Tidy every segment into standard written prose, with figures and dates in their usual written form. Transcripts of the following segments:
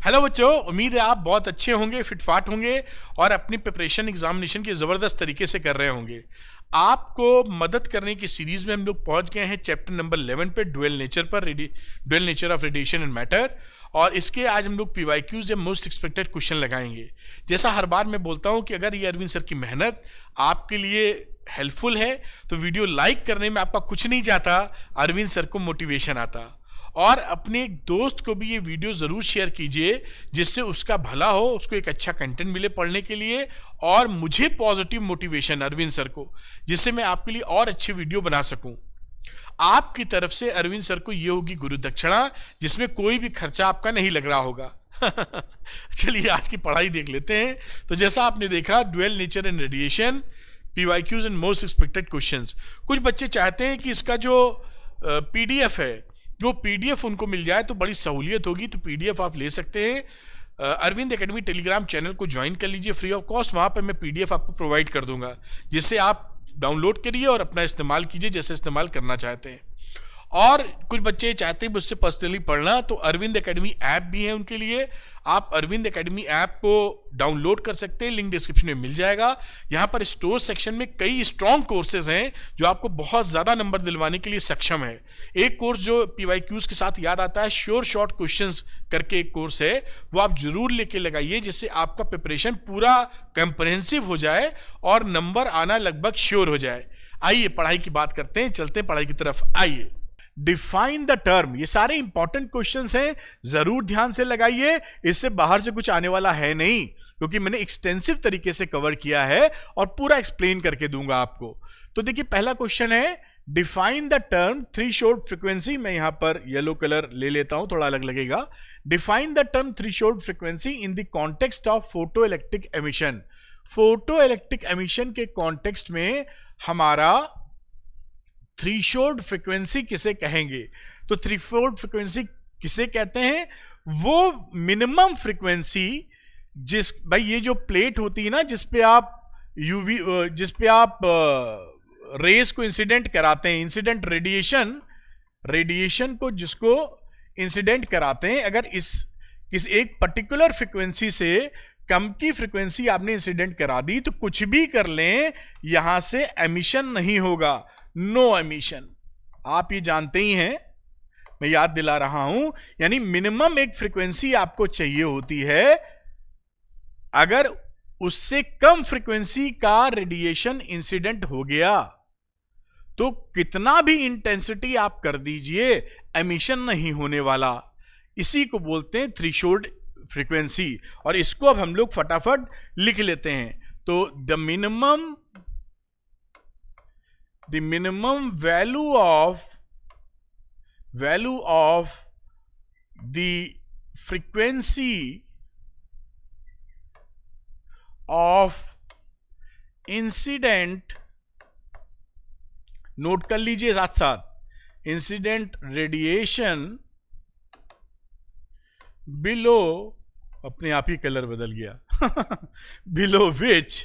Hello बच्चों, उम्मीद है आप बहुत अच्छे होंगे, फिटफाट होंगे और अपनी प्रिपरेशन एग्जामिनेशन की ज़बरदस्त तरीके से कर रहे होंगे। आपको मदद करने की सीरीज में हम लोग पहुंच गए हैं चैप्टर नंबर 11 पे, डुअल नेचर पर, dual nature of radiation and matter. और इसके आज हम लोग पीवाईक्यूज या मोस्ट एक्सपेक्टेड क्वेश्चन लगाएंगे। जैसा हर बार मैं बोलता हूं कि अगर ये अरविंद सर की मेहनत आपके लिए हेल्पफुल है तो वीडियो लाइक करने में आपका कुछ नहीं जाता, अरविंद सर को मोटिवेशन आता। और अपने एक दोस्त को भी ये वीडियो ज़रूर शेयर कीजिए जिससे उसका भला हो, उसको एक अच्छा कंटेंट मिले पढ़ने के लिए, और मुझे पॉजिटिव मोटिवेशन अरविंद सर को, जिससे मैं आपके लिए और अच्छे वीडियो बना सकूं। आपकी तरफ से अरविंद सर को ये होगी गुरु दक्षिणा, जिसमें कोई भी खर्चा आपका नहीं लग रहा होगा। चलिए आज की पढ़ाई देख लेते हैं। तो जैसा आपने देखा, dual nature and radiation, PYQs and most expected questions. कुछ बच्चे चाहते हैं कि इसका जो पीडीएफ है वो पीडीएफ उनको मिल जाए तो बड़ी सहूलियत होगी, तो पीडीएफ आप ले सकते हैं। अरविंद एकेडमी टेलीग्राम चैनल को ज्वाइन कर लीजिए फ्री ऑफ कॉस्ट। वहाँ पर मैं पीडीएफ आपको प्रोवाइड कर दूंगा, जिससे आप डाउनलोड करिए और अपना इस्तेमाल कीजिए जैसे इस्तेमाल करना चाहते हैं। और कुछ बच्चे चाहते हैं मुझसे पर्सनली पढ़ना, तो अरविंद एकेडमी ऐप भी है उनके लिए। आप अरविंद एकेडमी ऐप को डाउनलोड कर सकते हैं, लिंक डिस्क्रिप्शन में मिल जाएगा। यहाँ पर स्टोर सेक्शन में कई स्ट्रॉन्ग कोर्सेज हैं जो आपको बहुत ज़्यादा नंबर दिलवाने के लिए सक्षम है। एक कोर्स जो पीवाईक्यूज के साथ याद आता है, श्योर शॉर्ट क्वेश्चंस करके एक कोर्स है, वो आप जरूर लेके लगाइए, जिससे आपका प्रिपरेशन पूरा कंप्रहेंसिव हो जाए और नंबर आना लगभग श्योर हो जाए। आइए पढ़ाई की बात करते हैं, चलते हैं पढ़ाई की तरफ। आइए, डिफाइन द टर्म। ये सारे इंपॉर्टेंट क्वेश्चंस हैं, जरूर ध्यान से लगाइए। इससे बाहर से कुछ आने वाला है नहीं, क्योंकि मैंने एक्सटेंसिव तरीके से कवर किया है और पूरा एक्सप्लेन करके दूंगा आपको। तो देखिए, पहला क्वेश्चन है define the term threshold frequency. मैं यहां पर येलो कलर ले लेता हूं, थोड़ा अलग लगेगा। Define the term threshold frequency in the context of photo electric emission. Photo electric emission के कॉन्टेक्स्ट में हमारा थ्रेशोल्ड फ्रीक्वेंसी किसे कहेंगे? तो थ्रेशोल्ड फ्रीक्वेंसी किसे कहते हैं? वो मिनिमम फ्रीक्वेंसी जिस, भाई ये जो प्लेट होती है ना जिसपे आप यूवी, जिसपे आप रेस को इंसिडेंट कराते हैं, इंसिडेंट रेडिएशन को जिसको इंसिडेंट कराते हैं, अगर इस एक पर्टिकुलर फ्रीक्वेंसी से कम की फ्रीक्वेंसी आपने इंसिडेंट करा दी तो कुछ भी कर लें, यहां से एमिशन नहीं होगा, नो एमिशन। आप ये जानते ही हैं, मैं याद दिला रहा हूं। यानी मिनिमम एक फ्रीक्वेंसी आपको चाहिए होती है, अगर उससे कम फ्रीक्वेंसी का रेडिएशन इंसिडेंट हो गया तो कितना भी इंटेंसिटी आप कर दीजिए, एमिशन नहीं होने वाला। इसी को बोलते हैं थ्रेशोल्ड फ्रीक्वेंसी। और इसको अब हम लोग फटाफट लिख लेते हैं। तो the minimum value of the frequency of incident, note कर लीजिए साथ साथ, इंसिडेंट रेडिएशन बिलो, अपने आप ही कलर बदल गया, below which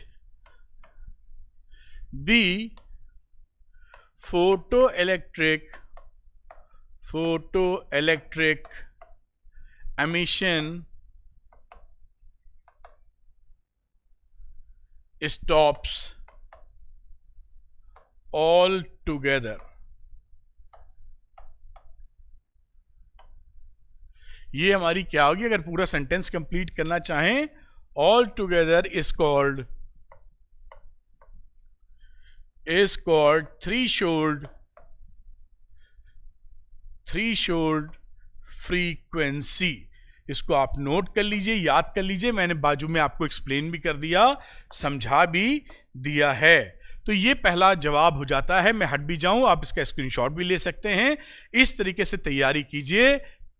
the photoelectric emission stops altogether। ये हमारी क्या होगी अगर पूरा सेंटेंस कंप्लीट करना चाहें? All together is called threshold frequency. इसको आप नोट कर लीजिए, याद कर लीजिए। मैंने बाजू में आपको एक्सप्लेन भी कर दिया, समझा भी दिया है। तो ये पहला जवाब हो जाता है। मैं हट भी जाऊं, आप इसका स्क्रीनशॉट भी ले सकते हैं। इस तरीके से तैयारी कीजिए,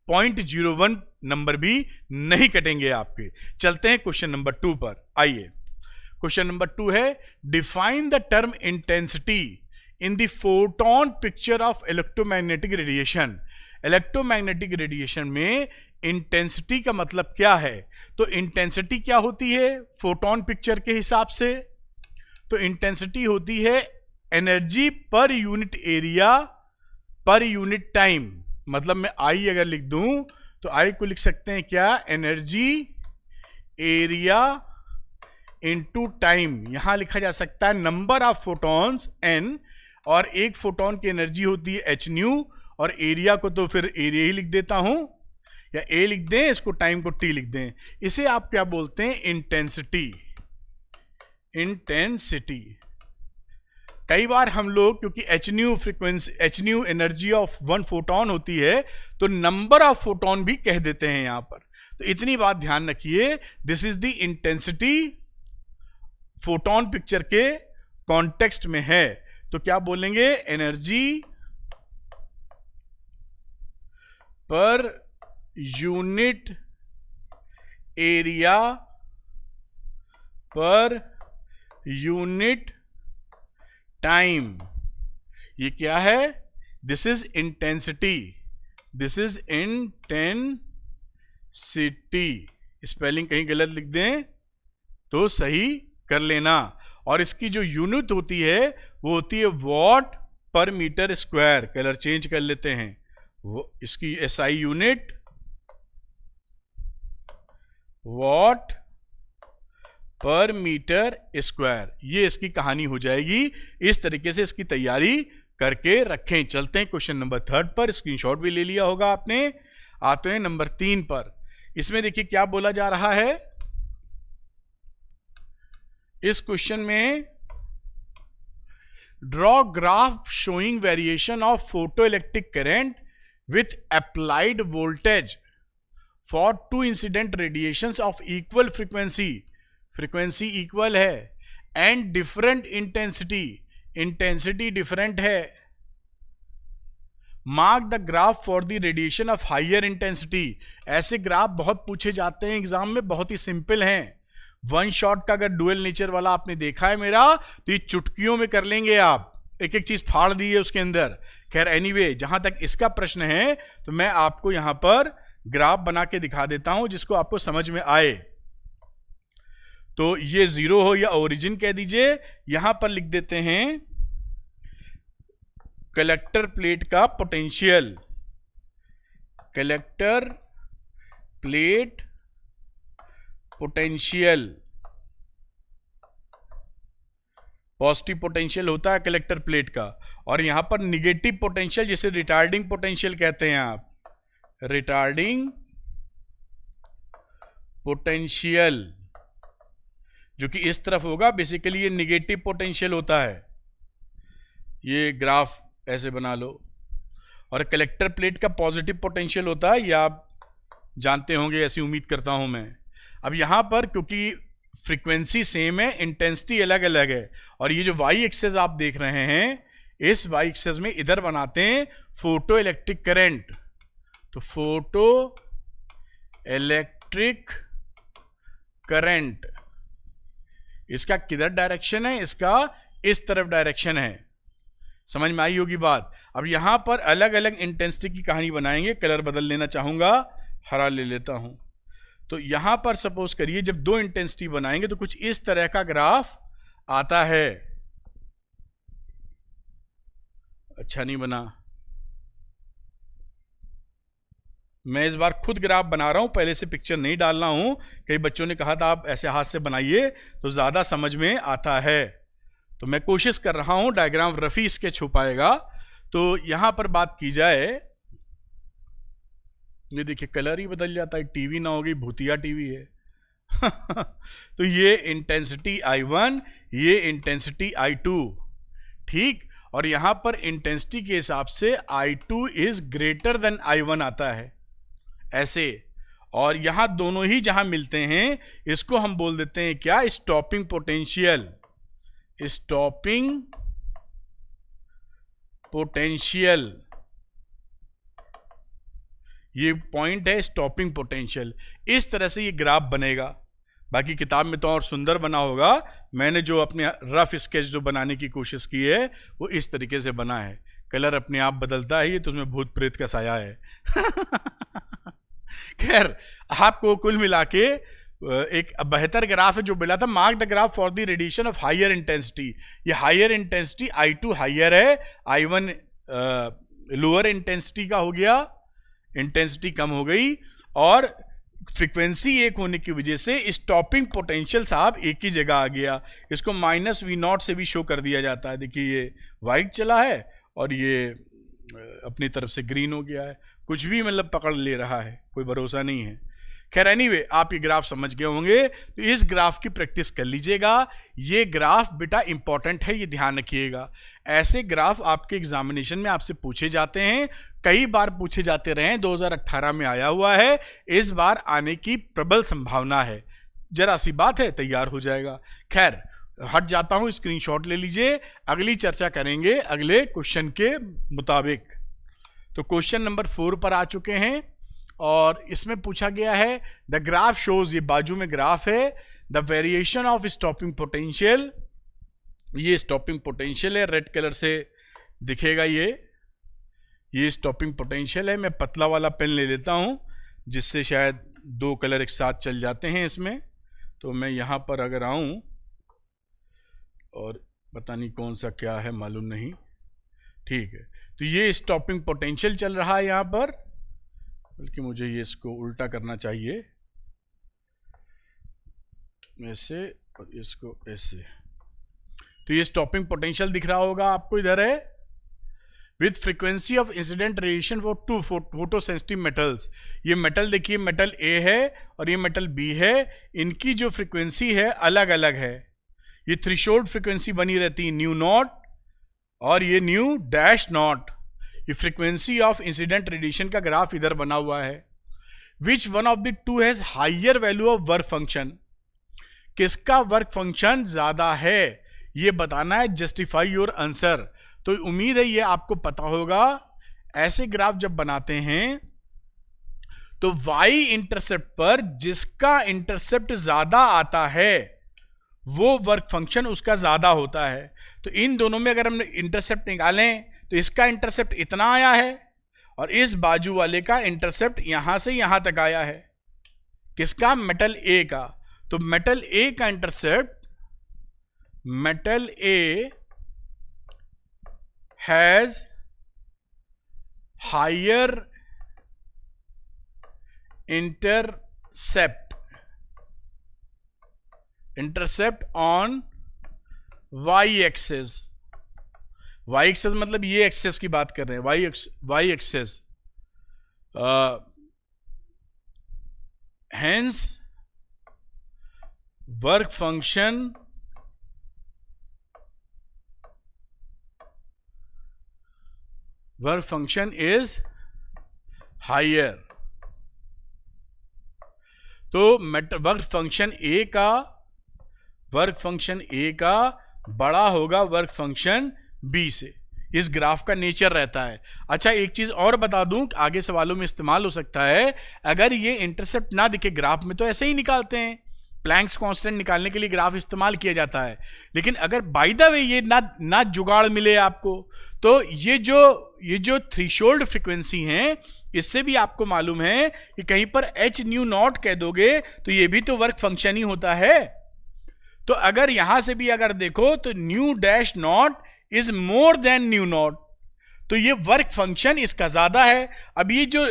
0.01 नंबर भी नहीं कटेंगे आपके। चलते हैं क्वेश्चन नंबर 2 पर। आइए, क्वेश्चन नंबर 2 है define the term intensity in the photon picture of electromagnetic radiation. Electromagnetic radiation में इंटेंसिटी का मतलब क्या है? तो इंटेंसिटी क्या होती है फोटोन पिक्चर के हिसाब से? तो इंटेंसिटी होती है energy per unit area per unit time. मतलब मैं आई अगर लिख दूं तो आई को लिख सकते हैं क्या, एनर्जी एरिया इनटू टाइम। यहां लिखा जा सकता है नंबर ऑफ फोटॉन्स n, और एक फोटोन की एनर्जी होती है h न्यू, और एरिया को तो फिर एरिया ही लिख देता हूं, या a लिख दें, इसको टाइम को t लिख दें। इसे आप क्या बोलते हैं, इंटेंसिटी। इंटेंसिटी कई बार हम लोग, क्योंकि H nu frequency, H new energy of one photon होती है, तो नंबर ऑफ फोटोन भी कह देते हैं यहां पर। तो इतनी बात ध्यान रखिए, this is the intensity photon picture के कॉन्टेक्स्ट में है। तो क्या बोलेंगे, energy per unit area per unit time. ये क्या है, this is intensity, this is intensity. Spelling कहीं गलत लिख दें तो सही कर लेना। और इसकी जो यूनिट होती है वो होती है वॉट पर मीटर स्क्वायर। कलर चेंज कर लेते हैं, वो इसकी एसआई यूनिट वॉट पर मीटर स्क्वायर। ये इसकी कहानी हो जाएगी। इस तरीके से इसकी तैयारी करके रखें। चलते हैं क्वेश्चन नंबर 3 पर, स्क्रीनशॉट भी ले लिया होगा आपने। आते हैं नंबर 3 पर। इसमें देखिए क्या बोला जा रहा है इस क्वेश्चन में, draw graph showing variation of photoelectric current with applied voltage for two incident radiations of equal frequency. Frequency equal है and different intensity, intensity different है। Mark the graph for the radiation of higher intensity. ऐसे graph बहुत पूछे जाते हैं exam में, बहुत ही सिंपल हैं। वन शॉट का अगर डुअल नेचर वाला आपने देखा है मेरा, तो ये चुटकियों में कर लेंगे आप, एक एक चीज फाड़ दी है उसके अंदर। खैर एनीवे, जहां तक इसका प्रश्न है तो मैं आपको यहां पर ग्राफ बना के दिखा देता हूं जिसको आपको समझ में आए। तो ये 0 हो या ओरिजिन कह दीजिए। यहां पर लिख देते हैं कलेक्टर प्लेट का potential, collector plate potential. Positive potential होता है कलेक्टर प्लेट का, और यहां पर निगेटिव पोटेंशियल, जिसे रिटार्डिंग पोटेंशियल कहते हैं आप, रिटार्डिंग पोटेंशियल, जो कि इस तरफ होगा। बेसिकली ये निगेटिव पोटेंशियल होता है। ये ग्राफ ऐसे बना लो। और कलेक्टर प्लेट का पॉजिटिव पोटेंशियल होता है, ये आप जानते होंगे, ऐसी उम्मीद करता हूं मैं। अब यहां पर क्योंकि फ्रीक्वेंसी सेम है, इंटेंसिटी अलग अलग है, और ये जो वाई एक्सेस आप देख रहे हैं, इस वाई एक्सेस में इधर बनाते हैं फोटो इलेक्ट्रिक करंट। तो फोटो इलेक्ट्रिक करंट, इसका किधर डायरेक्शन है, इसका इस तरफ डायरेक्शन है। समझ में आई होगी बात। अब यहां पर अलग अलग इंटेंसिटी की कहानी बनाएंगे। कलर बदल लेना चाहूंगा, हरा ले लेता हूं। तो यहां पर सपोज करिए जब 2 इंटेंसिटी बनाएंगे तो कुछ इस तरह का ग्राफ आता है। अच्छा नहीं बना, मैं इस बार खुद ग्राफ बना रहा हूं, पहले से पिक्चर नहीं डाल रहा हूं। कई बच्चों ने कहा था आप ऐसे हाथ से बनाइए तो ज्यादा समझ में आता है। तो मैं कोशिश कर रहा हूं, डायग्राम रफी स्केच हो पाएगा। तो यहां पर बात की जाए, ये देखिए कलर ही बदल जाता है, टीवी ना होगी, भूतिया टीवी है। तो ये इंटेंसिटी I1, ये इंटेंसिटी I2, ठीक। और यहां पर इंटेंसिटी के हिसाब से I2 is greater than I1 आता है ऐसे। और यहां दोनों ही जहां मिलते हैं इसको हम बोल देते हैं क्या, स्टॉपिंग पोटेंशियल। स्टॉपिंग पोटेंशियल, ये पॉइंट है स्टॉपिंग पोटेंशियल। इस तरह से ये ग्राफ बनेगा। बाकी किताब में तो और सुंदर बना होगा, मैंने जो अपने रफ स्केच जो बनाने की कोशिश की है वो इस तरीके से बना है। कलर अपने आप बदलता है, ये तो उसमें भूत प्रेत का साया है। खैर, आपको कुल मिला के एक बेहतर ग्राफ है जो मिला था। Mark the graph for the radiation of higher intensity. ये हायर इंटेंसिटी I2 हायर है, I1 लोअर इंटेंसिटी का हो गया, इंटेंसिटी कम हो गई। और फ्रीक्वेंसी एक होने की वजह से स्टॉपिंग पोटेंशियल साहब एक ही जगह आ गया। इसको -V0 से भी शो कर दिया जाता है। देखिए ये वाइट चला है और ये अपनी तरफ से ग्रीन हो गया है, कुछ भी मतलब पकड़ ले रहा है, कोई भरोसा नहीं है। खैर एनीवे, आप ये ग्राफ समझ गए होंगे, तो इस ग्राफ की प्रैक्टिस कर लीजिएगा। ये ग्राफ बेटा इंपॉर्टेंट है, ये ध्यान रखिएगा। ऐसे ग्राफ आपके एग्जामिनेशन में आपसे पूछे जाते हैं, कई बार पूछे जाते रहे, 2018 में आया हुआ है, इस बार आने की प्रबल संभावना है। जरा सी बात है, तैयार हो जाएगा। खैर हट जाता हूं, स्क्रीनशॉट ले लीजिए, अगली चर्चा करेंगे अगले क्वेश्चन के मुताबिक। तो क्वेश्चन नंबर 4 पर आ चुके हैं और इसमें पूछा गया है द ग्राफ शोज, ये बाजू में ग्राफ है, the variation of stopping potential. ये स्टॉपिंग पोटेंशियल है, रेड कलर से दिखेगा ये स्टॉपिंग पोटेंशियल है। मैं पतला वाला पेन ले लेता हूं जिससे शायद 2 कलर एक साथ चल जाते हैं इसमें। तो मैं यहां पर अगर आऊं और पता नहीं कौन सा क्या है, मालूम नहीं, ठीक है। तो ये स्टॉपिंग पोटेंशियल चल रहा है यहां पर, बल्कि मुझे ये इसको उल्टा करना चाहिए, ऐसे और इसको ऐसे। तो ये स्टॉपिंग पोटेंशियल दिख रहा होगा आपको, इधर है। With frequency of incident radiation for 2 photo sensitive metals. ये मेटल देखिए, मेटल ए है और ये मेटल बी है, इनकी जो फ्रीक्वेंसी है अलग अलग है। ये थ्रेशोल्ड फ्रीक्वेंसी बनी रहती है ν0 और ये ν-0। ये फ्रीक्वेंसी ऑफ इंसिडेंट रेडिएशन का ग्राफ इधर बना हुआ है। Which one of the two has higher value of work function, किसका वर्क फंक्शन ज्यादा है ये बताना है। Justify your answer. तो उम्मीद है ये आपको पता होगा। ऐसे ग्राफ जब बनाते हैं तो वाई इंटरसेप्ट पर जिसका इंटरसेप्ट ज्यादा आता है वो वर्क फंक्शन उसका ज्यादा होता है। तो इन दोनों में अगर हम इंटरसेप्ट निकालें तो इसका इंटरसेप्ट इतना आया है और इस बाजू वाले का इंटरसेप्ट यहां से यहां तक आया है। किसका? मेटल ए का। तो मेटल ए का intercept, metal A has higher intercept on Y axis. Y axis मतलब ये एक्सेस की बात कर रहे हैं, Y axis. Hence work function is higher. तो वर्क फंक्शन ए का बड़ा होगा वर्क फंक्शन बी से। इस ग्राफ का नेचर रहता है। अच्छा एक चीज और बता दूं, आगे सवालों में इस्तेमाल हो सकता है। अगर ये इंटरसेप्ट ना दिखे ग्राफ में तो ऐसे ही निकालते हैं, प्लैंक्स कांस्टेंट निकालने के लिए ग्राफ इस्तेमाल किया जाता है। लेकिन अगर बाय द वे ये ना जुगाड़ मिले आपको, तो ये जो थ्रेशोल्ड फ्रीक्वेंसी है, इससे भी आपको मालूम है कि कहीं पर h-0 कह दोगे तो ये भी तो वर्क फंक्शन ही होता है। तो अगर यहां से भी अगर देखो तो ν-0 इज मोर देन ν0, तो ये वर्क फंक्शन इसका ज्यादा है। अब ये जो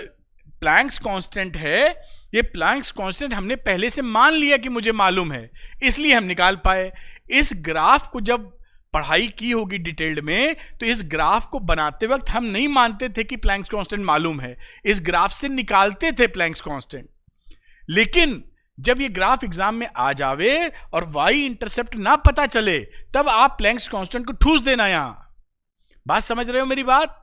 प्लैंक्स कांस्टेंट है, ये प्लैंक्स कांस्टेंट हमने पहले से मान लिया कि मुझे मालूम है, इसलिए हम निकाल पाए। इस ग्राफ को जब पढ़ाई की होगी डिटेल्ड में, तो इस ग्राफ को बनाते वक्त हम नहीं मानते थे कि प्लैंक्स कांस्टेंट मालूम है, इस ग्राफ से निकालते थे प्लैंक्स कांस्टेंट। लेकिन जब ये ग्राफ एग्जाम में आ जावे और वाई इंटरसेप्ट ना पता चले, तब आप प्लैंक्स कांस्टेंट को ठूस देना। यहां बात समझ रहे हो मेरी बात?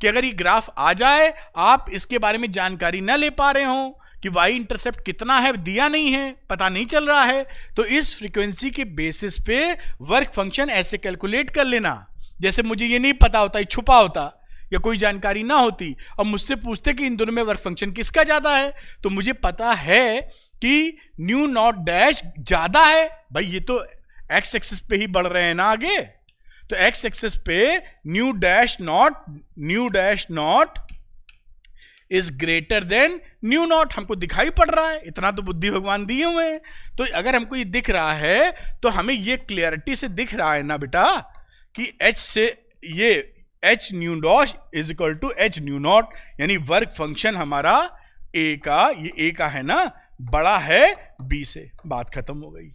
कि अगर ये ग्राफ आ जाए, आप इसके बारे में जानकारी ना ले पा रहे हो कि वाई इंटरसेप्ट कितना है, दिया नहीं है, पता नहीं चल रहा है, तो इस फ्रीक्वेंसी के बेसिस पे वर्क फंक्शन ऐसे कैलकुलेट कर लेना जैसे मुझे ये नहीं पता होता, ये छुपा होता या कोई जानकारी ना होती और मुझसे पूछते कि इन दोनों में वर्क फंक्शन किसका ज्यादा है, तो मुझे पता है कि ν-0 ज्यादा है। भाई ये तो एक्स एक्सिस पे ही बढ़ रहे हैं ना आगे, तो एक्स एक्सिस पे ν-0 इज ग्रेटर देन ν0 हमको दिखाई पड़ रहा है। इतना तो बुद्धि भगवान दिए हुए हैं। तो अगर हमको ये दिख रहा है तो हमें ये क्लियरिटी से दिख रहा है ना बेटा कि h से ये h-0 is equal to h-0, यानी वर्क फंक्शन हमारा ए का, ये ए का है ना, बड़ा है बी से, बात खत्म हो गई।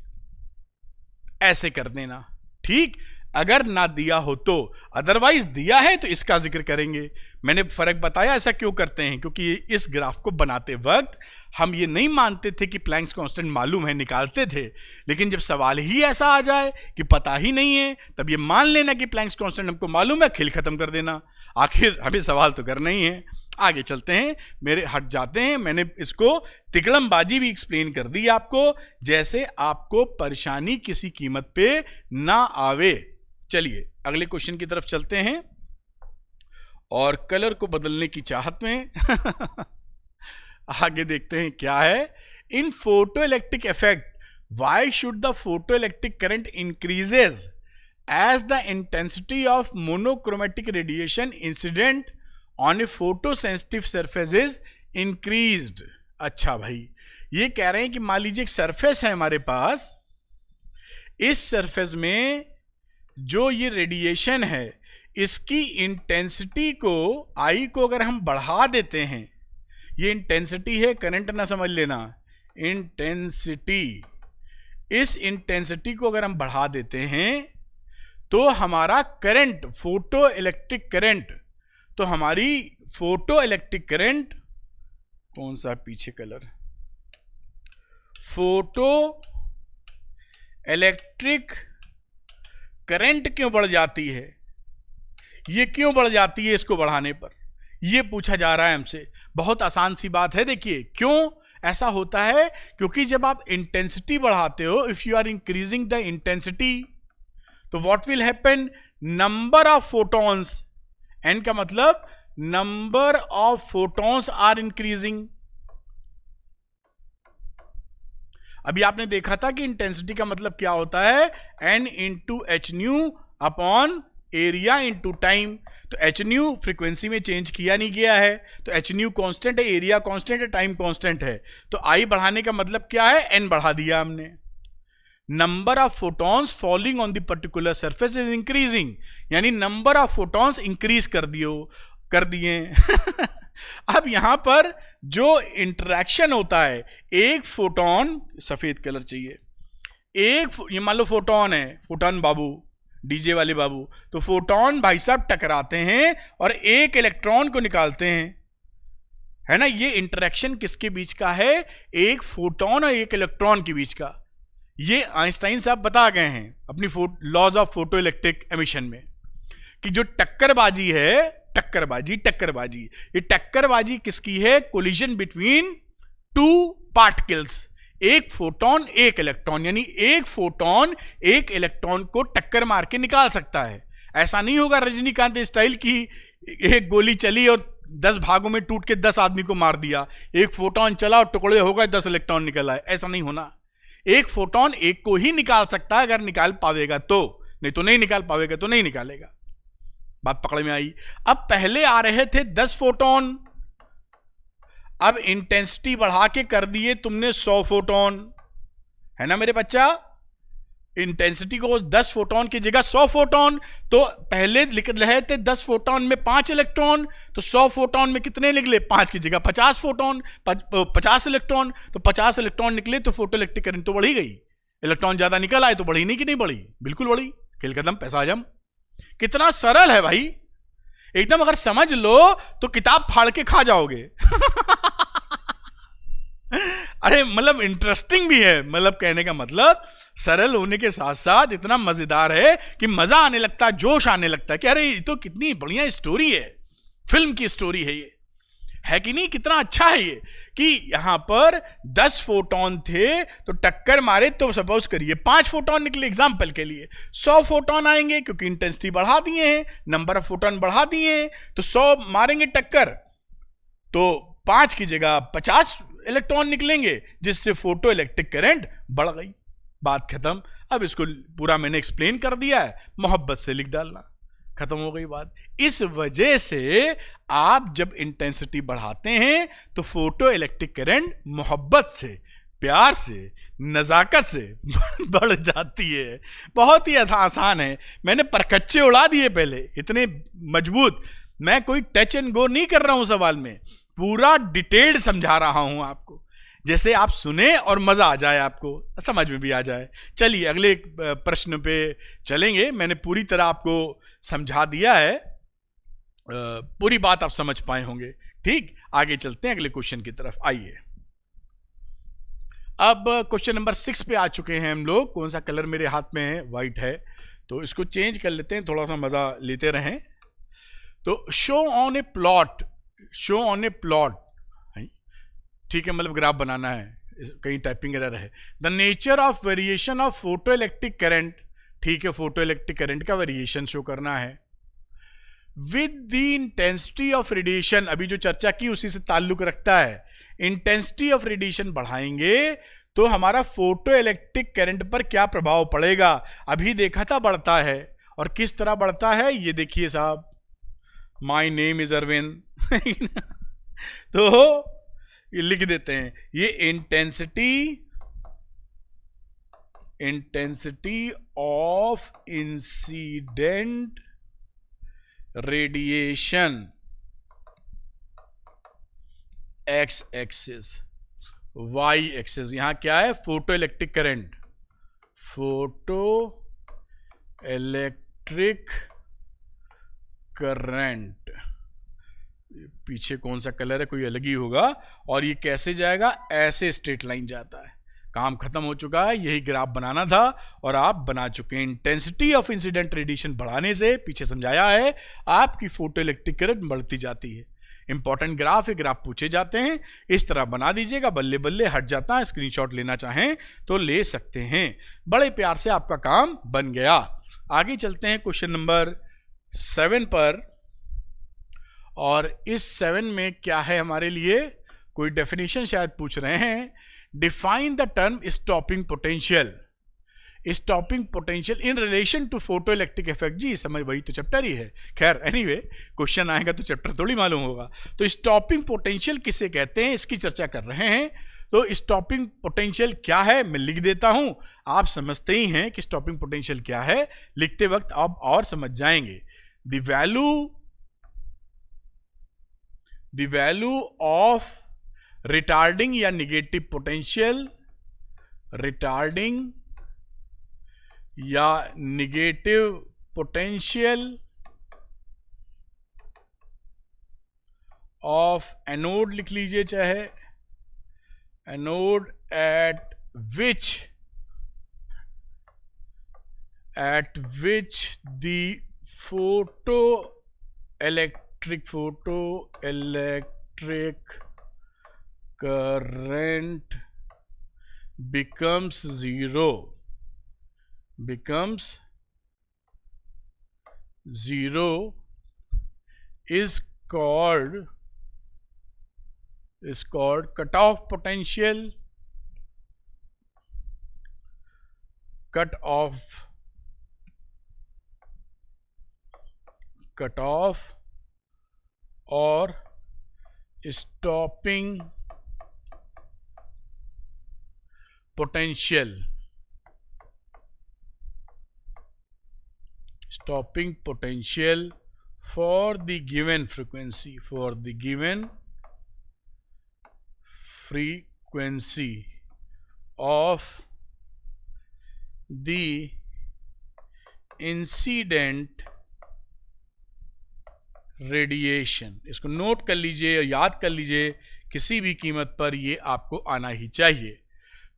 ऐसे कर देना, ठीक। अगर ना दिया हो तो, अदरवाइज दिया है तो इसका जिक्र करेंगे। मैंने फर्क बताया ऐसा क्यों करते हैं, क्योंकि इस ग्राफ को बनाते वक्त हम ये नहीं मानते थे कि प्लैंक्स कांस्टेंट मालूम है, निकालते थे, लेकिन जब सवाल ही ऐसा आ जाए कि पता ही नहीं है, तब ये मान लेना कि प्लैंक्स कांस्टेंट हमको मालूम है, खेल खत्म कर देना। आखिर हमें सवाल तो करना ही है। आगे चलते हैं, मेरे हट जाते हैं। मैंने इसको तिकड़मबाजी भी एक्सप्लेन कर दी आपको, जैसे आपको परेशानी किसी कीमत पे ना आवे। चलिए अगले क्वेश्चन की तरफ चलते हैं, और कलर को बदलने की चाहत में आगे देखते हैं क्या है। In photo electric effect, why should the photo electric current increases as the intensity of monochromatic radiation incident on a photo sensitive surface is increased. अच्छा भाई, ये कह रहे हैं कि मान लीजिए एक सरफेस है हमारे पास, इस सरफेस में जो ये रेडिएशन है, इसकी इंटेंसिटी को, आई को अगर हम बढ़ा देते हैं, ये इंटेंसिटी है, करंट ना समझ लेना, इंटेंसिटी, इस इंटेंसिटी को अगर हम बढ़ा देते हैं तो हमारा करंट, फोटो इलेक्ट्रिक करंट, तो हमारी फोटो इलेक्ट्रिक करंट, कौन सा पीछे कलर, फोटो इलेक्ट्रिक करंट क्यों बढ़ जाती है, ये क्यों बढ़ जाती है इसको बढ़ाने पर, ये पूछा जा रहा है हमसे। बहुत आसान सी बात है, देखिए क्यों ऐसा होता है, क्योंकि जब आप इंटेंसिटी बढ़ाते हो, if you are increasing the intensity, तो what will happen, number of photons, N का मतलब number of photons are increasing. अभी आपने देखा था कि इंटेंसिटी का मतलब क्या होता है, N into H nu upon area into time. तो एच न्यू फ्रीक्वेंसी में चेंज किया नहीं गया है, तो एच न्यू कॉन्स्टेंट है, एरिया कॉन्स्टेंट है, टाइम कॉन्स्टेंट है। तो आई बढ़ाने का मतलब क्या है, एन बढ़ा दिया हमने। Number of photons falling on the particular surface is increasing, यानी नंबर ऑफ फोटॉन्स इंक्रीज कर दिए अब यहां पर जो इंटरेक्शन होता है, एक फोटॉन, सफेद कलर चाहिए, ये मान लो फोटॉन है, फोटॉन बाबू, डीजे वाले बाबू, तो फोटॉन भाई साहब टकराते हैं और एक इलेक्ट्रॉन को निकालते हैं, है ना। ये इंटरेक्शन किसके बीच का है, एक फोटॉन और एक इलेक्ट्रॉन के बीच का। ये आइंस्टाइन साहब बता गए हैं अपनी laws of photo electric emission में, कि जो टक्करबाजी है, टक्करबाजी, ये टक्करबाजी किसकी है, कोलिजन बिटवीन टू पार्टिकल्स, एक फोटॉन एक इलेक्ट्रॉन, यानी एक फोटॉन एक इलेक्ट्रॉन को टक्कर मार के निकाल सकता है। ऐसा नहीं होगा रजनीकांत स्टाइल की एक गोली चली और 10 भागों में टूट के 10 आदमी को मार दिया, एक फोटॉन चला और टुकड़े हो गए, 10 इलेक्ट्रॉन निकल आए। ऐसा नहीं होना, एक फोटॉन एक को ही निकाल सकता है, अगर निकाल पावेगा तो, नहीं तो नहीं निकाल पावेगा तो नहीं निकालेगा। बात पकड़ में आई। अब पहले आ रहे थे 10 फोटॉन, अब इंटेंसिटी बढ़ा के कर दिए तुमने 100 फोटॉन, है ना मेरे बच्चा। इंटेंसिटी को 10 फोटॉन की जगह 100 फोटॉन, तो पहले लिख रहे थे 10 फोटॉन में 5 इलेक्ट्रॉन, तो 100 फोटॉन में कितने निकले, 5 की जगह 50 फोटॉन, 50 इलेक्ट्रॉन, तो 50 इलेक्ट्रॉन निकले, तो फोटो इलेक्ट्रिक करंट तो बढ़ी गई। इलेक्ट्रॉन ज्यादा निकल आए तो बढ़ी नहीं कि नहीं बढ़ी, बिल्कुल बढ़ी। खेल कदम पैसा आजम, कितना सरल है भाई, एकदम अगर समझ लो तो किताब फाड़ के खा जाओगे अरे मतलब इंटरेस्टिंग भी है, मतलब कहने का मतलब सरल होने के साथ साथ इतना मजेदार है कि मजा आने लगता है, जोश आने लगता है कि अरे ये तो कितनी बढ़िया स्टोरी है, फिल्म की स्टोरी है ये, है कि नहीं। कितना अच्छा है ये कि यहां पर 10 फोटॉन थे तो टक्कर मारे तो सपोज करिए 5 फोटॉन निकले एग्जांपल के लिए, 100 फोटॉन आएंगे क्योंकि इंटेंसिटी बढ़ा दिए हैं, नंबर ऑफ फोटॉन बढ़ा दिए हैं, तो 100 मारेंगे टक्कर, तो 5 की जगह 50 इलेक्ट्रॉन निकलेंगे, जिससे फोटो इलेक्ट्रिक करंट बढ़ गई। बात खत्म। अब इसको पूरा मैंने एक्सप्लेन कर दिया है, मोहब्बत से लिख डालना, खत्म हो गई बात। इस वजह से आप जब इंटेंसिटी बढ़ाते हैं तो फोटो इलेक्ट्रिक करंट मोहब्बत से, प्यार से, नजाकत से बढ़ जाती है। बहुत ही आसान है, मैंने परकच्चे उड़ा दिए पहले, इतने मजबूत। मैं कोई टच एंड गो नहीं कर रहा हूं सवाल में, पूरा डिटेल्ड समझा रहा हूं आपको, जैसे आप सुने और मजा आ जाए, आपको समझ में भी आ जाए। चलिए अगले प्रश्न पे चलेंगे। मैंने पूरी तरह आपको समझा दिया है, पूरी बात आप समझ पाए होंगे। ठीक, आगे चलते हैं अगले क्वेश्चन की तरफ। आइए, अब क्वेश्चन नंबर 6 पे आ चुके हैं हम लोग। कौन सा कलर मेरे हाथ में है? वाइट है, तो इसको चेंज कर लेते हैं, थोड़ा सा मजा लेते रहें। तो show on A plot, show on A plot, ठीक है, मतलब ग्राफ बनाना है, कहीं टाइपिंग एरर है। The nature of variation of photo electric current, ठीक है, फोटो इलेक्ट्रिक करंट का वेरिएशन शो करना है। With the intensity of radiation, अभी जो चर्चा की उसी से ताल्लुक रखता है। इंटेंसिटी ऑफ रेडिएशन बढ़ाएंगे तो हमारा फोटो इलेक्ट्रिक करंट पर क्या प्रभाव पड़ेगा? अभी देखा था बढ़ता है, और किस तरह बढ़ता है ये देखिए साहब। माई नेम इज अरविंद तो ये लिख देते हैं, ये intensity of incident radiation X axis, Y axis, यहां क्या है? Photo electric current, photo electric current. पीछे कौन सा कलर है? कोई अलग ही होगा। और ये कैसे जाएगा? ऐसे स्ट्रेट लाइन जाता है। काम खत्म हो चुका है, यही ग्राफ बनाना था और आप बना चुके हैं। इंटेंसिटी ऑफ इंसिडेंट रेडिएशन बढ़ाने से, पीछे समझाया है, आपकी फोटो इलेक्ट्रिक करंट बढ़ती जाती है। इंपॉर्टेंट ग्राफ है, ग्राफ पूछे जाते हैं, इस तरह बना दीजिएगा, बल्ले बल्ले हट जाता है। स्क्रीनशॉट लेना चाहें तो ले सकते हैं। बड़े प्यार से आपका काम बन गया। आगे चलते हैं क्वेश्चन नंबर 7 पर, और इस 7 में क्या है हमारे लिए? कोई डेफिनेशन शायद पूछ रहे हैं। Define the term stopping potential, stopping potential in relation to photo electric effect. जी समझ, वही तो चैप्टर ही है। खैर एनीवे, क्वेश्चन आएगा तो चैप्टर थोड़ी मालूम होगा। तो स्टॉपिंग पोटेंशियल किसे कहते हैं, इसकी चर्चा कर रहे हैं। तो स्टॉपिंग पोटेंशियल क्या है, मैं लिख देता हूं, आप समझते ही हैं कि स्टॉपिंग पोटेंशियल क्या है। लिखते वक्त आप और समझ जाएंगे। द वैल्यू ऑफ रिटार्डिंग या निगेटिव पोटेंशियल, रिटार्डिंग या निगेटिव पोटेंशियल ऑफ एनोड, लिख लीजिए चाहे anode, eight which the photo electric current becomes zero is called cutoff potential, cutoff or stopping potential, for the given frequency, of the incident radiation. इसको note कर लीजिए और याद कर लीजिए, किसी भी कीमत पर ये आपको आना ही चाहिए।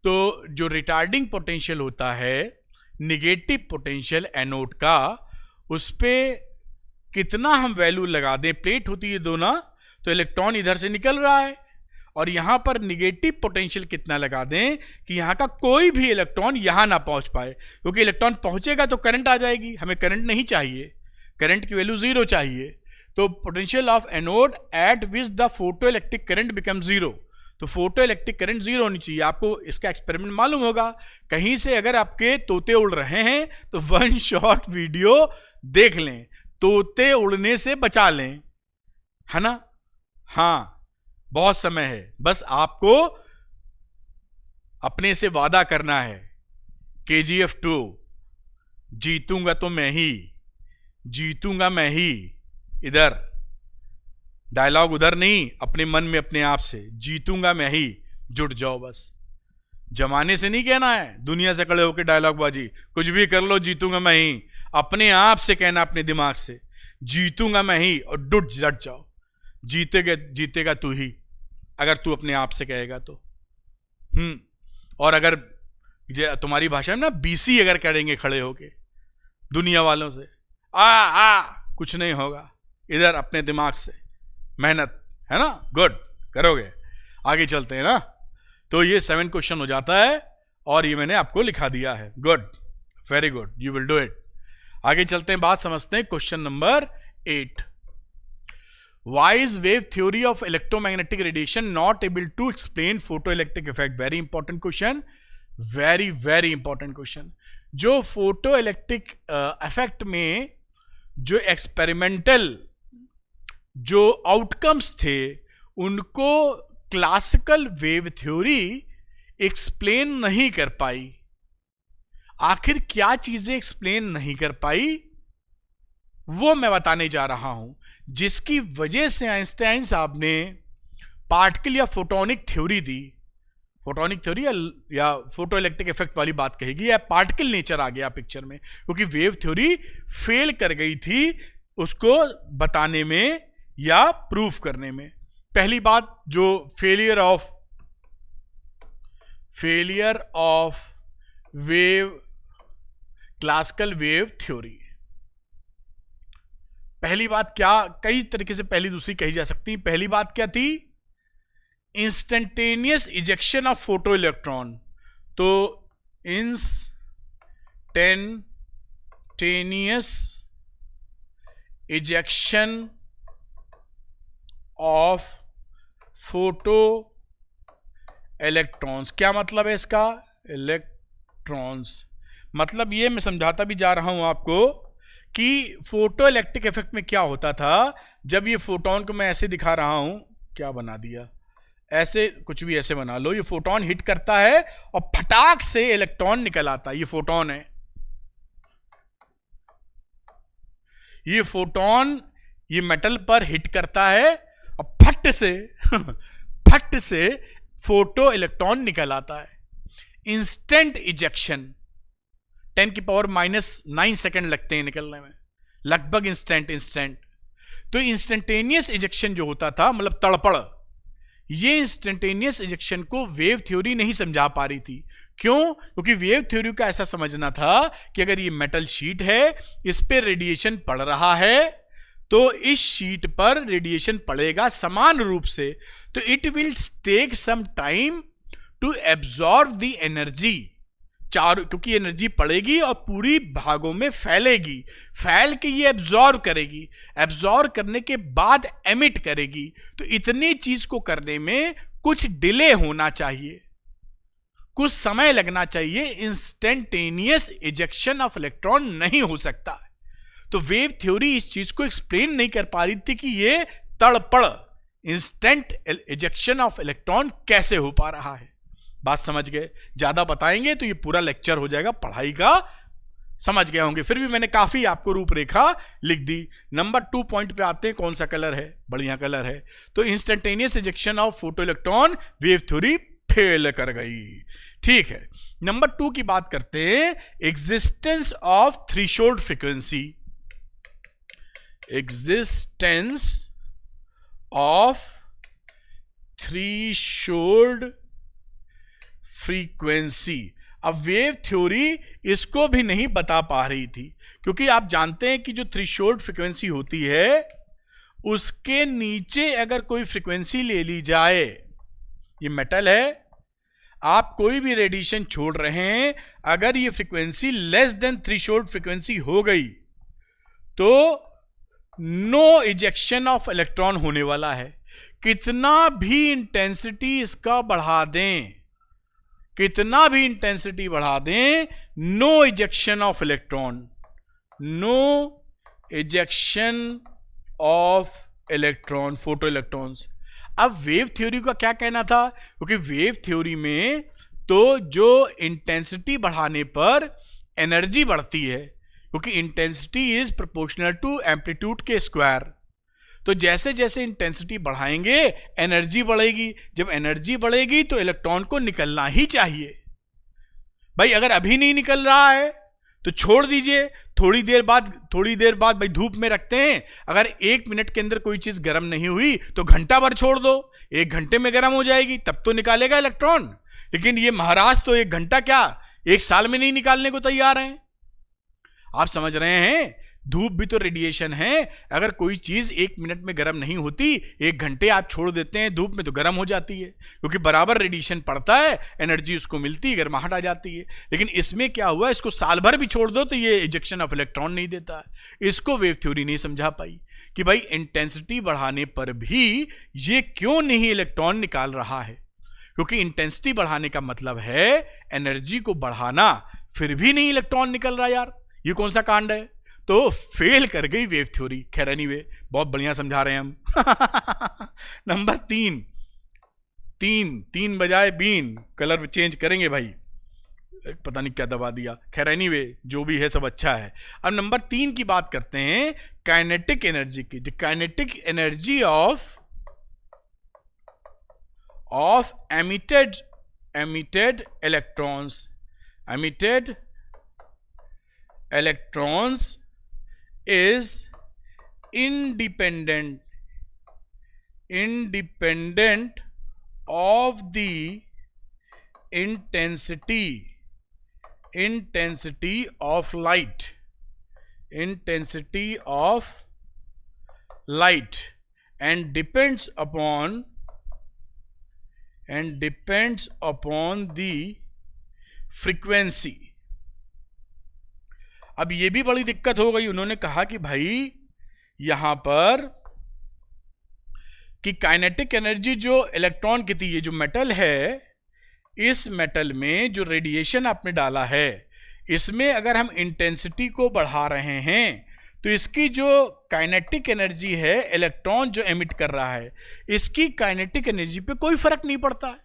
तो जो रिटार्डिंग पोटेंशियल होता है, निगेटिव पोटेंशियल एनोड का, उस पर कितना हम वैल्यू लगा दें, प्लेट होती है दो ना, तो इलेक्ट्रॉन इधर से निकल रहा है, और यहां पर निगेटिव पोटेंशियल कितना लगा दें कि यहां का कोई भी इलेक्ट्रॉन यहां ना पहुंच पाए, क्योंकि इलेक्ट्रॉन पहुंचेगा तो करंट आ जाएगी, हमें करंट नहीं चाहिए, करंट की वैल्यू 0 चाहिए। तो potential of anode eight which the photo electric current become 0, तो फोटो इलेक्ट्रिक करंट 0 होनी चाहिए। आपको इसका एक्सपेरिमेंट मालूम होगा, कहीं से अगर आपके तोते उड़ रहे हैं तो 1 शॉट वीडियो देख लें, तोते उड़ने से बचा लें, है ना। हाँ, बहुत समय है, बस आपको अपने से वादा करना है, KGF 2 जीतूंगा तो मैं ही, जीतूंगा मैं ही, इधर डायलॉग उधर नहीं, अपने मन में अपने आप से, जीतूंगा मैं ही, जुट जाओ बस। जमाने से नहीं कहना है, दुनिया से खड़े होकर डायलॉग बाजी, कुछ भी कर लो जीतूंगा मैं ही। अपने आप से कहना, अपने दिमाग से, जीतूंगा मैं ही, और डट जाओ। जीतेगा तू ही, अगर तू अपने आप से कहेगा तो। और अगर तुम्हारी भाषा में ना बीसी अगर करेंगे खड़े होके दुनिया वालों से, कुछ नहीं होगा। इधर अपने दिमाग से मेहनत है ना, गुड करोगे। आगे चलते हैं ना, तो ये 7 क्वेश्चन हो जाता है और ये मैंने आपको लिखा दिया है। Good, very good, you will do it. आगे चलते हैं, बात समझते हैं। Question number 8, Why is wave theory of electromagnetic radiation not able to explain photoelectric effect? Very important question, very important question। जो photoelectric effect में जो एक्सपेरिमेंटल जो आउटकम्स थे उनको क्लासिकल वेव थ्योरी एक्सप्लेन नहीं कर पाई। आखिर क्या चीजें एक्सप्लेन नहीं कर पाई वो मैं बताने जा रहा हूं, जिसकी वजह से आइंस्टाइन साहब ने पार्टिकल या फोटोनिक थ्योरी दी। फोटोनिक थ्योरी या फोटो इलेक्ट्रिक इफेक्ट वाली बात कहेगी, या पार्टिकल नेचर आ गया पिक्चर में, क्योंकि वेव थ्योरी फेल कर गई थी उसको बताने में या प्रूफ करने में। पहली बात, जो failure of wave, classical wave theory. पहली बात क्या, कई तरीके से पहली दूसरी कही जा सकती। पहली बात क्या थी, instantaneous ejection of photo electron. तो instantaneous ejection of photo electrons. क्या मतलब है इसका, इलेक्ट्रॉन्स मतलब ये मैं समझाता भी जा रहा हूं आपको कि फोटो इलेक्ट्रिक इफेक्ट में क्या होता था। जब ये फोटोन को मैं ऐसे दिखा रहा हूं, क्या बना दिया, ऐसे कुछ भी ऐसे बना लो, ये फोटोन हिट करता है और फटाक से इलेक्ट्रॉन निकल आता है। ये फोटोन है, ये फोटोन ये मेटल पर हिट करता है और फट से फोटो इलेक्ट्रॉन निकल आता है। इंस्टेंट इजेक्शन, 10⁻⁹ सेकंड लगते हैं निकलने में, लगभग इंस्टेंट। तो इंस्टेंटेनियस इजेक्शन जो होता था, मतलब तड़पड़, ये इंस्टेंटेनियस इजेक्शन को वेव थ्योरी नहीं समझा पा रही थी। क्यों? क्योंकि वेव थ्योरी का ऐसा समझना था कि अगर ये मेटल शीट है, इस पे रेडिएशन पड़ रहा है, तो इस शीट पर रेडिएशन पड़ेगा समान रूप से, तो it will take some time to absorb the energy. क्योंकि एनर्जी पड़ेगी और पूरी भागों में फैलेगी, फैल के ये एब्जॉर्ब करेगी, एब्जॉर्ब करने के बाद एमिट करेगी। तो इतनी चीज को करने में कुछ डिले होना चाहिए, कुछ समय लगना चाहिए। इंस्टेंटेनियस इजेक्शन ऑफ इलेक्ट्रॉन नहीं हो सकता। तो वेव थ्योरी इस चीज को एक्सप्लेन नहीं कर पा रही थी कि ये तड़पड़ इंस्टेंट इजेक्शन ऑफ इलेक्ट्रॉन कैसे हो पा रहा है। बात समझ गए? ज्यादा बताएंगे तो ये पूरा लेक्चर हो जाएगा पढ़ाई का, समझ गए होंगे। फिर भी मैंने काफी आपको रूपरेखा लिख दी। नंबर 2 पॉइंट पे आते हैं, कौन सा कलर है, बढ़िया कलर है। तो instantaneous ejection of photo electron wave theory fail कर गई। ठीक है, नंबर 2 की बात करते हैं, existence of threshold frequency. Existence of threshold frequency. अब वेव थ्योरी इसको भी नहीं बता पा रही थी, क्योंकि आप जानते हैं कि जो थ्रेशोल्ड फ्रीक्वेंसी होती है उसके नीचे अगर कोई फ्रीक्वेंसी ले ली जाए, ये मेटल है, आप कोई भी रेडिएशन छोड़ रहे हैं, अगर ये frequency less than threshold frequency हो गई तो नो इजेक्शन ऑफ इलेक्ट्रॉन होने वाला है। कितना भी इंटेंसिटी इसका बढ़ा दें, कितना भी इंटेंसिटी बढ़ा दें, no ejection of electron, no ejection of electron, photo electrons. अब वेव थ्योरी का क्या कहना था, क्योंकि वेव थ्योरी में तो जो इंटेंसिटी बढ़ाने पर एनर्जी बढ़ती है, क्योंकि intensity is proportional to amplitude के स्क्वायर। तो जैसे जैसे इंटेंसिटी बढ़ाएंगे एनर्जी बढ़ेगी, जब एनर्जी बढ़ेगी तो इलेक्ट्रॉन को निकलना ही चाहिए। भाई अगर अभी नहीं निकल रहा है तो छोड़ दीजिए, थोड़ी देर बाद भाई धूप में रखते हैं, अगर 1 मिनट के अंदर कोई चीज गर्म नहीं हुई तो घंटा भर छोड़ दो, 1 घंटे में गर्म हो जाएगी, तब तो निकालेगा इलेक्ट्रॉन। लेकिन ये महाराज तो 1 घंटा क्या 1 साल में नहीं निकालने को तैयार हैं। आप समझ रहे हैं, धूप भी तो रेडिएशन है। अगर कोई चीज 1 मिनट में गर्म नहीं होती, 1 घंटे आप छोड़ देते हैं धूप में तो गर्म हो जाती है, क्योंकि बराबर रेडिएशन पड़ता है, एनर्जी उसको मिलती है, गर्माहट आ जाती है। लेकिन इसमें क्या हुआ, इसको साल भर भी छोड़ दो तो ये इजेक्शन ऑफ इलेक्ट्रॉन नहीं देता है। इसको वेव थ्योरी नहीं समझा पाई कि भाई इंटेंसिटी बढ़ाने पर भी ये क्यों नहीं इलेक्ट्रॉन निकाल रहा है, क्योंकि इंटेंसिटी बढ़ाने का मतलब है एनर्जी को बढ़ाना, फिर भी नहीं इलेक्ट्रॉन निकल रहा। यार ये कौन सा कांड है, तो फेल कर गई वेव थ्योरी। खैर एनीवे, बहुत बढ़िया समझा रहे हैं हम। नंबर 3 बजाय बीन, कलर चेंज करेंगे भाई, पता नहीं क्या दबा दिया। खैर एनीवे, जो भी है सब अच्छा है। अब नंबर 3 की बात करते हैं, काइनेटिक एनर्जी की। The kinetic energy of emitted electrons is independent of the intensity of light, and depends upon the frequency। अब ये भी बड़ी दिक्कत हो गई। उन्होंने कहा कि भाई यहां पर कि काइनेटिक एनर्जी जो इलेक्ट्रॉन की थी, ये जो मेटल है, इस मेटल में जो रेडिएशन आपने डाला है, इसमें अगर हम इंटेंसिटी को बढ़ा रहे हैं तो इसकी जो काइनेटिक एनर्जी है, इलेक्ट्रॉन जो एमिट कर रहा है, इसकी काइनेटिक एनर्जी पे कोई फर्क नहीं पड़ता है,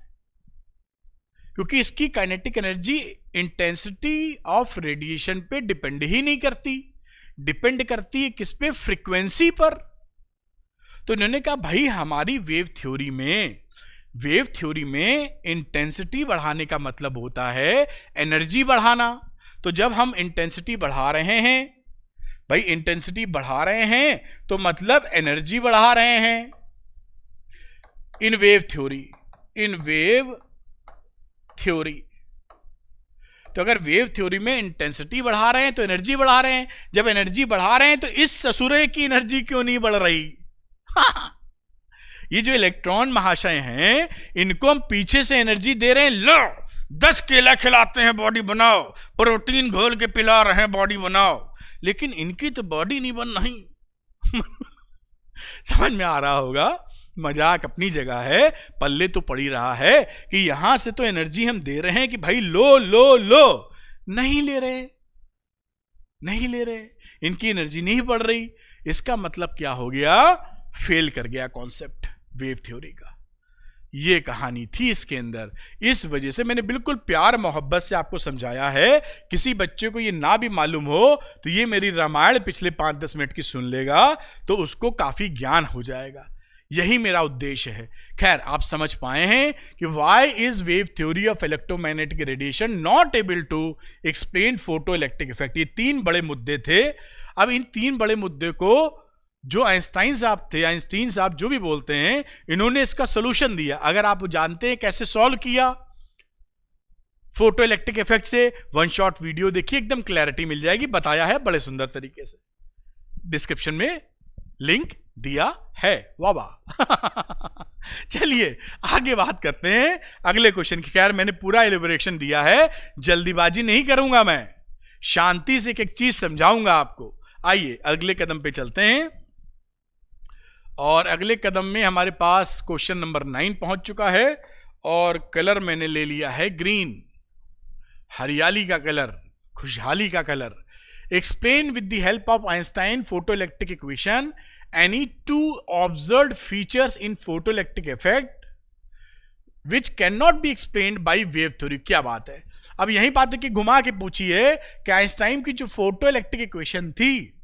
क्योंकि इसकी kinetic energy intensity of radiation पे डिपेंड ही नहीं करती, डिपेंड करती है किस पे, फ्रीक्वेंसी पर। तो इन्होंने कहा भाई हमारी वेव थ्योरी में इंटेंसिटी बढ़ाने का मतलब होता है एनर्जी बढ़ाना। तो जब हम इंटेंसिटी बढ़ा रहे हैं, भाई इंटेंसिटी बढ़ा रहे हैं तो मतलब एनर्जी बढ़ा रहे हैं। इन वेव थ्योरी तो अगर वेव थ्योरी में इंटेंसिटी बढ़ा रहे हैं तो एनर्जी बढ़ा रहे हैं, जब एनर्जी बढ़ा रहे हैं तो इस ससुरे की एनर्जी क्यों नहीं बढ़ रही? ये जो इलेक्ट्रॉन महाशय हैं, इनको हम पीछे से एनर्जी दे रहे हैं, लो 10 केला खिलाते हैं बॉडी बनाओ, प्रोटीन घोल के पिला रहे हैं बॉडी बनाओ, लेकिन इनकी तो बॉडी नहीं बन रही। समझ में आ रहा होगा, मजाक अपनी जगह है, पल्ले तो पड़ ही रहा है कि यहां से तो एनर्जी हम दे रहे हैं कि भाई लो लो लो, नहीं ले रहे, इनकी एनर्जी नहीं बढ़ रही। इसका मतलब क्या हो गया, फेल कर गया कॉन्सेप्ट वेव थ्योरी का। ये कहानी थी इसके अंदर। इस वजह से मैंने बिल्कुल प्यार मोहब्बत से आपको समझाया है। किसी बच्चे को ये ना भी मालूम हो तो ये मेरी रामायण पिछले 5-10 मिनट की सुन लेगा तो उसको काफी ज्ञान हो जाएगा। यही मेरा उद्देश्य है। खैर आप समझ पाए हैं कि why is wave theory of electromagnetic radiation not able to explain photo electric effect. ये 3 बड़े मुद्दे थे। अब इन 3 बड़े मुद्दे को जो आइंस्टाइन साहब जो भी बोलते हैं, इन्होंने इसका सोल्यूशन दिया। अगर आप जानते हैं कैसे सॉल्व किया फोटो इलेक्ट्रिक इफेक्ट से, 1 शॉट वीडियो देखिए, एकदम क्लैरिटी मिल जाएगी। बताया है बड़े सुंदर तरीके से, डिस्क्रिप्शन में लिंक दिया है। वाह वाह। चलिए आगे बात करते हैं अगले क्वेश्चन की। खैर मैंने पूरा एलिबरेशन दिया है, जल्दीबाजी नहीं करूंगा, मैं शांति से एक चीज समझाऊंगा आपको। आइए अगले कदम पे चलते हैं, और अगले कदम में हमारे पास क्वेश्चन नंबर 9 पहुंच चुका है, और कलर मैंने ले लिया है ग्रीन, हरियाली का कलर, खुशहाली का colour. Explain with the help of Einstein photoelectric equation any 2 observed features in photoelectric effect which cannot be explained by wave theory। क्या बात है। अब यही बात है कि घुमा के पूछिए कि आइंस्टाइन की जो फोटो इलेक्ट्रिक इक्वेशन थी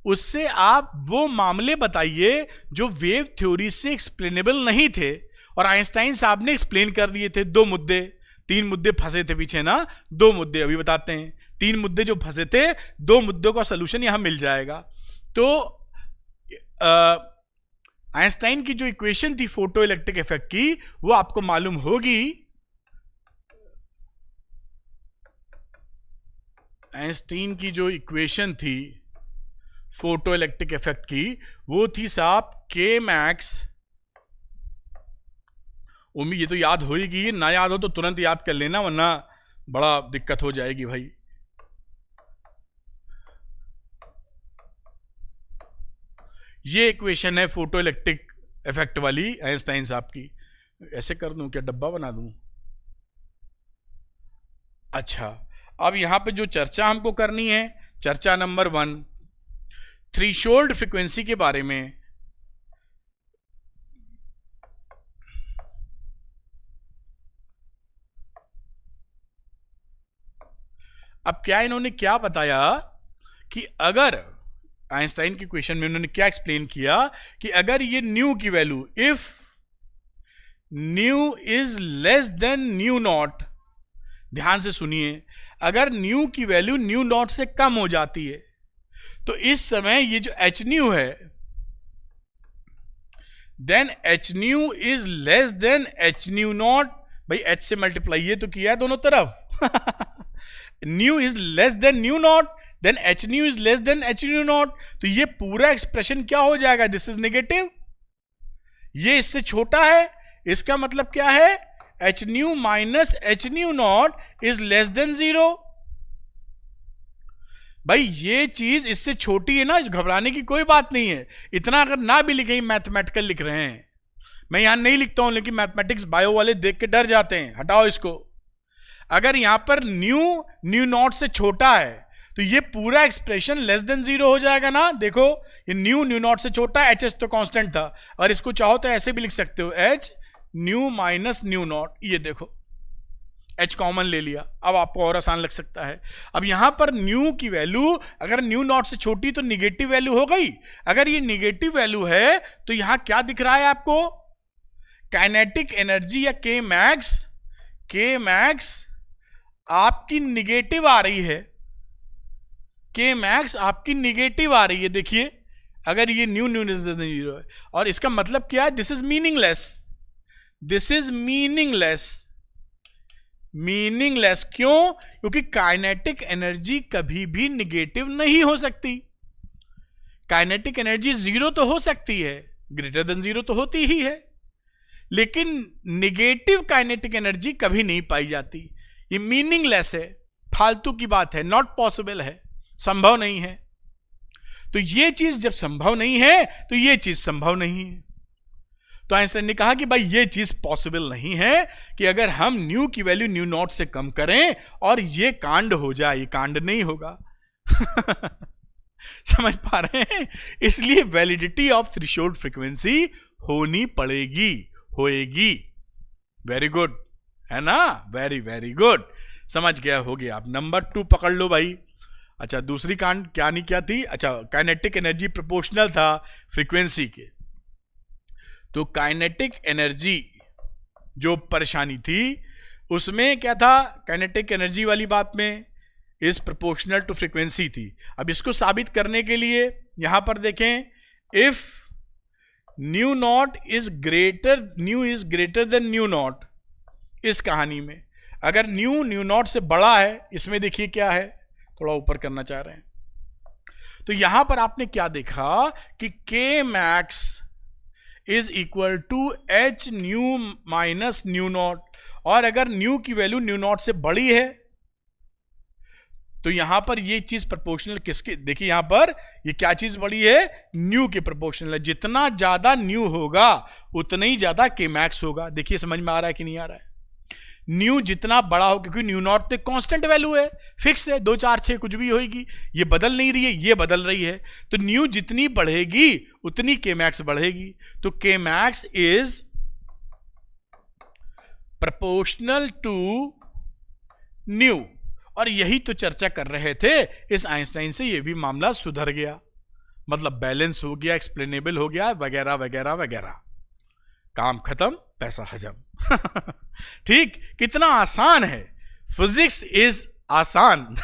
उससे आप वो मामले बताइए जो वेव थ्योरी से एक्सप्लेनेबल नहीं थे और आइंस्टाइन साहब ने एक्सप्लेन कर दिए थे। 2 मुद्दे, 3 मुद्दे फंसे थे पीछे ना, 2 मुद्दे अभी बताते हैं। 3 मुद्दे जो फंसे थे, 2 मुद्दों का सलूशन यहां मिल जाएगा। तो आइंस्टाइन की जो इक्वेशन थी फोटो इलेक्ट्रिक इफेक्ट की, वो आपको मालूम होगी। आइंस्टाइन की जो इक्वेशन थी फोटो इलेक्ट्रिक इफेक्ट की, वो थी साहब के मैक्स। उम्मीद ये तो याद होगी, ना याद हो तो तुरंत याद कर लेना, वरना बड़ा दिक्कत हो जाएगी भाई। ये इक्वेशन है फोटो इलेक्ट्रिक इफेक्ट वाली आइंस्टाइन साहब की। ऐसे कर दूं क्या, डब्बा बना दूं? अच्छा, अब यहां पे जो चर्चा हमको करनी है, चर्चा नंबर 1 थ्रेशोल्ड फ्रीक्वेंसी के बारे में। अब क्या इन्होंने क्या बताया कि अगर आइंस्टाइन की क्वेश्चन में उन्होंने क्या एक्सप्लेन किया कि अगर ये न्यू की value, if new is less than nu not, ध्यान से सुनिए, अगर न्यू की वैल्यू न्यू नॉट से कम हो जाती है तो इस समय ये जो एच न्यू है, then H nu is less than H nu naught. भाई एच से मल्टीप्लाई ये तो किया है दोनों तरफ nu is less than nu naught, then H nu is less than H nu naught. तो ये पूरा एक्सप्रेशन क्या हो जाएगा? दिस इज नेगेटिव, ये इससे छोटा है। इसका मतलब क्या है? H nu minus H nu not is less then 0। भाई ये चीज इससे छोटी है ना, घबराने की कोई बात नहीं है। इतना अगर ना भी लिखे, मैथमेटिकल लिख रहे हैं, मैं यहां नहीं लिखता हूं, लेकिन मैथमेटिक्स बायो वाले देख के डर जाते हैं, हटाओ इसको। अगर यहां पर न्यू नॉट से छोटा है तो ये पूरा एक्सप्रेशन लेस देन 0 हो जाएगा ना। देखो ये न्यू नॉट से छोटा है, एच तो कांस्टेंट था, और इसको चाहो तो ऐसे भी लिख सकते हो, H nu minus nu not. ये देखो एच कॉमन ले लिया, अब आपको और आसान लग सकता है। अब यहां पर न्यू की वैल्यू अगर न्यू नॉट से छोटी तो निगेटिव वैल्यू हो गई। अगर ये निगेटिव वैल्यू है तो यहां क्या दिख रहा है आपको? काइनेटिक एनर्जी या के मैक्स आपकी निगेटिव आ रही है। के मैक्स आपकी निगेटिव आ रही है। देखिए अगर ये न्यू जीरो है, और इसका मतलब क्या है? This is meaningless. क्यों? क्योंकि काइनेटिक एनर्जी कभी भी निगेटिव नहीं हो सकती। काइनेटिक एनर्जी 0 तो हो सकती है, ग्रेटर देन 0 तो होती ही है, लेकिन निगेटिव काइनेटिक एनर्जी कभी नहीं पाई जाती। ये मीनिंगलेस है, फालतू की बात है, नॉट पॉसिबल है, संभव नहीं है। तो ये चीज जब संभव नहीं है तो ये चीज संभव नहीं है। तो आइंस्टाइन ने कहा कि भाई ये चीज पॉसिबल नहीं है कि अगर हम न्यू की वैल्यू न्यू नॉट से कम करें और ये कांड हो जाए। ये कांड नहीं होगा समझ पा रहे हैं? इसलिए वैलिडिटी ऑफ थ्रेशोल्ड फ्रीक्वेंसी होनी पड़ेगी, होएगी। वेरी गुड है ना, वेरी वेरी गुड, समझ गया, हो गया। आप नंबर 2 पकड़ लो भाई। अच्छा दूसरी कांड क्या नहीं क्या थी? अच्छा काइनेटिक एनर्जी प्रोपोर्शनल था फ्रीक्वेंसी के। तो काइनेटिक एनर्जी जो परेशानी थी उसमें क्या था? काइनेटिक एनर्जी वाली बात में इज प्रोपोर्शनल टू फ्रीक्वेंसी थी। अब इसको साबित करने के लिए यहां पर देखें, if new is greater than nu not, इस कहानी में अगर न्यू नॉट से बड़ा है, इसमें देखिए क्या है, थोड़ा ऊपर करना चाह रहे हैं, तो यहां पर आपने क्या देखा कि K max is equal to H nu minus nu naught, और अगर न्यू की वैल्यू न्यू नॉट से बड़ी है तो यहां पर ये चीज प्रोपोर्शनल किसके? देखिए यहां पर ये क्या चीज बड़ी है? न्यू के प्रोपोर्शनल है। जितना ज्यादा न्यू होगा उतना ही ज्यादा के मैक्स होगा। देखिए समझ में आ रहा है कि नहीं आ रहा है? न्यू जितना बड़ा हो, क्योंकि न्यू नॉट तो कांस्टेंट वैल्यू है, फिक्स है, 2 4 6 कुछ भी होगी, ये बदल नहीं रही है, ये बदल रही है। तो न्यू जितनी बढ़ेगी उतनी के मैक्स बढ़ेगी। तो K max is proportional to nu, और यही तो चर्चा कर रहे थे। इस आइंस्टाइन से ये भी मामला सुधर गया। मतलब बैलेंस हो गया, एक्सप्लेनेबल हो गया, वगैरह वगैरह वगैरह। काम खत्म, पैसा हजम। ठीक, कितना आसान है। फिजिक्स इज आसान।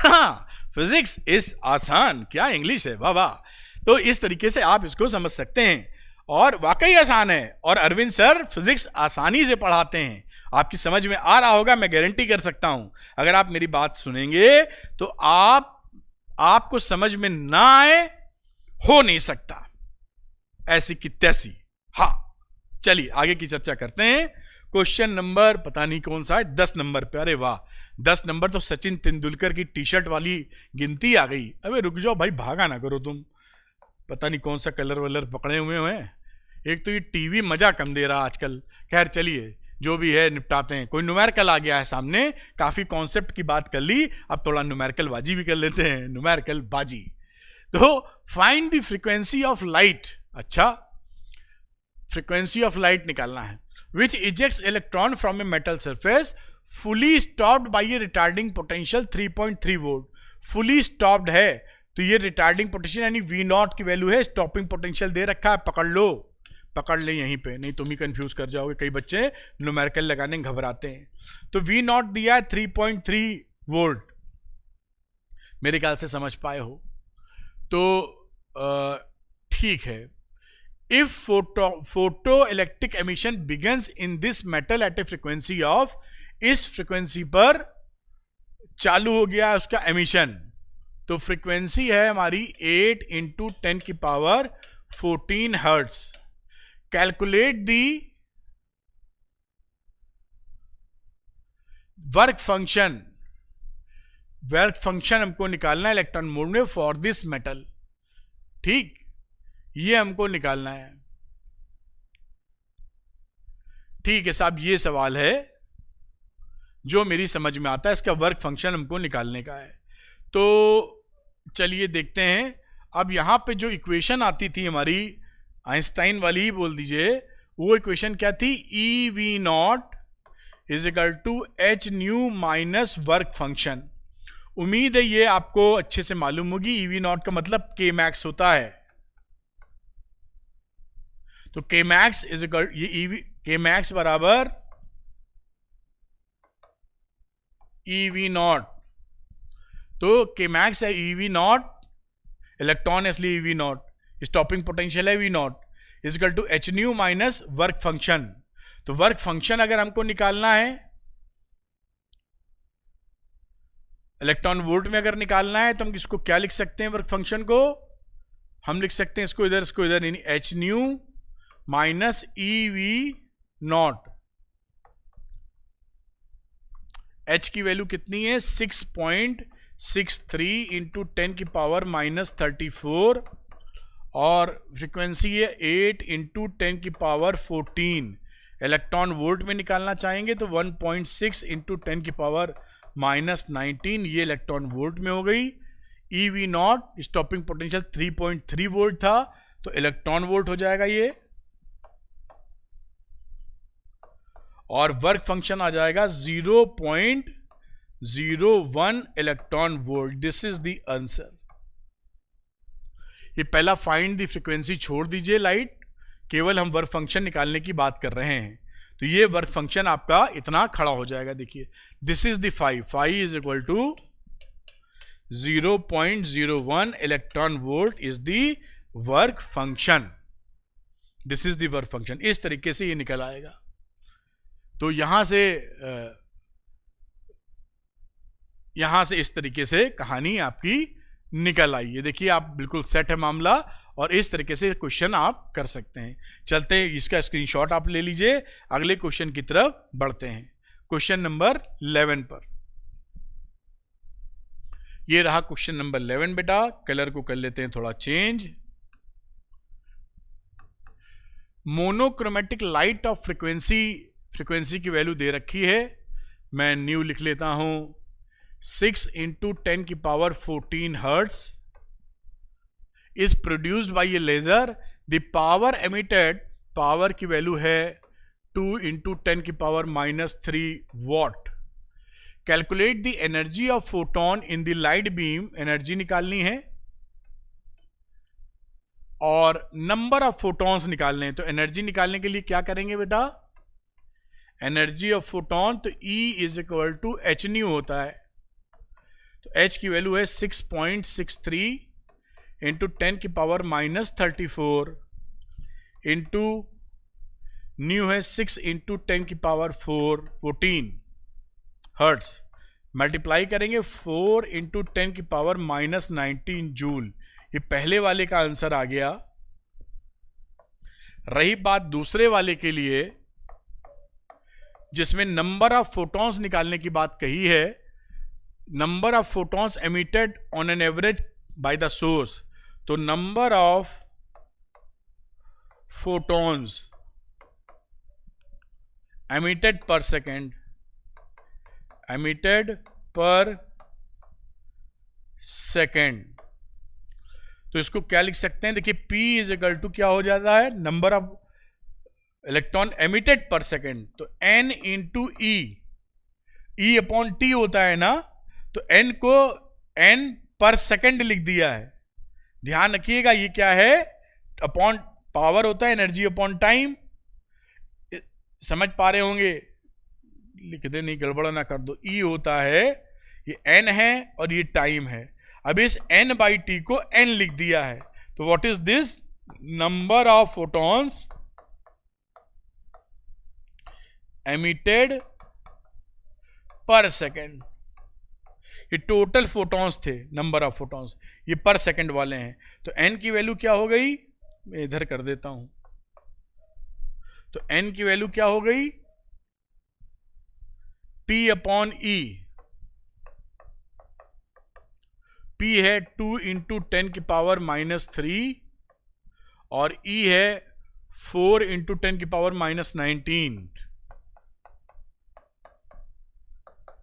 फिजिक्स इज आसान, क्या इंग्लिश है, वाह वाह। तो इस तरीके से आप इसको समझ सकते हैं, और वाकई आसान है। और अरविंद सर फिजिक्स आसानी से पढ़ाते हैं, आपकी समझ में आ रहा होगा, मैं गारंटी कर सकता हूं। अगर आप मेरी बात सुनेंगे तो आपको समझ में ना आए हो नहीं सकता, ऐसी की तैसी। हाँ, चलिए आगे की चर्चा करते हैं। क्वेश्चन नंबर पता नहीं कौन सा है, 10 नंबर पे। अरे वाह, 10 नंबर तो सचिन तेंदुलकर की टी शर्ट वाली गिनती आ गई। अबे रुक जाओ भाई, भागा ना करो तुम, पता नहीं कौन सा कलर वलर पकड़े हुए हैं। एक तो ये टीवी मजा कम दे रहा आजकल। खैर चलिए, जो भी है निपटाते हैं। कोई न्यूमेरिकल आ गया है सामने, काफी कॉन्सेप्ट की बात कर ली, अब थोड़ा न्यूमेरिकल बाजी भी कर लेते हैं। न्यूमेरिकल बाजी, तो find the frequency of light. अच्छा, फ्रीक्वेंसी ऑफ लाइट निकालना है। Which ejects electron from a metal surface fully stopped by a retarding potential 3.3 volt. Fully stopped है तो ये रिटार्डिंग पोटेंशियल यानी वी नॉट की वैल्यू है, स्टॉपिंग पोटेंशियल दे रखा है, पकड़ लो, पकड़ ले यहीं पे, नहीं तुम ही कंफ्यूज कर जाओगे। कई बच्चे न्यूमेरिकल लगाने घबराते हैं। तो वी नॉट दिया है 3.3 वोल्ट, मेरे ख्याल से समझ पाए हो। तो ठीक है। If photoelectric emission begins in this metal at a frequency of, इस फ्रीक्वेंसी पर चालू हो गया उसका एमिशन, तो फ्रीक्वेंसी है हमारी 8 × 10⁻14 hertz. Calculate the work function. Work function हमको निकालना है इलेक्ट्रॉन मोड में फॉर दिस मेटल। ठीक, ये हमको निकालना है। ठीक है साहब, ये सवाल है जो मेरी समझ में आता है, इसका वर्क फंक्शन हमको निकालने का है। तो चलिए देखते हैं। अब यहां पे जो इक्वेशन आती थी हमारी आइंस्टाइन वाली ही बोल दीजिए, वो इक्वेशन क्या थी? E V naught is equal to H nu minus work function. उम्मीद है ये आपको अच्छे से मालूम होगी। ई वी नॉट का मतलब के मैक्स होता है, तो के मैक्स इज इक्वल, ये के मैक्स बराबर ई वी नॉट। तो के मैक्स है ई वी नॉट, इलेक्ट्रॉन इसलिए E V naught, stopping potential है V naught, is equal to H nu minus work function. तो वर्क फंक्शन अगर हमको निकालना है, इलेक्ट्रॉन वोल्ट में अगर निकालना है, तो हम इसको क्या लिख सकते हैं? वर्क फंक्शन को हम लिख सकते हैं इसको इधर, यानी H nu minus E V not. H की वैल्यू कितनी है? 6.63 × 10⁻−34 और फ्रीक्वेंसी है 8 × 10⁻14। इलेक्ट्रॉन वोल्ट में निकालना चाहेंगे तो 1.6 × 10⁻−19, ये इलेक्ट्रॉन वोल्ट में हो गई। ई V naught stopping potential 3.3 volt था, तो इलेक्ट्रॉन वोल्ट हो जाएगा ये, और वर्क फंक्शन आ जाएगा 0.01 electron volt. This is the answer. ये पहला फाइंड द फ्रीक्वेंसी छोड़ दीजिए लाइट, केवल हम वर्क फंक्शन निकालने की बात कर रहे हैं। तो ये वर्क फंक्शन आपका इतना खड़ा हो जाएगा। देखिए, this is the phi is equal to 0.01 electron volt is the work function. This is the work function. इस तरीके से ये निकल आएगा। तो यहां से इस तरीके से कहानी आपकी निकल आई है। देखिए, आप बिल्कुल सेट है मामला, और इस तरीके से क्वेश्चन आप कर सकते हैं। चलते हैं, इसका स्क्रीनशॉट आप ले लीजिए, अगले क्वेश्चन की तरफ बढ़ते हैं। क्वेश्चन नंबर 11 पर, ये रहा क्वेश्चन नंबर 11 बेटा। कलर को कर लेते हैं थोड़ा change. Monochromatic light of frequency की वैल्यू दे रखी है, मैं न्यू लिख लेता हूं। 6 × 10⁻14 hertz is produced by a laser. The power emitted, power की वैल्यू है 2 × 10⁻³ watt. Calculate the energy of photon in the light beam. Energy निकालनी है। और नंबर ऑफ फोटॉन्स निकालने हैं। तो एनर्जी निकालने के लिए क्या करेंगे बेटा, एनर्जी ऑफ फोटॉन, तो E is equal to H nu होता है। तो H की वैल्यू है 6.63 इंटू 10 की पावर -34 इंटू न्यू है 6 इंटू 10 की पावर 14 हर्ट्स, मल्टीप्लाई करेंगे 4 इंटू 10 की पावर -19 जूल। ये पहले वाले का आंसर आ गया। रही बात दूसरे वाले के लिए जिसमें नंबर ऑफ फोटॉन्स निकालने की बात कही है, number of photons emitted on an average bye the source, तो number of photons emitted per second, emitted per second, तो इसको क्या लिख सकते हैं, देखिए P इज इक्वल टू क्या हो जाता है, number of electron emitted per second, तो N into E upon T होता है ना, तो N को N पर सेकेंड लिख दिया है। ध्यान रखिएगा ये क्या है, अपॉन पावर होता है एनर्जी अपॉन टाइम, समझ पा रहे होंगे, लिख दे नहीं गड़बड़ ना कर दो। E होता है, ये N है और ये टाइम है। अब इस N बाई T को N लिख दिया है, तो what is this, number of photons emitted per second. ये टोटल फोटॉन्स थे, नंबर ऑफ फोटॉन्स, ये पर सेकेंड वाले हैं। तो N की वैल्यू क्या हो गई, मैं इधर कर देता हूं, तो N की वैल्यू क्या हो गई, P अपॉन E, P है 2 इंटू 10 की पावर -3 और E है 4 इंटू 10 की पावर -19।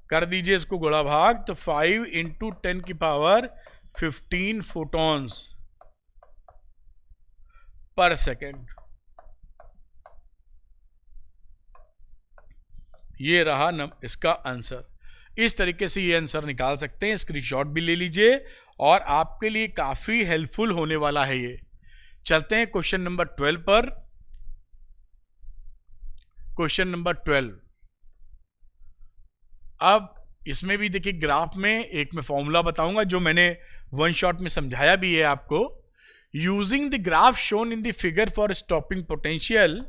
कर दीजिए इसको गुणा भाग, तो 5 इंटू 10 की पावर 15 फोटॉन्स पर सेकेंड। ये रहा इसका आंसर। इस तरीके से ये आंसर निकाल सकते हैं, स्क्रीनशॉट भी ले लीजिए और आपके लिए काफी हेल्पफुल होने वाला है ये। चलते हैं क्वेश्चन नंबर 12 पर। क्वेश्चन नंबर 12, अब इसमें भी देखिए ग्राफ में एक मैं फॉर्मूला बताऊंगा जो मैंने वन शॉट में समझाया भी है आपको। Using the graph shown in the figure for stopping potential,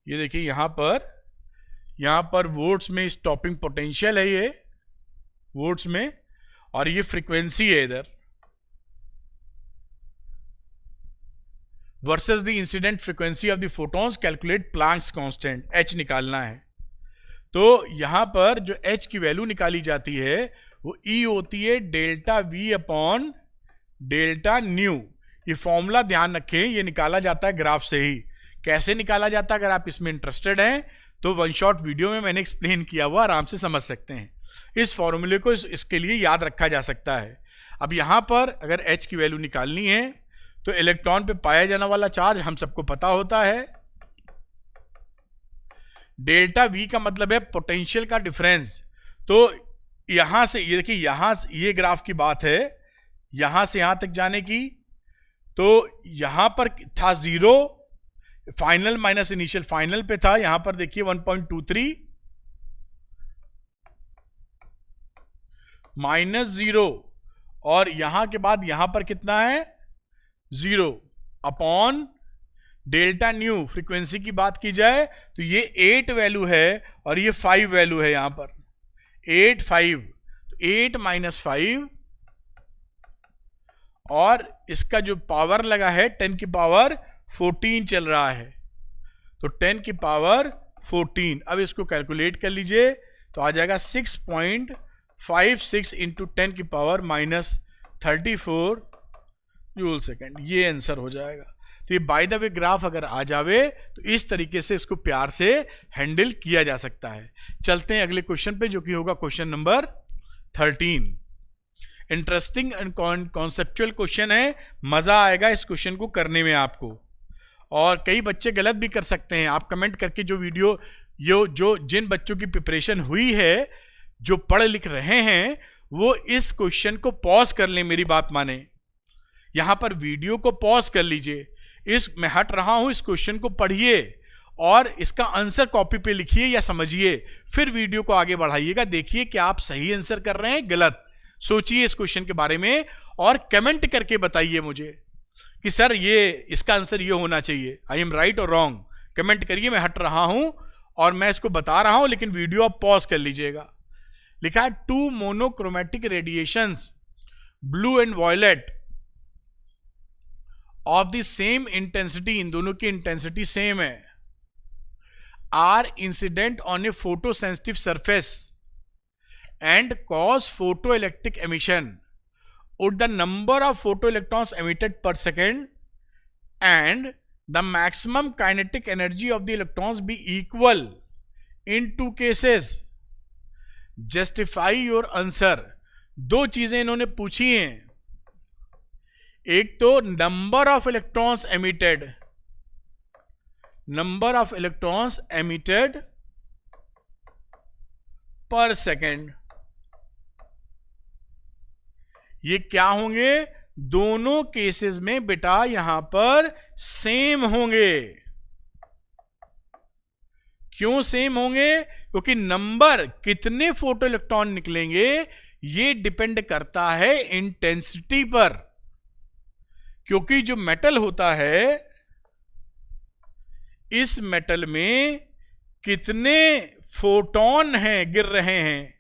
ये देखिए यहां पर वोल्ट्स में स्टॉपिंग पोटेंशियल है, ये वोल्ट्स में, और ये फ्रीक्वेंसी है इधर, versus the incident frequency of the photons, calculate Planck's constant, H निकालना है। तो यहां पर जो H की वैल्यू निकाली जाती है वो E होती है delta V upon delta nu. ये फॉर्मूला ध्यान रखें, ये निकाला जाता है ग्राफ से ही। कैसे निकाला जाता है, अगर आप इसमें इंटरेस्टेड हैं तो वन शॉट वीडियो में मैंने एक्सप्लेन किया हुआ, आराम से समझ सकते हैं। इस फॉर्मूले को इसके लिए याद रखा जा सकता है। अब यहां पर अगर H की वैल्यू निकालनी है तो इलेक्ट्रॉन पे पाया जाने वाला चार्ज हम सबको पता होता है, डेल्टा V का मतलब है पोटेंशियल का डिफरेंस। तो यहां से ये देखिए, यहां से ये ग्राफ की बात है, यहां से यहां तक जाने की, तो यहां पर था 0, फाइनल माइनस इनिशियल, फाइनल पे था, यहां पर देखिए 1.23 -0, और यहां के बाद यहां पर कितना है 0 अपॉन डेल्टा न्यू। फ्रीक्वेंसी की बात की जाए तो ये 8 वैल्यू है और ये 5 वैल्यू है, यहां पर 8 5, तो 8 - 5, और इसका जो पावर लगा है 10 की पावर 14 चल रहा है, तो 10 की पावर 14। अब इसको कैलकुलेट कर लीजिए तो आ जाएगा 6.56 इंटू 10 की पावर -34 जूल सेकेंड। ये आंसर हो जाएगा। तो ये बाय द वे ग्राफ अगर आ जावे तो इस तरीके से इसको प्यार से हैंडल किया जा सकता है। चलते हैं अगले क्वेश्चन पे, जो कि होगा question number 13। Interesting and conceptual question है, मजा आएगा इस क्वेश्चन को करने में आपको, और कई बच्चे गलत भी कर सकते हैं। आप कमेंट करके जो वीडियो जो जिन बच्चों की प्रिपरेशन हुई है, जो पढ़ लिख रहे हैं, वो इस क्वेश्चन को पॉज कर लें, मेरी बात माने। यहां पर वीडियो को पॉज कर लीजिए, मैं हट रहा हूं, इस क्वेश्चन को पढ़िए और इसका आंसर कॉपी पे लिखिए या समझिए, फिर वीडियो को आगे बढ़ाइएगा, देखिए कि आप सही आंसर कर रहे हैं गलत। सोचिए इस क्वेश्चन के बारे में और कमेंट करके बताइए मुझे कि सर ये इसका आंसर ये होना चाहिए, आई एम राइट और रॉन्ग। कमेंट करिए, मैं हट रहा हूं और मैं इसको बता रहा हूं, लेकिन वीडियो आप पॉज कर लीजिएगा। लिखा है 2 monochromatic radiations blue and violet of the same intensity, इन दोनों की इंटेंसिटी सेम है, are incident on a photo sensitive surface and cause photo electric emission. Would the number of photoelectrons emitted per second and the maximum kinetic energy of the electrons be equal in 2 cases? Justify your answer। 2 चीजें इन्होंने पूछी हैं, एक तो number of electrons emitted, number of electrons emitted per second, ये क्या होंगे, दोनों केसेस में बेटा यहां पर सेम होंगे। क्यों सेम होंगे? क्योंकि नंबर कितने फोटो इलेक्ट्रॉन निकलेंगे ये डिपेंड करता है इंटेंसिटी पर, क्योंकि जो मेटल होता है इस मेटल में कितने फोटोन हैं गिर रहे हैं,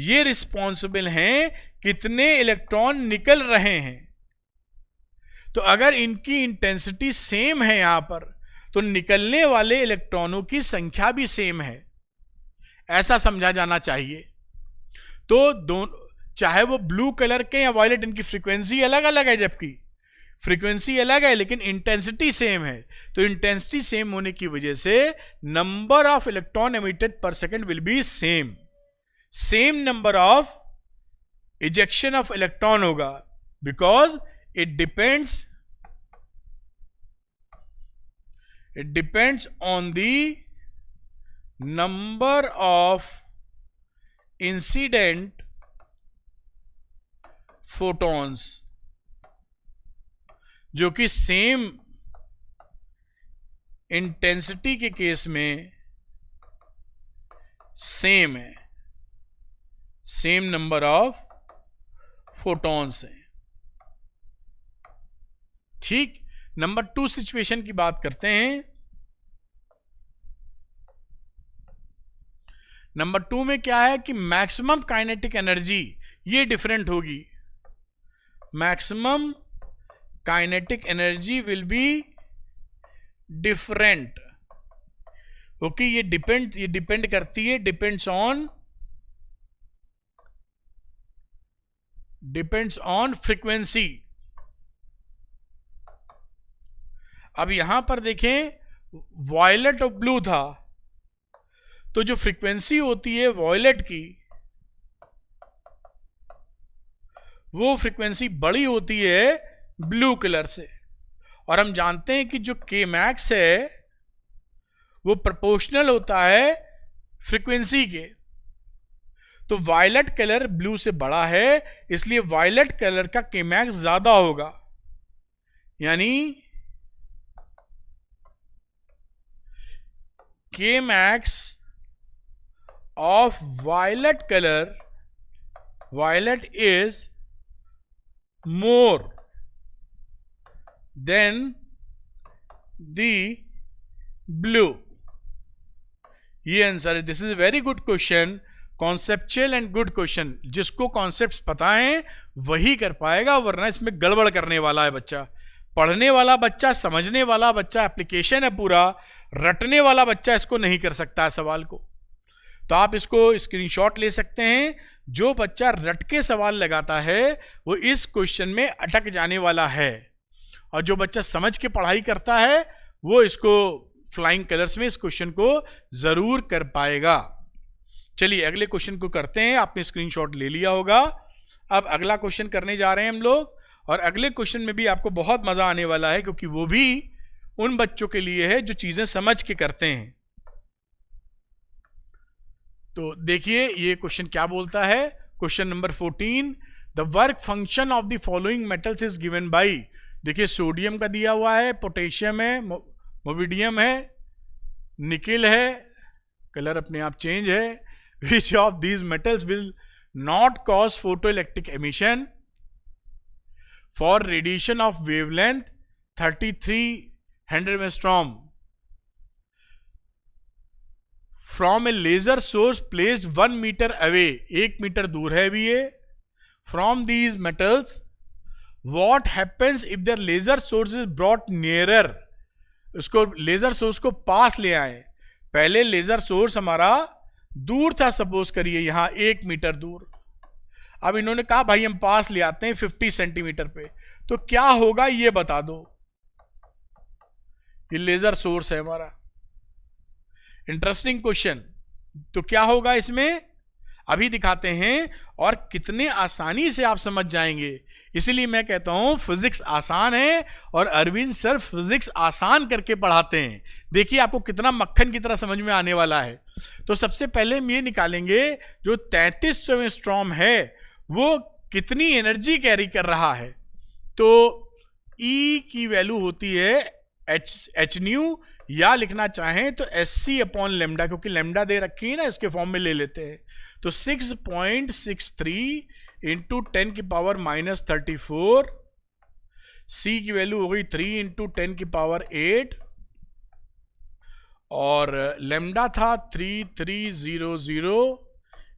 ये रिस्पॉन्सिबल हैं कितने इलेक्ट्रॉन निकल रहे हैं। तो अगर इनकी इंटेंसिटी सेम है यहां पर, तो निकलने वाले इलेक्ट्रॉनों की संख्या भी सेम है, ऐसा समझा जाना चाहिए। तो दोनों, चाहे वो ब्लू कलर के या वॉयलेट, इनकी फ्रीक्वेंसी अलग अलग है, जबकि फ्रीक्वेंसी अलग है लेकिन इंटेंसिटी सेम है। तो इंटेंसिटी सेम होने की वजह से number of electron emitted per second will be same, same number of ejection of electron होगा, because it depends on the number of incident photons, जो कि सेम इंटेंसिटी के केस में सेम है, सेम नंबर ऑफ फोटॉन्स हैं। ठीक, number 2 situation की बात करते हैं। नंबर 2 में क्या है कि मैक्सिमम काइनेटिक एनर्जी ये डिफरेंट होगी, maximum kinetic energy will be different, क्योंकि ये डिपेंड करती है, डिपेंड्स ऑन फ्रीक्वेंसी। अब यहां पर देखें वॉयलेट और ब्लू था, तो जो फ्रीक्वेंसी होती है वॉयलेट की वो फ्रीक्वेंसी बड़ी होती है ब्लू कलर से, और हम जानते हैं कि जो के मैक्स है वो प्रोपोर्शनल होता है फ्रीक्वेंसी के। तो वायलेट कलर ब्लू से बड़ा है, इसलिए वायलेट कलर का के मैक्स ज्यादा होगा, यानी K max of violet colour, violet is more than the blue. ये आंसर है। This is a very good question, conceptual and good question. जिसको कॉन्सेप्ट्स पता है वही कर पाएगा, वरना इसमें गड़बड़ करने वाला है बच्चा, पढ़ने वाला बच्चा, समझने वाला बच्चा, एप्लीकेशन है पूरा, रटने वाला बच्चा इसको नहीं कर सकता है सवाल को। तो आप इसको स्क्रीनशॉट ले सकते हैं। जो बच्चा रट के सवाल लगाता है वो इस क्वेश्चन में अटक जाने वाला है, और जो बच्चा समझ के पढ़ाई करता है वो इसको फ्लाइंग कलर्स में इस क्वेश्चन को जरूर कर पाएगा। चलिए अगले क्वेश्चन को करते हैं। आपने स्क्रीनशॉट ले लिया होगा। अब अगला क्वेश्चन करने जा रहे हैं हम लोग, और अगले क्वेश्चन में भी आपको बहुत मजा आने वाला है, क्योंकि वो भी उन बच्चों के लिए है जो चीजें समझ के करते हैं। तो देखिए ये क्वेश्चन क्या बोलता है। Question number 14, the work function of the following metals is given by, देखिए सोडियम का दिया हुआ है, पोटेशियम है, मोबिडियम है, निकेल है, कलर अपने आप चेंज है. Which of these metals will not cause photo electric emission for radiation of wavelength 3300 angstrom from a laser source placed 1 metre away, 1 metre दूर है अभी ये. From these metals what happens if their laser source is brought nearer, उसको laser source को पास ले आए. पहले लेजर सोर्स हमारा दूर था, सपोज करिए यहां 1 मीटर दूर. अब इन्होंने कहा भाई हम पास ले आते हैं 50 सेंटीमीटर पे, तो क्या होगा ये बता दो. ये लेजर सोर्स है हमारा. Interesting question. तो क्या होगा इसमें अभी दिखाते हैं, और कितने आसानी से आप समझ जाएंगे. इसीलिए मैं कहता हूं फिजिक्स आसान है, और अरविंद सर फिजिक्स आसान करके पढ़ाते हैं. देखिए आपको कितना मक्खन की तरह समझ में आने वाला है. तो सबसे पहले हम ये निकालेंगे जो 3300 एंगस्ट्रॉम है वो कितनी एनर्जी कैरी कर रहा है. तो E की वैल्यू होती है एच न्यू, या लिखना चाहें तो SC अपॉन लेमडा, क्योंकि लेमडा दे रखी है ना, इसके फॉर्म में ले लेते हैं. तो 6.63 इंटू 10 की पावर -34. C की वैल्यू हो गई 3 इंटू 10 की पावर 8, और लेमडा था 3300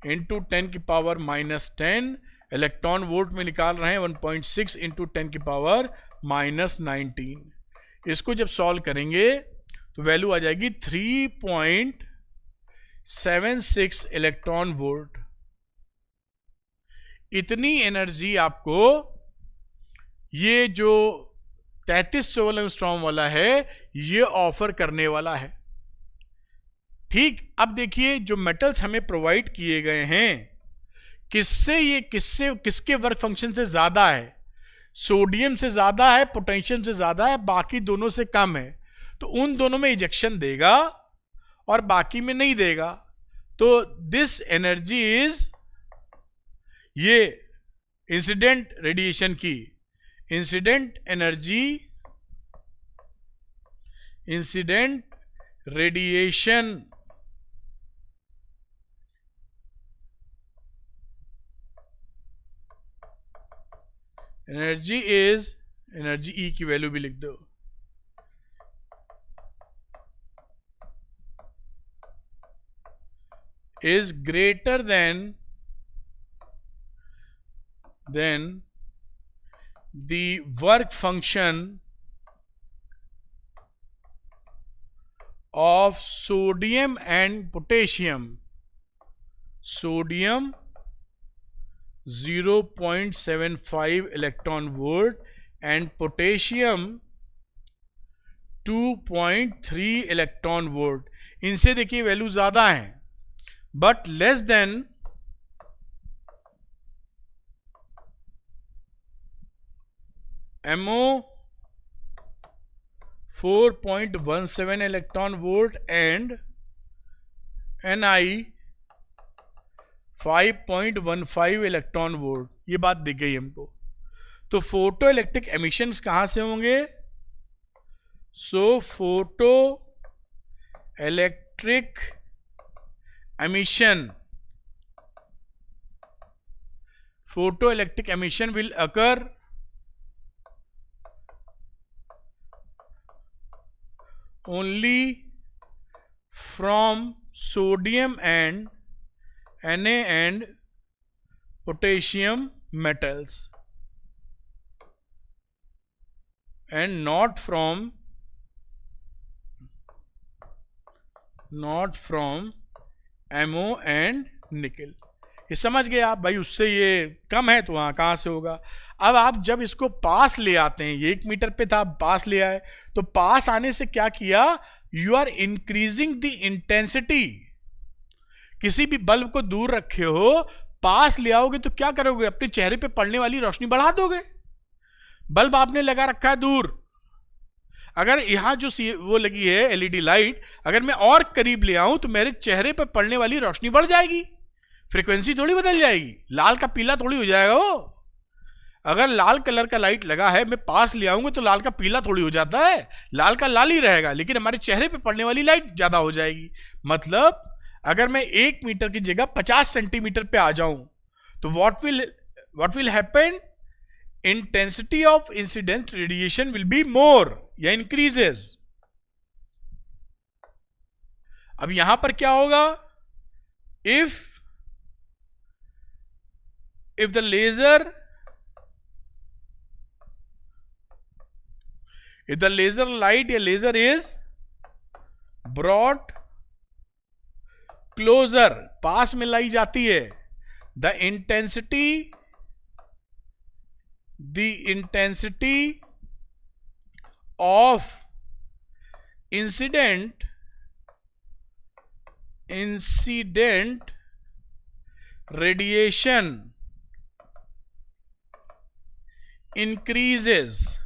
इंटू 10 की पावर -10. इलेक्ट्रॉन वोल्ट में निकाल रहे हैं 1.6 इंटू 10 की पावर -19. इसको जब सॉल्व करेंगे तो वैल्यू आ जाएगी 3.76 इलेक्ट्रॉन वोल्ट. इतनी एनर्जी आपको ये जो 3300 एंगस्ट्रॉम वाला है ये ऑफर करने वाला है. ठीक. अब देखिए जो मेटल्स हमें प्रोवाइड किए गए हैं, किसके वर्क फंक्शन से ज्यादा है. सोडियम से ज्यादा है, पोटेशियम से ज्यादा है, बाकी दोनों से कम है. तो उन दोनों में इजेक्शन देगा और बाकी में नहीं देगा. तो दिस एनर्जी इज, ये इंसिडेंट रेडिएशन की incident energy, incident radiation energy is, energy E की वैल्यू भी लिख दो, is greater than the work function of sodium and potassium. Sodium 0.75 electron volt and potassium 2.3 electron volt. इनसे देखिए value ज्यादा है, but less than MO 4.17 electron volt and Ni 5.15 electron volt. ये बात दिख गई हमको. तो फोटो इलेक्ट्रिक एमिशंस कहां से होंगे. So photo electric emission will occur only from sodium and Na and potassium metals and not from MO and nickel. ये समझ गए आप भाई. उससे ये कम है तो वहां कहां से होगा. अब आप जब इसको पास ले आते हैं, ये 1 मीटर पे था, पास ले आए, तो पास आने से क्या किया, you are increasing the intensity. किसी भी बल्ब को दूर रखे हो, पास ले आओगे तो क्या करोगे, अपने चेहरे पे पड़ने वाली रोशनी बढ़ा दोगे. बल्ब आपने लगा रखा है दूर, अगर यहां जो वो लगी है एलईडी लाइट, अगर मैं और करीब ले आऊं तो मेरे चेहरे पे पड़ने वाली रोशनी बढ़ जाएगी, फ्रीक्वेंसी थोड़ी बदल जाएगी, लाल का पीला थोड़ी हो जाएगा वो. अगर लाल कलर का लाइट लगा है, मैं पास ले आऊंगा तो लाल का पीला थोड़ी हो जाता है, लाल का लाल ही रहेगा, लेकिन हमारे चेहरे पे पड़ने वाली लाइट ज्यादा हो जाएगी। मतलब अगर मैं 1 मीटर की जगह 50 सेंटीमीटर पे आ जाऊं तो what will happen, intensity of incident radiation will be more या इंक्रीजेस। अब यहां पर क्या होगा, इफ the laser light या laser is brought closer, पास में लाई जाती है, the intensity of incident radiation increases।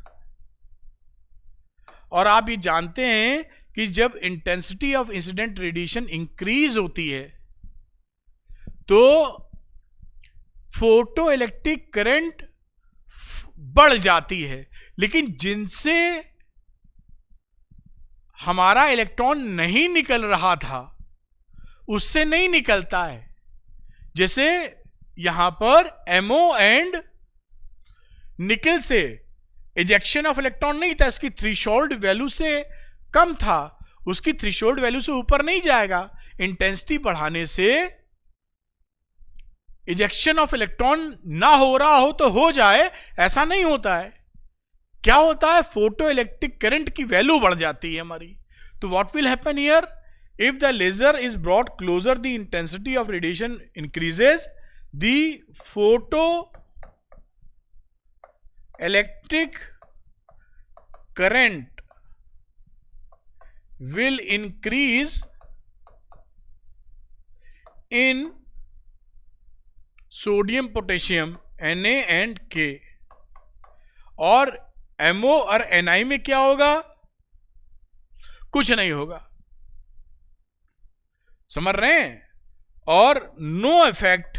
और आप ये जानते हैं कि जब intensity of incident radiation increase होती है तो फोटो इलेक्ट्रिक करंट बढ़ जाती है, लेकिन जिनसे हमारा इलेक्ट्रॉन नहीं निकल रहा था उससे नहीं निकलता है। जैसे यहां पर एमओ एंड निकल से इजेक्शन ऑफ इलेक्ट्रॉन नहीं था, इसकी थ्रेशोल्ड वैल्यू से कम था, उसकी थ्रेशोल्ड वैल्यू से ऊपर नहीं जाएगा। इंटेंसिटी बढ़ाने से इजेक्शन ऑफ इलेक्ट्रॉन ना हो रहा हो तो हो जाए, ऐसा नहीं होता है। क्या होता है, फोटो इलेक्ट्रिक करंट की वैल्यू बढ़ जाती है हमारी। तो what will happen here, if the laser is brought closer the intensity of radiation increases, the photo electric current will increase in sodium potassium Na and K, और MO और Ni में क्या होगा, कुछ नहीं होगा। समझ रहे हैं? और no effect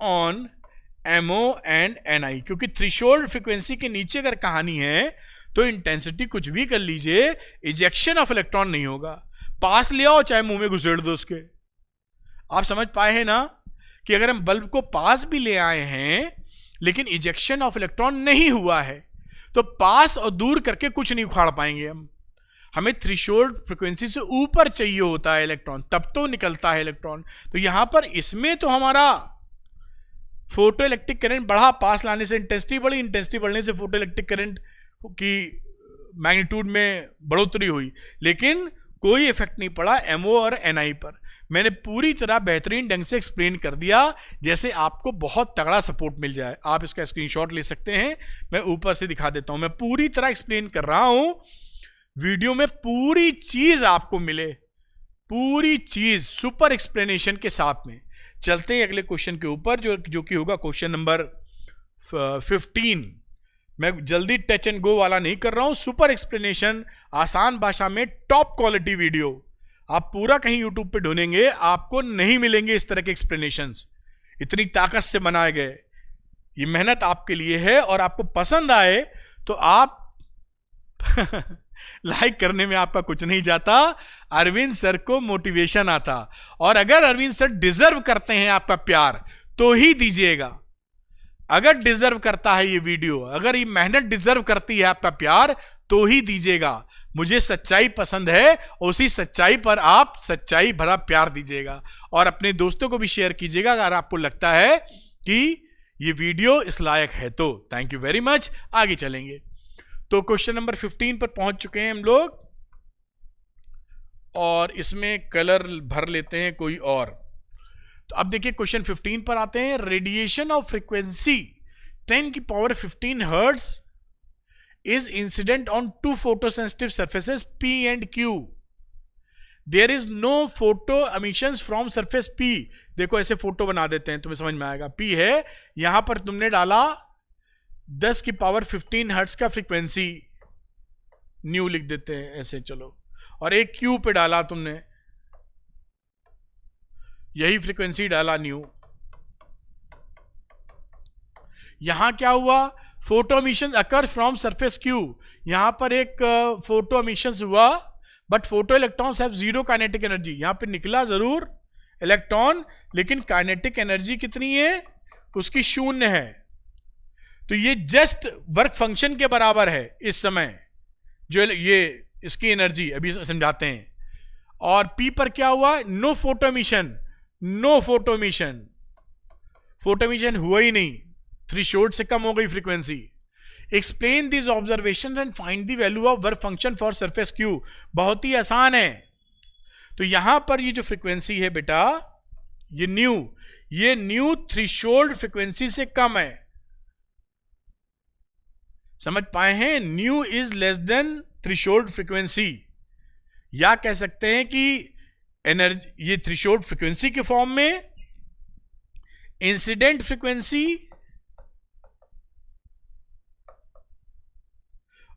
on MO and Ni, क्योंकि थ्रेशोल्ड फ्रीक्वेंसी के नीचे अगर कहानी है तो इंटेंसिटी कुछ भी कर लीजिए, इजेक्शन ऑफ इलेक्ट्रॉन नहीं होगा। पास ले आओ चाहे मुंह में घुसेड़ दो उसके। आप समझ पाए हैं ना कि अगर हम बल्ब को पास भी ले आए हैं लेकिन इजेक्शन ऑफ इलेक्ट्रॉन नहीं हुआ है तो पास और दूर करके कुछ नहीं उखाड़ पाएंगे हम। हमें थ्रेशोल्ड फ्रीक्वेंसी से ऊपर चाहिए होता है इलेक्ट्रॉन, तब तो निकलता है इलेक्ट्रॉन। तो यहां पर इसमें तो हमारा फोटो इलेक्ट्रिक करंट बढ़ा, पास लाने से इंटेंसिटी बढ़ी, इंटेंसिटी बढ़ने से फोटो इलेक्ट्रिक करंट की मैग्नीट्यूड में बढ़ोतरी हुई, लेकिन कोई इफेक्ट नहीं पड़ा एमओ और एनआई पर। मैंने पूरी तरह बेहतरीन ढंग से एक्सप्लेन कर दिया, जैसे आपको बहुत तगड़ा सपोर्ट मिल जाए। आप इसका स्क्रीनशॉट ले सकते हैं, मैं ऊपर से दिखा देता हूं। मैं पूरी तरह एक्सप्लेन कर रहा हूं, वीडियो में पूरी चीज आपको मिले, पूरी चीज सुपर एक्सप्लेनेशन के साथ में। चलते हैं अगले क्वेश्चन के ऊपर, जो कि होगा क्वेश्चन नंबर 15। मैं जल्दी टच एंड गो वाला नहीं कर रहा हूं, सुपर एक्सप्लेनेशन, आसान भाषा में टॉप क्वालिटी वीडियो। आप पूरा कहीं यूट्यूब पे ढूंढेंगे, आपको नहीं मिलेंगे इस तरह के एक्सप्लेनेशंस, इतनी ताकत से बनाए गए। ये मेहनत आपके लिए है, और आपको पसंद आए तो आप लाइक करने में आपका कुछ नहीं जाता, अरविंद सर को मोटिवेशन आता। और अगर अरविंद सर डिजर्व करते हैं आपका प्यार तो ही दीजिएगा। अगर डिजर्व करता है ये वीडियो, अगर ये मेहनत डिजर्व करती है आपका प्यार तो ही दीजिएगा। मुझे सच्चाई पसंद है, उसी सच्चाई पर आप सच्चाई भरा प्यार दीजिएगा, और अपने दोस्तों को भी शेयर कीजिएगा अगर आपको लगता है कि ये वीडियो इस लायक है तो। Thank you very much. आगे चलेंगे तो क्वेश्चन नंबर 15 पर पहुंच चुके हैं हम लोग, और इसमें कलर भर लेते हैं कोई और। तो अब देखिए क्वेश्चन 15 पर आते हैं। Radiation of frequency 10⁻15 hertz is incident on two photosensitive surfaces P and Q. There is no photo emissions from surface P. देखो ऐसे फोटो बना देते हैं, तुम्हें समझ में आएगा। P है, यहां पर तुमने डाला 10⁻15 हर्ट्ज का फ्रीक्वेंसी, न्यू लिख देते हैं ऐसे, चलो, और एक Q पे डाला तुमने, यही फ्रीक्वेंसी डाला न्यू। यहां क्या हुआ, photo emission occur from surface Q, यहां पर एक फोटो एमिशन हुआ, but photo electrons have zero kinetic energy, यहां पे निकला जरूर इलेक्ट्रॉन, लेकिन काइनेटिक एनर्जी कितनी है, उसकी शून्य है। तो ये जस्ट वर्क फंक्शन के बराबर है इस समय, जो ये इसकी एनर्जी अभी समझाते हैं। और पी पर क्या हुआ, no photo emission, no photo emission, photo emission हुआ ही नहीं, थ्रेशोल्ड से कम हो गई frequency. Explain this observation and find the value of work function for surface Q, बहुत ही आसान है। तो यहां पर ये जो फ्रीक्वेंसी है बेटा, ये न्यू थ्रेशोल्ड फ्रीक्वेंसी से कम है, समझ पाए हैं, new is less then threshold frequency, या कह सकते हैं कि एनर्जी, ये थ्रेशोल्ड फ्रीक्वेंसी के फॉर्म में इंसिडेंट फ्रीक्वेंसी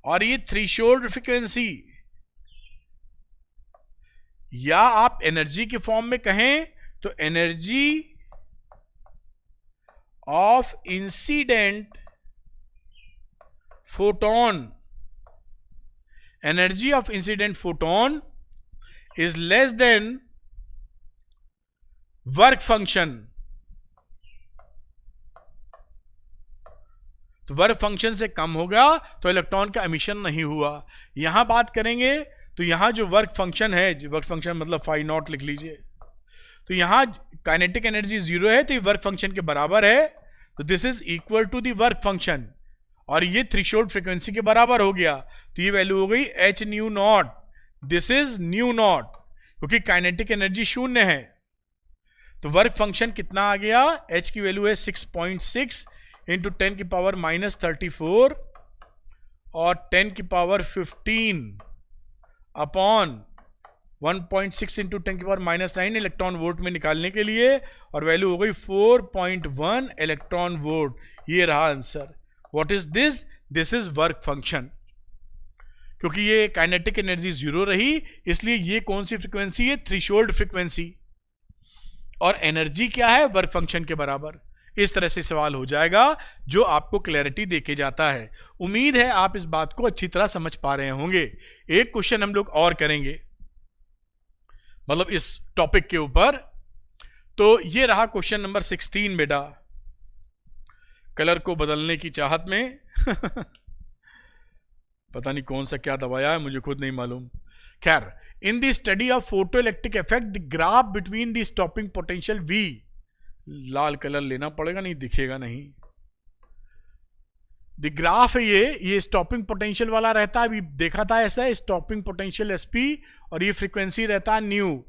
और ये थ्रेशोल्ड फ्रीक्वेंसी, या आप एनर्जी के फॉर्म में कहें तो energy of incident photon, energy of incident photon is less then work function. तो वर्क फंक्शन से कम होगा तो इलेक्ट्रॉन का एमिशन नहीं हुआ। यहां बात करेंगे तो यहां जो वर्क फंक्शन है, वर्क फंक्शन मतलब फाई नॉट लिख लीजिए, तो यहां काइनेटिक एनर्जी जीरो है, तो ये वर्क फंक्शन के बराबर है, तो this is equal to the work function, और ये थ्रेशोल्ड फ्रीक्वेंसी के बराबर हो गया, तो ये वैल्यू हो गई H nu not, this is new not, क्योंकि काइनेटिक एनर्जी शून्य है। तो वर्क फंक्शन कितना आ गया, एच की वैल्यू है 6.6 इंटू 10 की पावर -34 और 10 की पावर 15 अपॉन 1.6 इंटू 10 की पावर -9 इलेक्ट्रॉन वोल्ट में निकालने के लिए, और वैल्यू हो गई 4.1 इलेक्ट्रॉन वोल्ट। ये रहा answer. What is this, this is work function. क्योंकि ये काइनेटिक एनर्जी जीरो रही, इसलिए ये कौन सी फ्रीक्वेंसी है, थ्रेशोल्ड फ्रीक्वेंसी, और एनर्जी क्या है, वर्क फंक्शन के बराबर। इस तरह से सवाल हो जाएगा जो आपको क्लैरिटी देके जाता है। उम्मीद है आप इस बात को अच्छी तरह समझ पा रहे होंगे। एक क्वेश्चन हम लोग और करेंगे, मतलब इस टॉपिक के ऊपर। तो ये रहा क्वेश्चन नंबर 16 बेटा, कलर को बदलने की चाहत में पता नहीं कौन सा क्या दबाया है, मुझे खुद नहीं मालूम। खैर, in the study of photo electric effect the graph between the stopping potential V, Lal colour लेना पड़ेगा, नहीं दिखेगा नहीं। द ग्राफ है ये स्टॉपिंग पोटेंशियल वाला रहता है, अभी देखा था ऐसा, स्टॉपिंग पोटेंशियल SP और ये फ्रीक्वेंसी रहता है न्यू।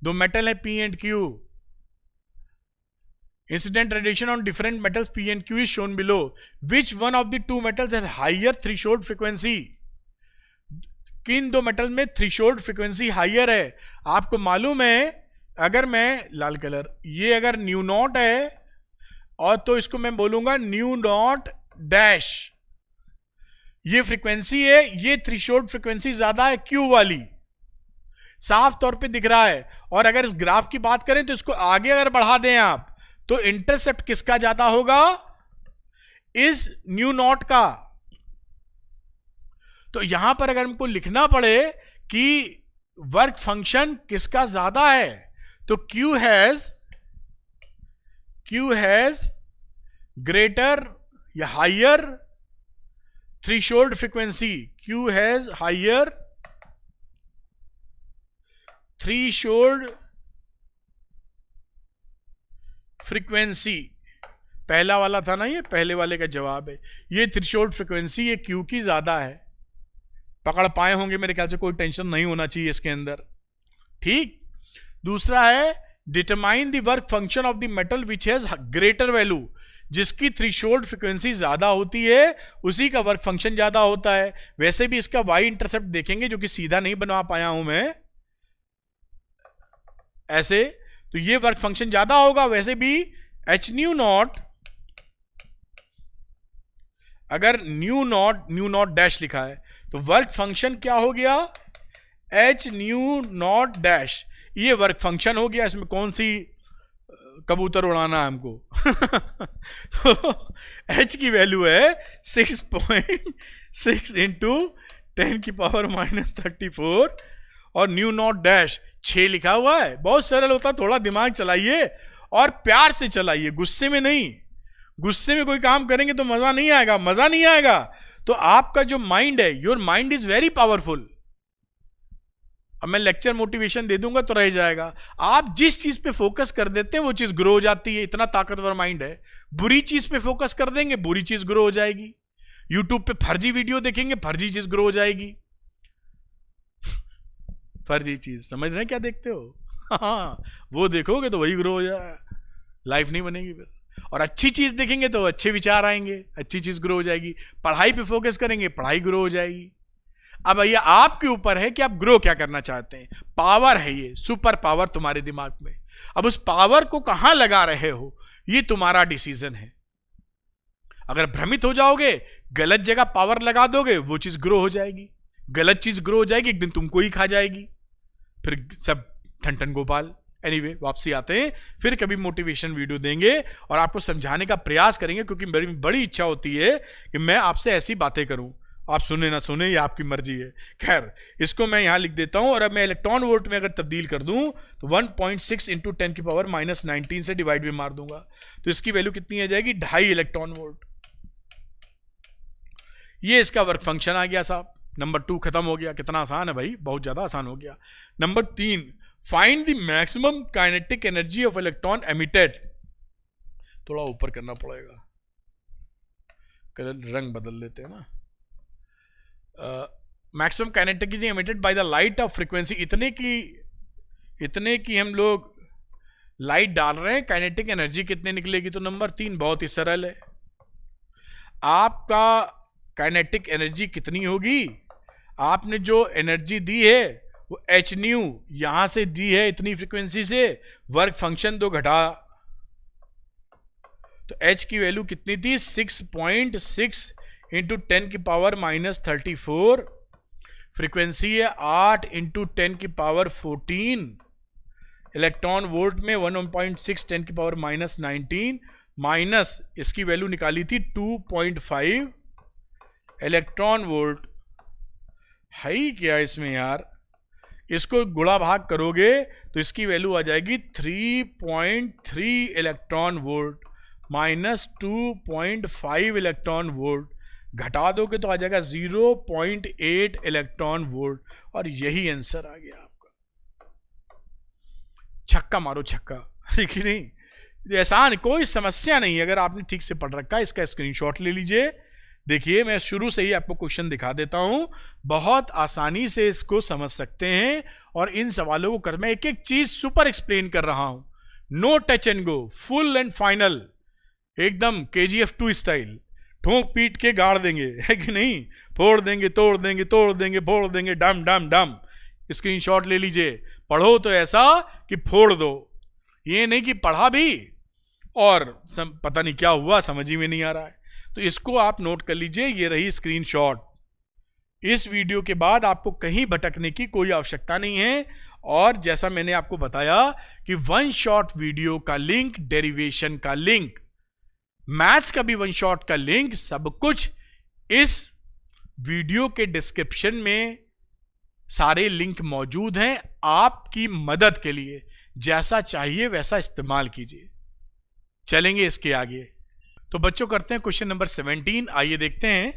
दो मेटल है P and Q। Incident radiation on different metals P and Q is shown below. Which one of the two metals has higher threshold frequency? किन दो मेटल में threshold frequency higher है? आपको मालूम है, अगर मैं लाल कलर, ये अगर न्यू नॉट है और तो इसको मैं बोलूंगा न्यू नॉट डैश, ये फ्रीक्वेंसी है, ये थ्रेशोल्ड फ्रीक्वेंसी ज्यादा है Q वाली, साफ तौर पे दिख रहा है। और अगर इस ग्राफ की बात करें तो इसको आगे अगर बढ़ा दें आप, तो इंटरसेप्ट किसका ज्यादा होगा, इस न्यू नॉट का। तो यहां पर अगर हमको लिखना पड़े कि वर्क फंक्शन किसका ज्यादा है, तो Q हैज ग्रेटर या higher threshold frequency, Q has higher threshold frequency. पहला वाला था ना, ये पहले वाले का जवाब है। ये थ्रेशोल्ड फ्रीक्वेंसी ये Q की ज्यादा है। पकड़ पाए होंगे मेरे ख्याल से, कोई टेंशन नहीं होना चाहिए इसके अंदर। ठीक, दूसरा है determine the work function of the metal which has greater value. जिसकी थ्रेशोल्ड फ्रीक्वेंसी ज्यादा होती है उसी का वर्क फंक्शन ज्यादा होता है। वैसे भी इसका वाई इंटरसेप्ट देखेंगे, जो कि सीधा नहीं बनवा पाया हूं मैं ऐसे, तो ये वर्क फंक्शन ज्यादा होगा। वैसे भी एच न्यू नॉट, अगर न्यू नॉट डैश लिखा है तो वर्क फंक्शन क्या हो गया, एच न्यू नॉट डैश, ये वर्क फंक्शन हो गया। इसमें कौन सी कबूतर उड़ाना है हमको। तो h की वैल्यू है 6.6 इंटू 10⁻⁻34 और न्यू नॉट डैश 6 लिखा हुआ है। बहुत सरल होता, थोड़ा दिमाग चलाइए और प्यार से चलाइए, गुस्से में नहीं। गुस्से में कोई काम करेंगे तो मजा नहीं आएगा, मजा नहीं आएगा। तो आपका जो माइंड है, your mind is very powerful. अब मैं लेक्चर मोटिवेशन दे दूंगा तो रह जाएगा। आप जिस चीज पे फोकस कर देते हैं वो चीज ग्रो हो जाती है, इतना ताकतवर माइंड है। बुरी चीज पे फोकस कर देंगे, बुरी चीज ग्रो हो जाएगी। यूट्यूब पे फर्जी वीडियो देखेंगे, फर्जी चीज ग्रो हो जाएगी। फर्जी चीज समझ रहे हैं क्या देखते हो? हाँ, वो देखोगे तो वही ग्रो हो जाएगा, लाइफ नहीं बनेगी फिर। और अच्छी चीज देखेंगे तो अच्छे विचार आएंगे, अच्छी चीज ग्रो हो जाएगी। पढ़ाई पे फोकस करेंगे, पढ़ाई ग्रो हो जाएगी। अब भैया आपके ऊपर है कि आप ग्रो क्या करना चाहते हैं। पावर है ये, सुपर पावर तुम्हारे दिमाग में। अब उस पावर को कहां लगा रहे हो, ये तुम्हारा डिसीजन है। अगर भ्रमित हो जाओगे, गलत जगह पावर लगा दोगे, वो चीज ग्रो हो जाएगी। गलत चीज ग्रो हो जाएगी, एक दिन तुमको ही खा जाएगी, फिर सब ठन ठन गोपाल। एनीवे, वापसी आते हैं, फिर कभी मोटिवेशन वीडियो देंगे और आपको समझाने का प्रयास करेंगे, क्योंकि मेरी बड़ी इच्छा होती है कि मैं आपसे ऐसी बातें करूं। आप सुने ना सुने, ये आपकी मर्जी है। खैर, इसको मैं यहां लिख देता हूं। और अब मैं इलेक्ट्रॉन वोल्ट में अगर तब्दील कर दूं तो 1.6 इंटू 10⁻⁻19 से डिवाइड भी मार दूंगा, तो इसकी वैल्यू कितनी आ जाएगी? 2.5 इलेक्ट्रॉन वोल्ट। ये इसका वर्क फंक्शन आ गया साहब। नंबर 2 खत्म हो गया। कितना आसान है भाई, बहुत ज्यादा आसान हो गया। Number 3, find the maximum kinetic energy of electron emitted. थोड़ा ऊपर करना पड़ेगा, कलर रंग बदल लेते हैं ना। Maximum kinetic energy emitted by the light of frequency. इतने की हम लोग लाइट डाल रहे हैं, काइनेटिक एनर्जी कितने निकलेगी? तो नंबर 3 बहुत ही सरल है। आपका काइनेटिक एनर्जी कितनी होगी? आपने जो एनर्जी दी है वो एच न्यू यहां से दी है, इतनी फ्रीक्वेंसी से। वर्क फंक्शन 2 घटा, तो एच की वैल्यू कितनी थी? 6.6 इंटू 10⁻⁻34। फ्रीक्वेंसी है 8 इंटू 10⁻14। इलेक्ट्रॉन वोल्ट में 1.6 10⁻⁻19 माइनस इसकी वैल्यू निकाली थी 2.5 इलेक्ट्रॉन वोल्ट। है ही क्या इसमें यार? इसको गुणा भाग करोगे तो इसकी वैल्यू आ जाएगी 3.3 electron volt minus 2.5 electron volt. घटा दोगे तो आ जाएगा 0.8 इलेक्ट्रॉन वोल्ट। और यही आंसर आ गया आपका। छक्का मारो छक्का, ठीक ही नहीं? आसान, कोई समस्या नहीं। अगर आपने ठीक से पढ़ रखा है, इसका स्क्रीनशॉट ले लीजिए। देखिए, मैं शुरू से ही आपको क्वेश्चन दिखा देता हूं, बहुत आसानी से इसको समझ सकते हैं। और इन सवालों को कर, मैं एक एक चीज सुपर एक्सप्लेन कर रहा हूं। No touch and go, full and final, एकदम KGF 2 स्टाइल। ठोक पीट के गाड़ देंगे, है कि नहीं? फोड़ देंगे, तोड़ देंगे, तोड़ देंगे, फोड़ देंगे, डम डम डम। स्क्रीनशॉट ले लीजिए। पढ़ो तो ऐसा कि फोड़ दो, ये नहीं कि पढ़ा भी और पता नहीं क्या हुआ, समझ ही में नहीं आ रहा है। तो इसको आप नोट कर लीजिए, ये रही स्क्रीनशॉट। इस वीडियो के बाद आपको कहीं भटकने की कोई आवश्यकता नहीं है। और जैसा मैंने आपको बताया कि वन शॉट वीडियो का लिंक, डेरिवेशन का लिंक, मैथ्स का भी वन शॉट का लिंक, सब कुछ इस वीडियो के डिस्क्रिप्शन में सारे लिंक मौजूद हैं आपकी मदद के लिए। जैसा चाहिए वैसा इस्तेमाल कीजिए। चलेंगे इसके आगे। तो बच्चों, करते हैं क्वेश्चन नंबर 17। आइए देखते हैं।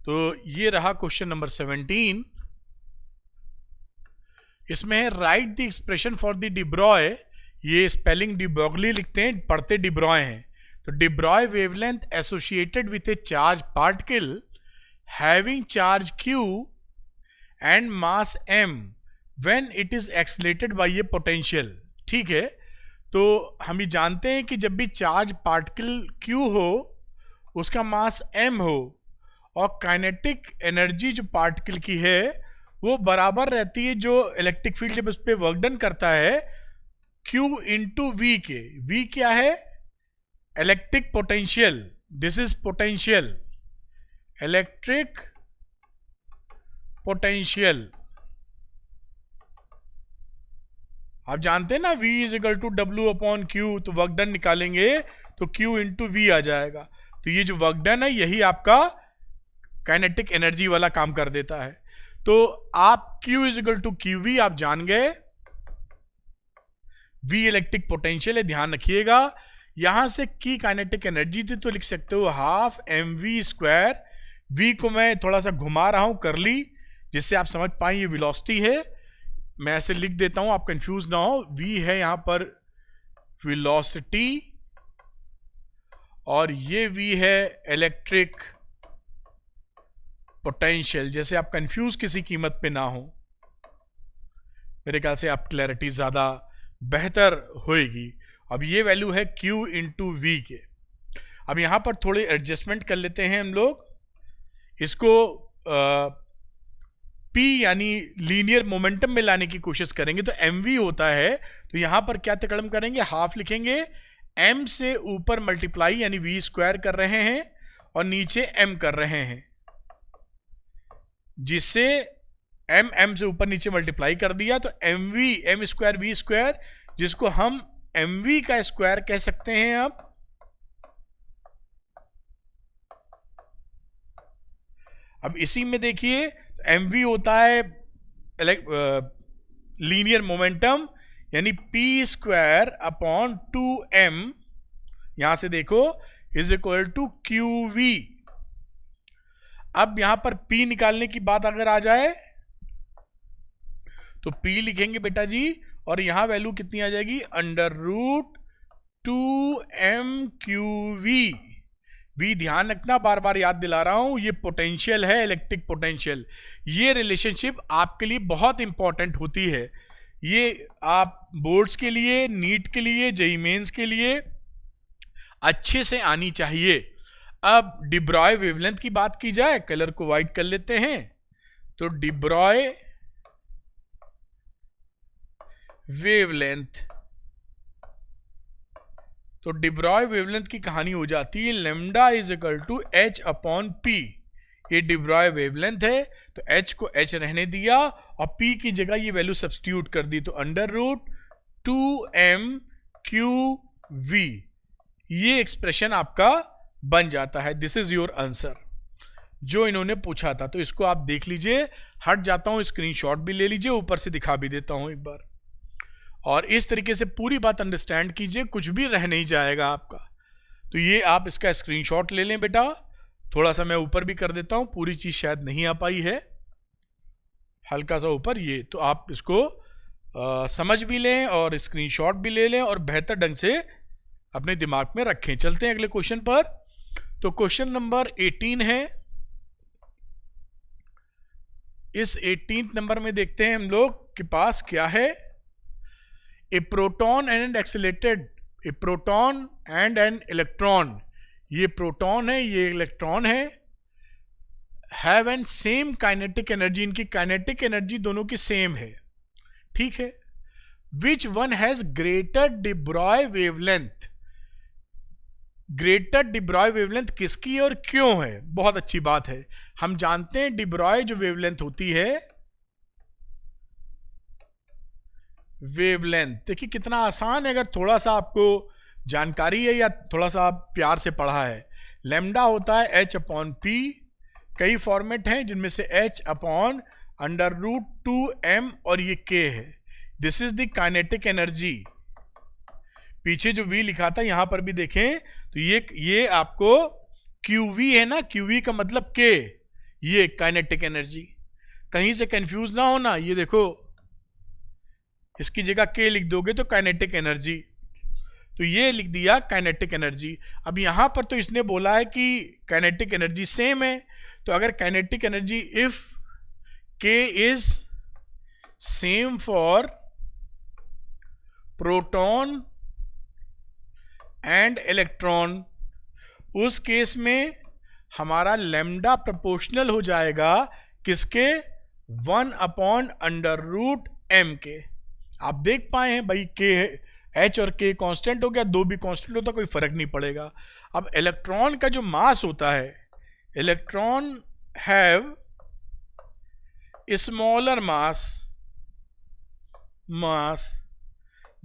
तो ये रहा क्वेश्चन नंबर 17। इसमें है write the expression for the de Broglie. ये स्पेलिंग डिब्रोगली लिखते हैं, पढ़ते डिब्रॉय हैं। तो de Broglie wavelength associated with a charge particle having charge Q and mass M when it is accelerated by a potential. ठीक है, तो हम ये जानते हैं कि जब भी चार्ज पार्टिकल Q हो, उसका मास M हो, और काइनेटिक एनर्जी जो पार्टिकल की है वो बराबर रहती है जो इलेक्ट्रिक फील्ड जब उस पर वर्क डन करता है Q इंटू V के। V क्या है? Electric potential. This is potential, electric potential. आप जानते हैं ना V is equal to W upon Q, तो वर्क डन निकालेंगे तो Q इंटू वी आ जाएगा। तो ये जो वर्क डन है यही आपका काइनेटिक एनर्जी वाला काम कर देता है। तो आप Q is equal to Q V आप जान गए, V इलेक्ट्रिक पोटेंशियल है, ध्यान रखिएगा। यहां से की काइनेटिक एनर्जी थी तो लिख सकते हो हाफ mv स्क्वायर। V को मैं थोड़ा सा घुमा रहा हूं करली, जिससे आप समझ पाए ये वेलोसिटी है। मैं ऐसे लिख देता हूं, आप कंफ्यूज ना हो। V है यहां पर वेलोसिटी और ये V है इलेक्ट्रिक पोटेंशियल, जैसे आप कंफ्यूज किसी कीमत पे ना हो। मेरे ख्याल से आप क्लैरिटी ज्यादा बेहतर होएगी। अब ये वैल्यू है Q इंटू वी के। अब यहां पर थोड़े एडजस्टमेंट कर लेते हैं हम लोग, इसको P यानी लीनियर मोमेंटम में लाने की कोशिश करेंगे। तो mv होता है, तो यहां पर क्या तकड़म करेंगे, हाफ लिखेंगे, m से ऊपर मल्टीप्लाई यानी v स्क्वायर कर रहे हैं और नीचे m कर रहे हैं, जिससे m से ऊपर नीचे मल्टीप्लाई कर दिया तो mv m square v square, जिसको हम mv का स्क्वायर कह सकते हैं। अब इसी में देखिए mv होता है लीनियर मोमेंटम यानी p स्क्वायर अपॉन 2m, यहां से देखो इज इक्वल टू qv। अब यहां पर p निकालने की बात अगर आ जाए तो p लिखेंगे बेटा जी, और यहां वैल्यू कितनी आ जाएगी, अंडर रूट 2mqv। भी ध्यान रखना, बार बार याद दिला रहा हूं, ये पोटेंशियल है, इलेक्ट्रिक पोटेंशियल। ये रिलेशनशिप आपके लिए बहुत इंपॉर्टेंट होती है। ये आप बोर्ड्स के लिए, नीट के लिए, जेईई मेंस के लिए अच्छे से आनी चाहिए। अब डिब्रॉय वेवलेंथ की बात की जाए, कलर को व्हाइट कर लेते हैं। तो डिब्रॉय वेवलेंथ, तो डिब्रॉय वेवलेंथ की कहानी हो जाती है lambda is equal to h upon P. ये डिब्रॉय वेवलेंथ है, तो h को h रहने दिया और p की जगह ये वैल्यू सब्स्टिट्यूट कर दी, तो अंडर रूट 2mqv, ये एक्सप्रेशन आपका बन जाता है। दिस इज योर आंसर जो इन्होंने पूछा था। तो इसको आप देख लीजिए, हट जाता हूं, स्क्रीनशॉट भी ले लीजिए, ऊपर से दिखा भी देता हूं एक बार, और इस तरीके से पूरी बात अंडरस्टैंड कीजिए, कुछ भी रह नहीं जाएगा आपका। तो ये आप इसका स्क्रीनशॉट ले लें बेटा, थोड़ा सा मैं ऊपर भी कर देता हूं, पूरी चीज शायद नहीं आ पाई है, हल्का सा ऊपर, ये तो आप इसको समझ भी लें और स्क्रीनशॉट भी ले लें और बेहतर ढंग से अपने दिमाग में रखें। चलते हैं अगले क्वेश्चन पर। तो क्वेश्चन नंबर 18 है। इस 18 नंबर में देखते हैं हम लोग के पास क्या है। A proton and accelerated, a proton and an electron, ये प्रोटॉन है ये इलेक्ट्रॉन है, have an same kinetic energy, इनकी काइनेटिक एनर्जी दोनों की सेम है, ठीक है। Which one has greater de Broglie wavelength, greater de Broglie wavelength किसकी और क्यों है, बहुत अच्छी बात है। हम जानते हैं डिब्रॉय जो वेवलेंथ होती है, वेवलेंथ देखिए कितना आसान है, अगर थोड़ा सा आपको जानकारी है या थोड़ा सा आप प्यार से पढ़ा है। लेमडा होता है h अपॉन पी, कई फॉर्मेट हैं जिनमें से h upon under root 2m और ये k है। This is the kinetic energy. पीछे जो v लिखा था यहां पर भी देखें तो ये आपको qv है ना, qv का मतलब k, ये काइनेटिक एनर्जी, कहीं से कंफ्यूज ना होना। ये देखो इसकी जगह k लिख दोगे तो काइनेटिक एनर्जी, तो ये लिख दिया काइनेटिक एनर्जी। अब यहां पर तो इसने बोला है कि काइनेटिक एनर्जी सेम है, तो अगर kinetic energy if k is same for proton and electron, उस केस में हमारा लेमडा प्रोपोर्शनल हो जाएगा किसके, 1 अपॉन अंडर रूट m के। आप देख पाए हैं भाई k h और k कांस्टेंट हो गया, दो भी कांस्टेंट होता कोई फर्क नहीं पड़ेगा। अब इलेक्ट्रॉन का जो मास होता है, electron have smaller mass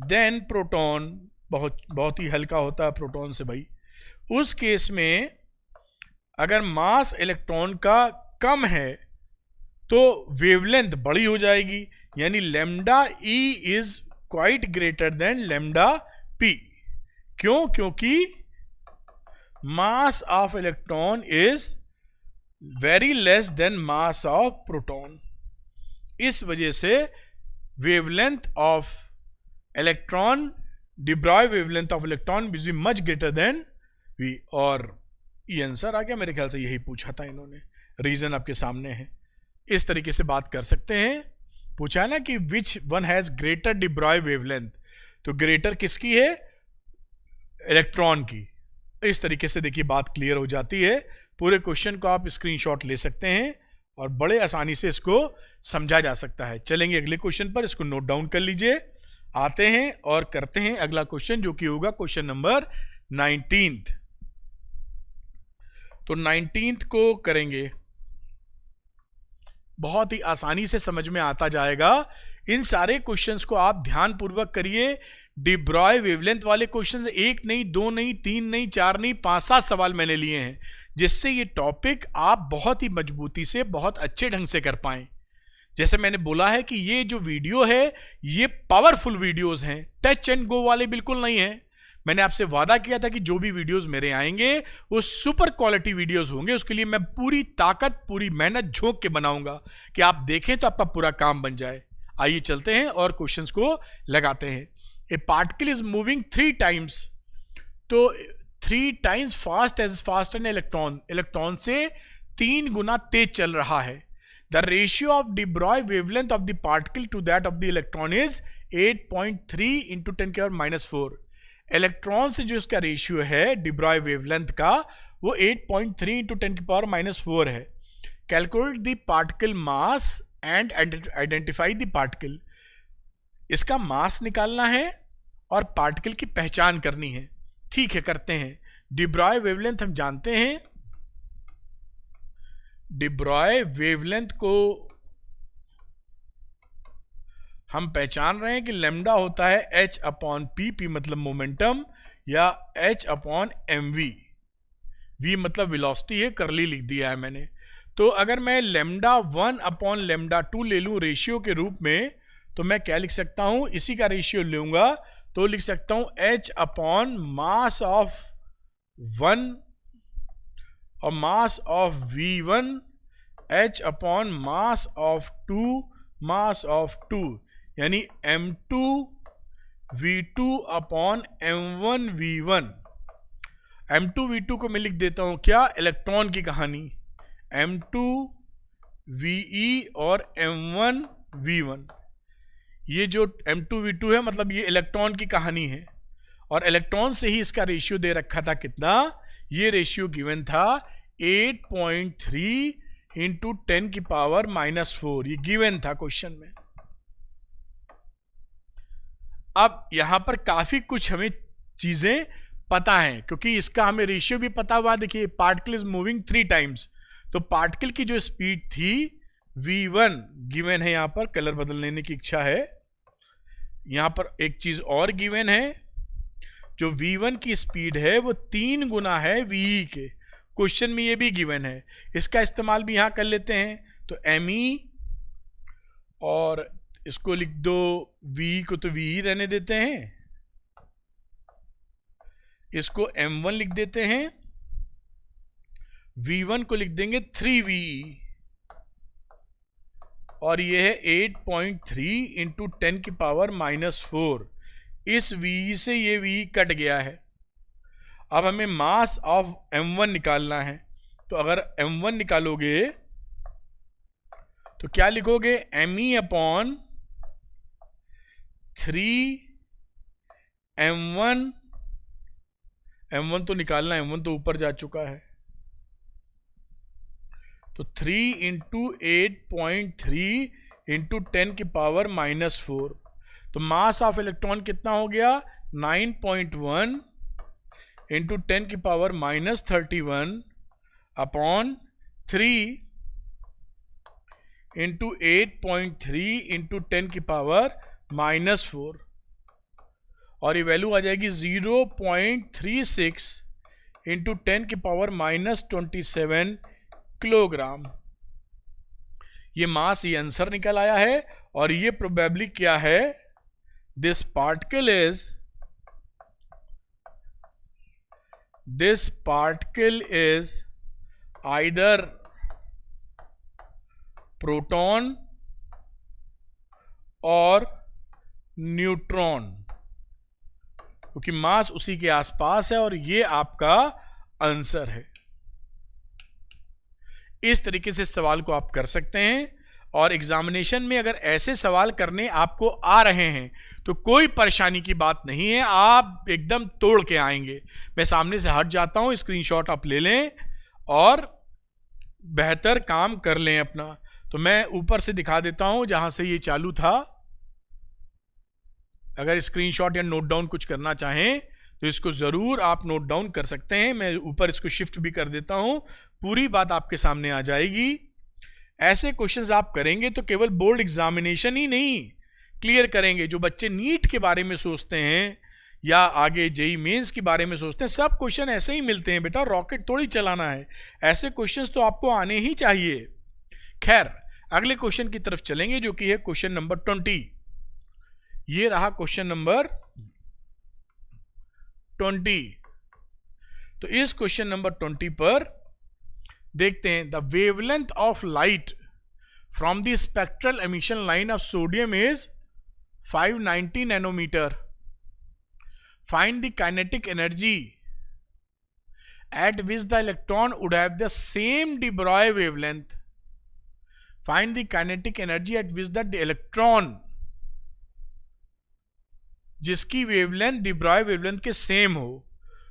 than proton, बहुत ही हल्का होता है प्रोटॉन से भाई, उस केस में अगर मास इलेक्ट्रॉन का कम है तो वेवलेंथ बड़ी हो जाएगी, यानी lambda E is quite greater than lambda P. क्यों? क्योंकि mass of electron is very less then mass of proton. इस वजह से wavelength of electron, de Broglie wavelength of electron will be much greater than v। और ये answer आ गया, मेरे ख्याल से यही पूछा था इन्होंने, रीजन आपके सामने है। इस तरीके से बात कर सकते हैं। पूछा ना कि विच one has greater de Broglie wavelength, तो ग्रेटर किसकी है? इलेक्ट्रॉन की। इस तरीके से देखिए बात क्लियर हो जाती है। पूरे क्वेश्चन को आप स्क्रीनशॉट ले सकते हैं और बड़े आसानी से इसको समझा जा सकता है। चलेंगे अगले क्वेश्चन पर, इसको नोट डाउन कर लीजिए। आते हैं और करते हैं अगला क्वेश्चन, जो कि होगा क्वेश्चन नंबर 19। तो 19 को करेंगे, बहुत ही आसानी से समझ में आता जाएगा। इन सारे क्वेश्चंस को आप ध्यान पूर्वक करिए। de Broglie वेवलेंथ वाले क्वेश्चंस एक नहीं, दो नहीं, तीन नहीं, चार नहीं, 5-7 सवाल मैंने लिए हैं, जिससे ये टॉपिक आप बहुत ही मजबूती से, बहुत अच्छे ढंग से कर पाएं। जैसे मैंने बोला है कि ये जो वीडियो है ये पावरफुल वीडियोस हैं, टच एंड गो वाले बिल्कुल नहीं हैं। मैंने आपसे वादा किया था कि जो भी वीडियोस मेरे आएंगे वो सुपर क्वालिटी वीडियोस होंगे। उसके लिए मैं पूरी ताकत, पूरी मेहनत झोंक के बनाऊंगा कि आप देखें तो आपका पूरा काम बन जाए। आइए चलते हैं और क्वेश्चंस को लगाते हैं। ए पार्टिकल इज मूविंग 3 times, तो 3 times fast an electron, electron से 3 गुना तेज चल रहा है। The ratio of de Broglie wavelength of the particle to that of the electron is 8.3 into 10⁻⁻⁴। Electron से जो इसका रेशियो है de Broglie wavelength का, वो 8.3 into 10⁻⁻⁴ है। Calculate the particle mass and identify the particle। इसका मास निकालना है और पार्टिकल की पहचान करनी है। ठीक है, करते हैं। de Broglie wavelength हम जानते हैं, de Broglie वेवलेंथ को हम पहचान रहे हैं कि लैम्डा होता है h/p, p मतलब मोमेंटम, या h/mv, v मतलब वेलोसिटी है, करली लिख दिया है मैंने। तो अगर मैं लैम्डा 1/λ2 ले लूं रेशियो के रूप में, तो मैं क्या लिख सकता हूं? इसी का रेशियो लूंगा तो लिख सकता हूं h/मास ऑफ 1 और मास ऑफ v1, h/मास ऑफ 2, मास ऑफ 2, यानी m2 v2 upon m1 v1। m2 v2 को मैं लिख देता हूं क्या? इलेक्ट्रॉन की कहानी, m2 ve और m1 v1। ये जो m2 v2 है मतलब ये इलेक्ट्रॉन की कहानी है, और इलेक्ट्रॉन से ही इसका रेशियो दे रखा था कितना? ये रेशियो गिवन था 8.3 into 10⁻⁻⁴। ये गिवन था क्वेश्चन में। अब यहां पर काफी कुछ हमें चीजें पता हैं, क्योंकि इसका हमें रेशियो भी पता हुआ। देखिए, पार्टिकल इज मूविंग 3 times, तो पार्टिकल की जो स्पीड थी v1 गिवन है। यहां पर कलर बदल लेने की इच्छा है। यहां पर एक चीज और गिवन है, जो v1 की स्पीड है वो 3 गुना है ve के। क्वेश्चन में ये भी गिवन है, इसका इस्तेमाल भी यहां कर लेते हैं। तो me, और इसको लिख दो, v को तो v ही रहने देते हैं, इसको m1 लिख देते हैं, v1 को लिख देंगे 3ve, और ये है 8.3 into 10⁻⁻⁴। इस v से ये v कट गया है। अब हमें मास ऑफ m1 निकालना है, तो अगर m1 निकालोगे तो क्या लिखोगे? me अपॉन 3 m1, m1 तो निकालना है, m1 तो ऊपर जा चुका है, तो 3 into 8.3 into 10⁻⁻⁴। तो मास ऑफ इलेक्ट्रॉन कितना हो गया? 9.1 into 10⁻⁻31 अपॉन 3 into 8.3 into 10⁻⁻⁴। और ये वैल्यू आ जाएगी 0.36 इंटू 10⁻⁻27 किलोग्राम। ये मास, ये आंसर निकल आया है। और ये प्रोबेबली क्या है, this particle is either proton और न्यूट्रॉन, क्योंकि मास उसी के आसपास है। और ये आपका आंसर है। इस तरीके से सवाल को आप कर सकते हैं। और एग्जामिनेशन में अगर ऐसे सवाल करने आपको आ रहे हैं तो कोई परेशानी की बात नहीं है, आप एकदम तोड़ के आएंगे। मैं सामने से हट जाता हूं, स्क्रीनशॉट आप ले लें और बेहतर काम कर लें अपना। तो मैं ऊपर से दिखा देता हूं जहां से ये चालू था। अगर स्क्रीनशॉट या नोट डाउन कुछ करना चाहें तो इसको जरूर आप नोट डाउन कर सकते हैं। मैं ऊपर इसको शिफ्ट भी कर देता हूं, पूरी बात आपके सामने आ जाएगी। ऐसे क्वेश्चंस आप करेंगे तो केवल बोर्ड एग्जामिनेशन ही नहीं क्लियर करेंगे। जो बच्चे नीट के बारे में सोचते हैं या आगे जेई मेंस के बारे में सोचते हैं, सब क्वेश्चन ऐसे ही मिलते हैं बेटा, रॉकेट थोड़ी चलाना है। ऐसे क्वेश्चंस तो आपको आने ही चाहिए। खैर, अगले क्वेश्चन की तरफ चलेंगे जो कि है क्वेश्चन नंबर 20। ये रहा क्वेश्चन नंबर 20। तो इस क्वेश्चन नंबर 20 पर देखते हैं, the wavelength of light from the spectral emission line of sodium is 590 nanometre. Find the kinetic energy at which the electron would have the same de Broglie wavelength. Find the kinetic energy at which the electron, जिसकी wavelength de Broglie wavelength के same हो।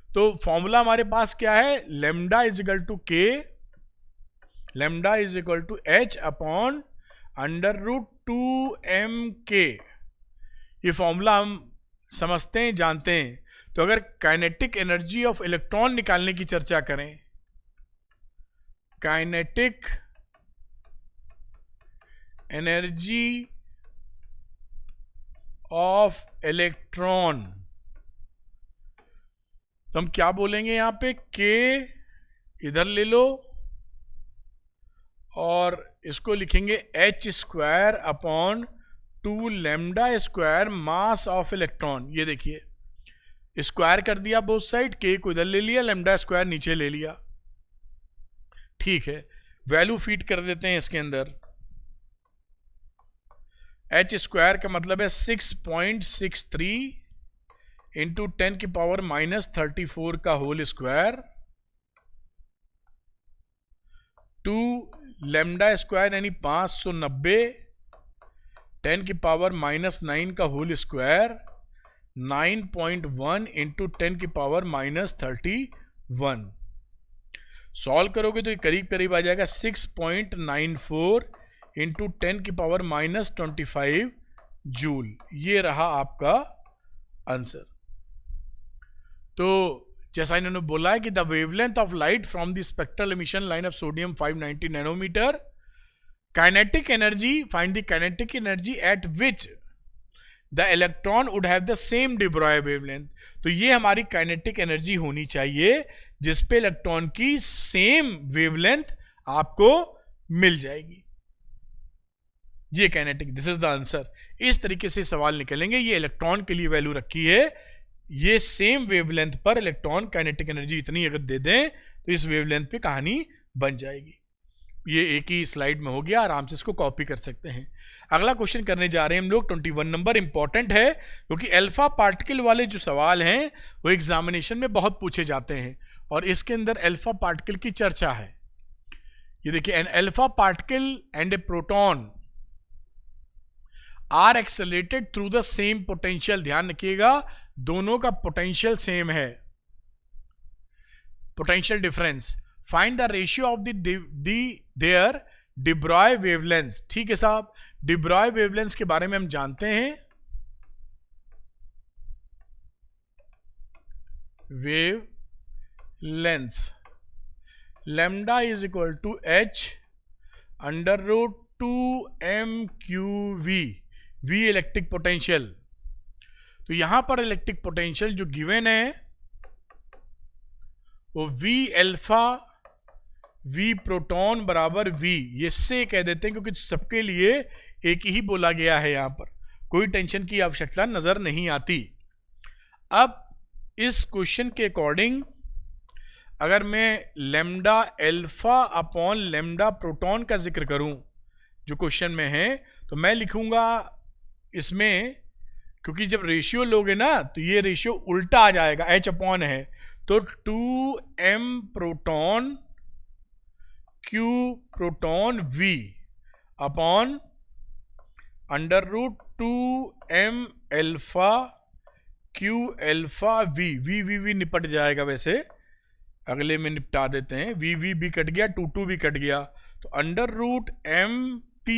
तो formula हमारे पास क्या है, lambda is equal to K, lambda is equal to H upon √2m_k। ये formula हम समझते हैं, जानते हैं। तो अगर काइनेटिक एनर्जी ऑफ इलेक्ट्रॉन निकालने की चर्चा करें, काइनेटिक एनर्जी ऑफ इलेक्ट्रॉन, तो हम क्या बोलेंगे यहां पे, के इधर ले लो और इसको लिखेंगे h² upon 2 lambda square mass of electron. ये देखिए, स्क्वायर कर दिया बोथ साइड, के को इधर ले लिया, लैम्डा स्क्वायर नीचे ले लिया। ठीक है, वैल्यू फीड कर देते हैं इसके अंदर। h² का मतलब है 6.63 इंटू 10⁻⁻34 का होल स्क्वायर, 2 लैम्डा स्क्वायर यानी 590, 10⁻⁻9 का होल स्क्वायर, 9.1 इंटू 10⁻⁻31। सॉल्व करोगे तो ये करीब करीब आ जाएगा 6.94 इंटू 10⁻⁻25 जूल। ये रहा आपका आंसर। तो जैसा इन्होंने बोला है कि the wavelength of light from the spectral emission line of sodium 590 nanometre, kinetic energy, find the kinetic energy at which the electron would have the same de Broglie wavelength. तो ये हमारी काइनेटिक एनर्जी होनी चाहिए जिसपे electron की same wavelength आपको मिल जाएगी। ये kinetic, this is the answer. इस तरीके से सवाल निकलेंगे। ये इलेक्ट्रॉन के लिए वैल्यू रखी है, ये सेम वेवलेंथ पर इलेक्ट्रॉन काइनेटिक एनर्जी इतनी अगर दे दें तो इस वेवलेंथ पे कहानी बन जाएगी। ये एक ही स्लाइड में हो गया, आराम से इसको कॉपी कर सकते हैं। अगला क्वेश्चन करने जा रहे हैं हम लोग 21 नंबर। इंपॉर्टेंट है क्योंकि अल्फा पार्टिकल वाले जो सवाल हैं वो एग्जामिनेशन में बहुत पूछे जाते हैं और इसके अंदर अल्फा पार्टिकल की चर्चा है। ये देखिए, an alpha particle and a proton are accelerated through the same potential. ध्यान रखिएगा, दोनों का पोटेंशियल सेम है, potential difference. Find the ratio of their de Broglie wavelength. ठीक है साहब, डी ब्रॉय वेवलेंथ के बारे में हम जानते हैं, wave length lambda is equal to h √2m⁴ v, v electric potential. तो तो यहां पर इलेक्ट्रिक पोटेंशियल जो गिवन है वो V अल्फा V प्रोटॉन बराबर V, ये से कह देते हैं क्योंकि सबके लिए एक ही बोला गया है, यहां पर कोई टेंशन की आवश्यकता नजर नहीं आती। अब इस क्वेश्चन के अकॉर्डिंग अगर मैं lambda alpha upon lambda proton का जिक्र करूं जो क्वेश्चन में है, तो मैं लिखूंगा इसमें, क्योंकि जब रेशियो लोगे ना तो ये रेशियो उल्टा आ जाएगा, H अपॉन है, तो 2m proton Q proton V upon under root 2m alpha Q alpha V निपट जाएगा, वैसे अगले में निपटा देते हैं, V भी कट गया, 2 भी कट गया, तो under root MP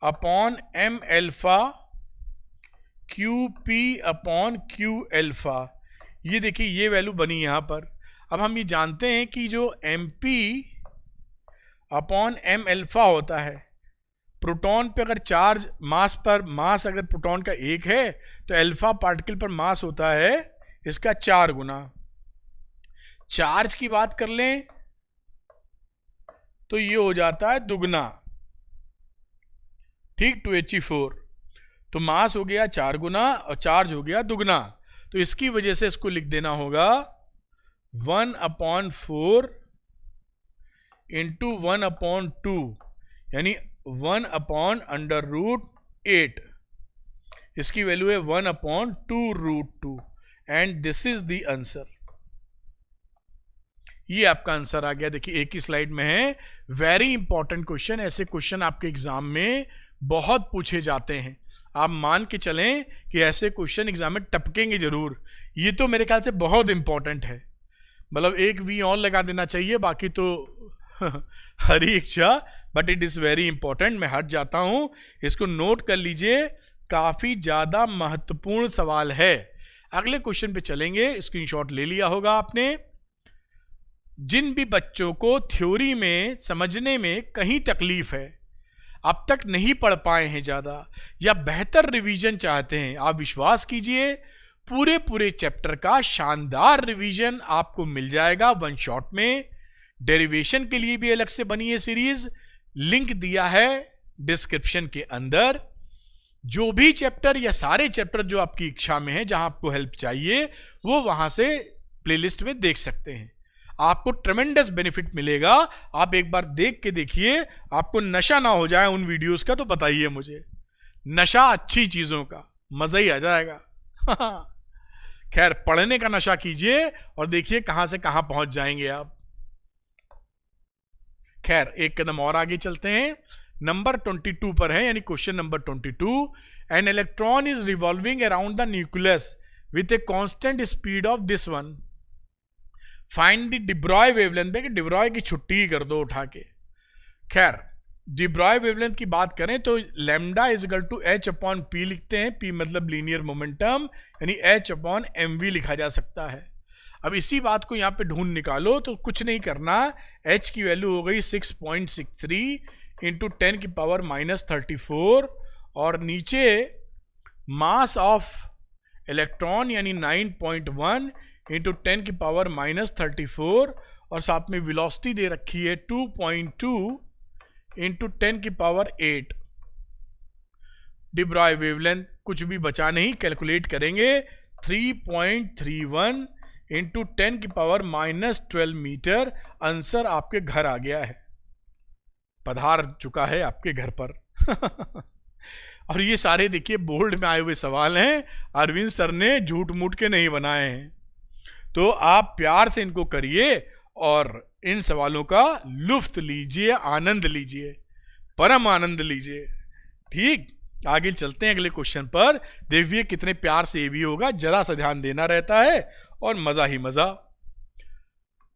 upon M alpha QP upon Q alpha. ये देखिए ये वैल्यू बनी यहां पर। अब हम ये जानते हैं कि जो MP अपॉन M अल्फा होता है, प्रोटॉन पे अगर चार्ज मास अगर प्रोटॉन का 1 है तो अल्फा पार्टिकल पर मास होता है इसका 4 गुना। चार्ज की बात कर लें तो ये हो जाता है दुगना, ठीक, 2He4, तो मास हो गया 4 गुना और चार्ज हो गया दुगना, तो इसकी वजह से इसको लिख देना होगा 1/4 इंटू 1/2, यानी 1/√8, इसकी वैल्यू है 1/2√2 and this is the answer. ये आपका आंसर आ गया। देखिए एक ही स्लाइड में है। वेरी इंपॉर्टेंट क्वेश्चन, ऐसे क्वेश्चन आपके एग्जाम में बहुत पूछे जाते हैं, आप मान के चलें कि ऐसे क्वेश्चन एग्जाम में टपकेंगे जरूर। ये तो मेरे ख्याल से बहुत इंपॉर्टेंट है, मतलब एक वी और लगा देना चाहिए, बाकी तो हरी इच्छा, but it is very important. मैं हट जाता हूं, इसको नोट कर लीजिए, काफी ज्यादा महत्वपूर्ण सवाल है। अगले क्वेश्चन पे चलेंगे, स्क्रीनशॉट ले लिया होगा आपने। जिन भी बच्चों को थ्योरी में समझने में कहीं तकलीफ है, अब तक नहीं पढ़ पाए हैं ज्यादा, या बेहतर रिवीजन चाहते हैं, आप विश्वास कीजिए पूरे चैप्टर का शानदार रिवीजन आपको मिल जाएगा वन शॉट में। डेरिवेशन के लिए भी अलग से बनी है सीरीज, लिंक दिया है डिस्क्रिप्शन के अंदर। जो भी चैप्टर या सारे चैप्टर जो आपकी इच्छा में है, जहां आपको हेल्प चाहिए, वो वहां से प्लेलिस्ट में देख सकते हैं। आपको ट्रेमेंडस बेनिफिट मिलेगा। आप एक बार देख के देखिए, आपको नशा ना हो जाए उन वीडियोस का तो बताइए मुझे। नशा अच्छी चीजों का, मजा ही आ जाएगा। खैर, पढ़ने का नशा कीजिए और देखिए कहां से कहां पहुंच जाएंगे आप। खैर, एक कदम और आगे चलते हैं, नंबर 22 पर है, यानी question number 22। An electron is revolving around the nucleus with a constant speed of this one, find the de Broglie wavelength. देखिए डिब्रॉय की छुट्टी ही कर दो उठा के। खैर, डिब्रॉय वेवलेंथ की बात करें तो lambda is equal to H upon P लिखते हैं, P मतलब लीनियर मोमेंटम, यानी H अपॉन mv लिखा जा सकता है। अब इसी बात को यहां पे ढूंढ निकालो, तो कुछ नहीं करना, H की वैल्यू हो गई 6.63 इंटू 10 की पावर -34, और नीचे मास ऑफ इलेक्ट्रॉन यानी 9.1 इंटू 10 की पावर -34, और साथ में वेलोसिटी दे रखी है 2.2 इंटू 10 की पावर 8। डिब्रॉय वेवलेंथ कुछ भी बचा नहीं, कैलकुलेट करेंगे 3.31 इंटू 10 की पावर -12 मीटर। आंसर आपके घर आ गया है, पधार चुका है आपके घर पर। और ये सारे देखिए बोर्ड में आए हुए सवाल हैं, अरविंद सर ने झूठ मूठ के नहीं बनाए हैं, तो आप प्यार से इनको करिए और इन सवालों का लुफ्त लीजिए, आनंद लीजिए, परम आनंद लीजिए। ठीक, आगे चलते हैं अगले क्वेश्चन पर। देखिए कितने प्यार से ये भी होगा, जरा सा ध्यान देना रहता है और मजा ही मजा।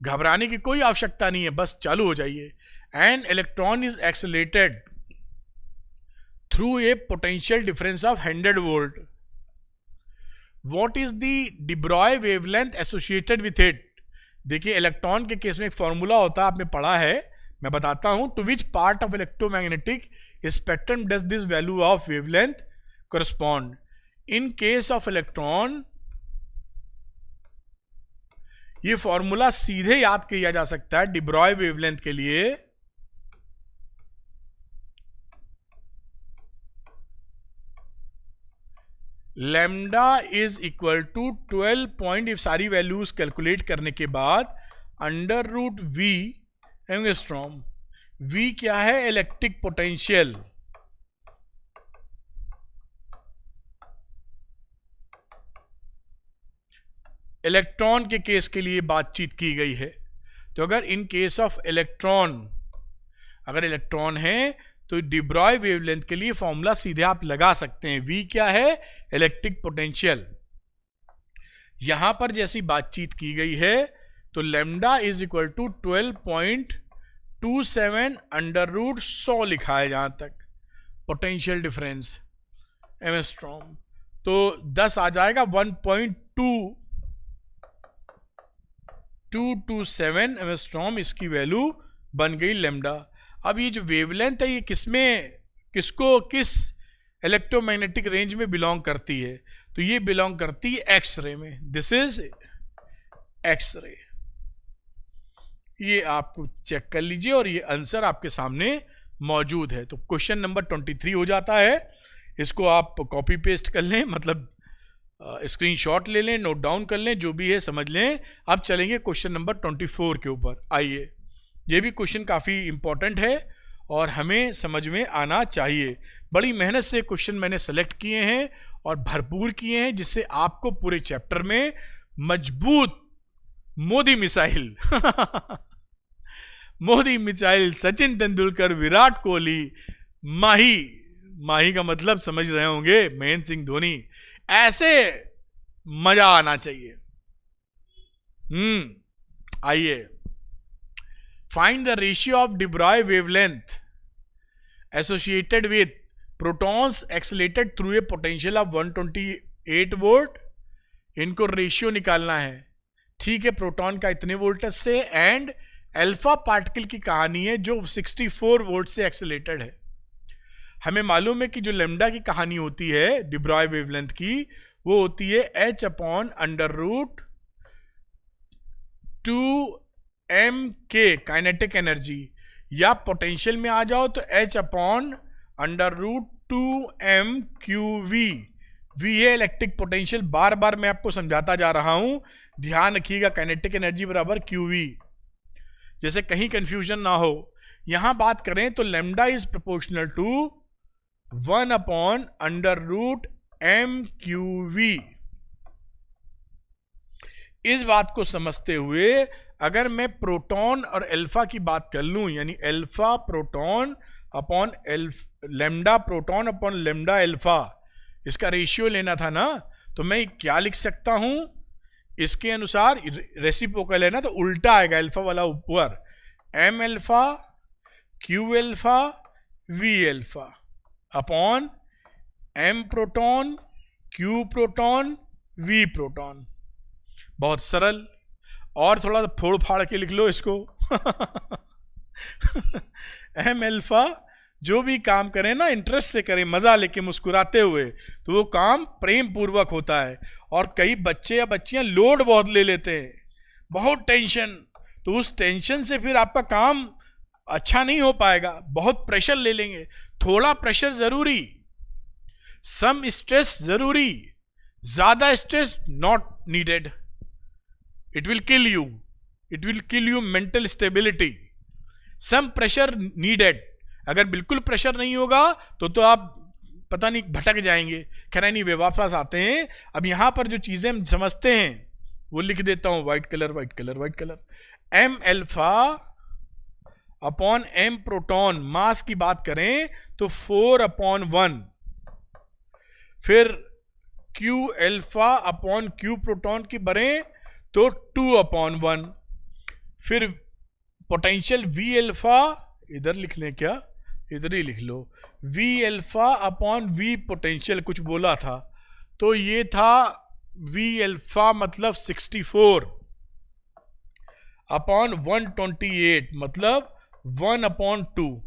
घबराने की कोई आवश्यकता नहीं है, बस चालू हो जाइए। An electron is accelerated through a potential difference of 100 volt. What is the de Broglie wavelength associated with it. देखिए इलेक्ट्रॉन के केस में एक फॉर्मूला होता है, आपने पढ़ा है, मैं बताता हूं। To which part of electromagnetic spectrum does this value of wavelength correspond. In case of electron ये फॉर्मूला सीधे याद किया जा सकता है de Broglie वेवलेंथ के लिए। Lambda is equal to 12 point, if सारी वैल्यूज कैलकुलेट करने के बाद under root V angstrom. V क्या है? Electric potential. इलेक्ट्रॉन के केस के लिए बातचीत की गई है। तो अगर इन केस ऑफ इलेक्ट्रॉन, अगर इलेक्ट्रॉन है तो de Broglie वेवलेंथ के लिए फॉर्मूला सीधे आप लगा सकते हैं। V क्या है? Electric potential. यहां पर जैसी बातचीत की गई है तो lambda is equal to 12.27 under root 100 लिखा है जहां तक पोटेंशियल डिफरेंस एंगस्ट्रॉम। तो 10 आ जाएगा 1.227 एंगस्ट्रॉम, इसकी वैल्यू बन गई लैम्डा। अब ये जो वेवलेंथ है ये किस इलेक्ट्रोमैग्नेटिक रेंज में बिलोंग करती है? तो ये बिलोंग करती है एक्स रे में। This is X ray. ये आप चेक कर लीजिए और ये आंसर आपके सामने मौजूद है। तो क्वेश्चन नंबर 23 हो जाता है। इसको आप कॉपी पेस्ट कर लें, मतलब स्क्रीनशॉट ले लें, नोट डाउन कर लें, जो भी है समझ लें। अब चलेंगे क्वेश्चन नंबर 24 के ऊपर। आइए, ये भी क्वेश्चन काफ़ी इंपॉर्टेंट है और हमें समझ में आना चाहिए। बड़ी मेहनत से क्वेश्चन मैंने सेलेक्ट किए हैं और भरपूर किए हैं, जिससे आपको पूरे चैप्टर में मजबूत मोदी मिसाइल मोदी मिसाइल, सचिन तेंदुलकर, विराट कोहली, माही का मतलब समझ रहे होंगे, महेंद्र सिंह धोनी, ऐसे मजा आना चाहिए। आइए, find the ratio of de Broglie wavelength associated with protons accelerated through a potential of 128 volt. इनको रेशियो निकालना है, ठीक है, प्रोटॉन का इतने वोल्टेज से, एंड अल्फा पार्टिकल की कहानी है जो 64 वोल्ट से एक्सेलेटेड है। हमें मालूम है कि जो लैम्डा की कहानी होती है de Broglie वेवलेंथ की, वो होती है h upon under root 2m k kinetic energy, या पोटेंशियल में आ जाओ तो h upon under root 2m/qv। v है इलेक्ट्रिक पोटेंशियल, बार बार मैं आपको समझाता जा रहा हूं, ध्यान रखिएगा। काइनेटिक एनर्जी बराबर qv, जैसे कहीं कंफ्यूजन ना हो। यहां बात करें तो lambda is proportional to 1 upon under root m/qv। इस बात को समझते हुए अगर मैं प्रोटॉन और अल्फा की बात कर लूं, यानी alpha proton upon lambda proton upon lambda alpha, इसका रेशियो लेना था ना, तो मैं क्या लिख सकता हूं? इसके अनुसार रेसिप्रोकल है ना, तो उल्टा आएगा, अल्फा वाला ऊपर, m alpha q alpha v alpha upon m proton q proton v proton. बहुत सरल। और थोड़ा फोड़ फाड़ के लिख लो इसको m अल्फा जो भी काम करें ना, इंटरेस्ट से करें, मजा लेके, मुस्कुराते हुए, तो वो काम प्रेम पूर्वक होता है। और कई बच्चे या बच्चियां लोड बहुत ले लेते हैं, बहुत टेंशन, तो उस टेंशन से फिर आपका काम अच्छा नहीं हो पाएगा, बहुत प्रेशर ले लेंगे। थोड़ा प्रेशर जरूरी, सम स्ट्रेस जरूरी, ज्यादा stress not needed. It will kill you mental stability. Some pressure needed. अगर बिल्कुल प्रेशर नहीं होगा तो आप पता नहीं भटक जाएंगे। खैर नहीं, वे वापस आते हैं। अब यहां पर जो चीजें हम समझते हैं वो लिख देता हूं, white colour. m alpha upon m proton, mass की बात करें तो 4/1, फिर q alpha upon q proton की बढ़े तो 2/1, फिर पोटेंशियल v अल्फा, इधर लिख लें क्या, इधर ही लिख लो, v alpha upon v potential, कुछ बोला था तो ये था v अल्फा मतलब 64 अपॉन 128 मतलब 1/2।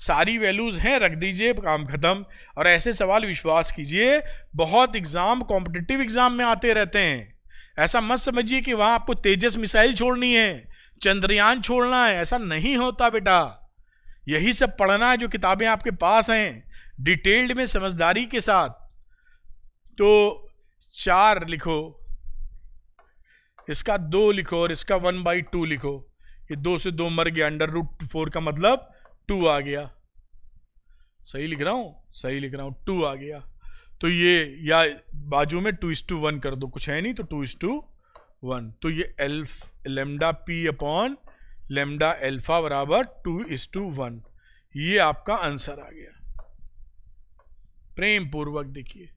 सारी वैल्यूज हैं, रख दीजिए, काम खत्म। और ऐसे सवाल विश्वास कीजिए बहुत एग्जाम, कॉम्पिटिटिव एग्जाम में आते रहते हैं। ऐसा मत समझिए कि वहां आपको तेजस मिसाइल छोड़नी है, चंद्रयान छोड़ना है, ऐसा नहीं होता बेटा। यही सब पढ़ना है जो किताबें आपके पास हैं, डिटेल्ड में समझदारी के साथ। तो 4 लिखो, इसका 2 लिखो और इसका 1/2 लिखो। ये 2 से 2 मर गया, √4 का मतलब 2 आ गया। सही लिख रहा हूं? सही लिख रहा हूं, 2 आ गया। तो ये या बाजू में 2:1 कर दो, कुछ है नहीं तो 2:1। तो ये lambda P upon lambda alpha बराबर 2:1। ये आपका आंसर आ गया। प्रेम पूर्वक देखिए।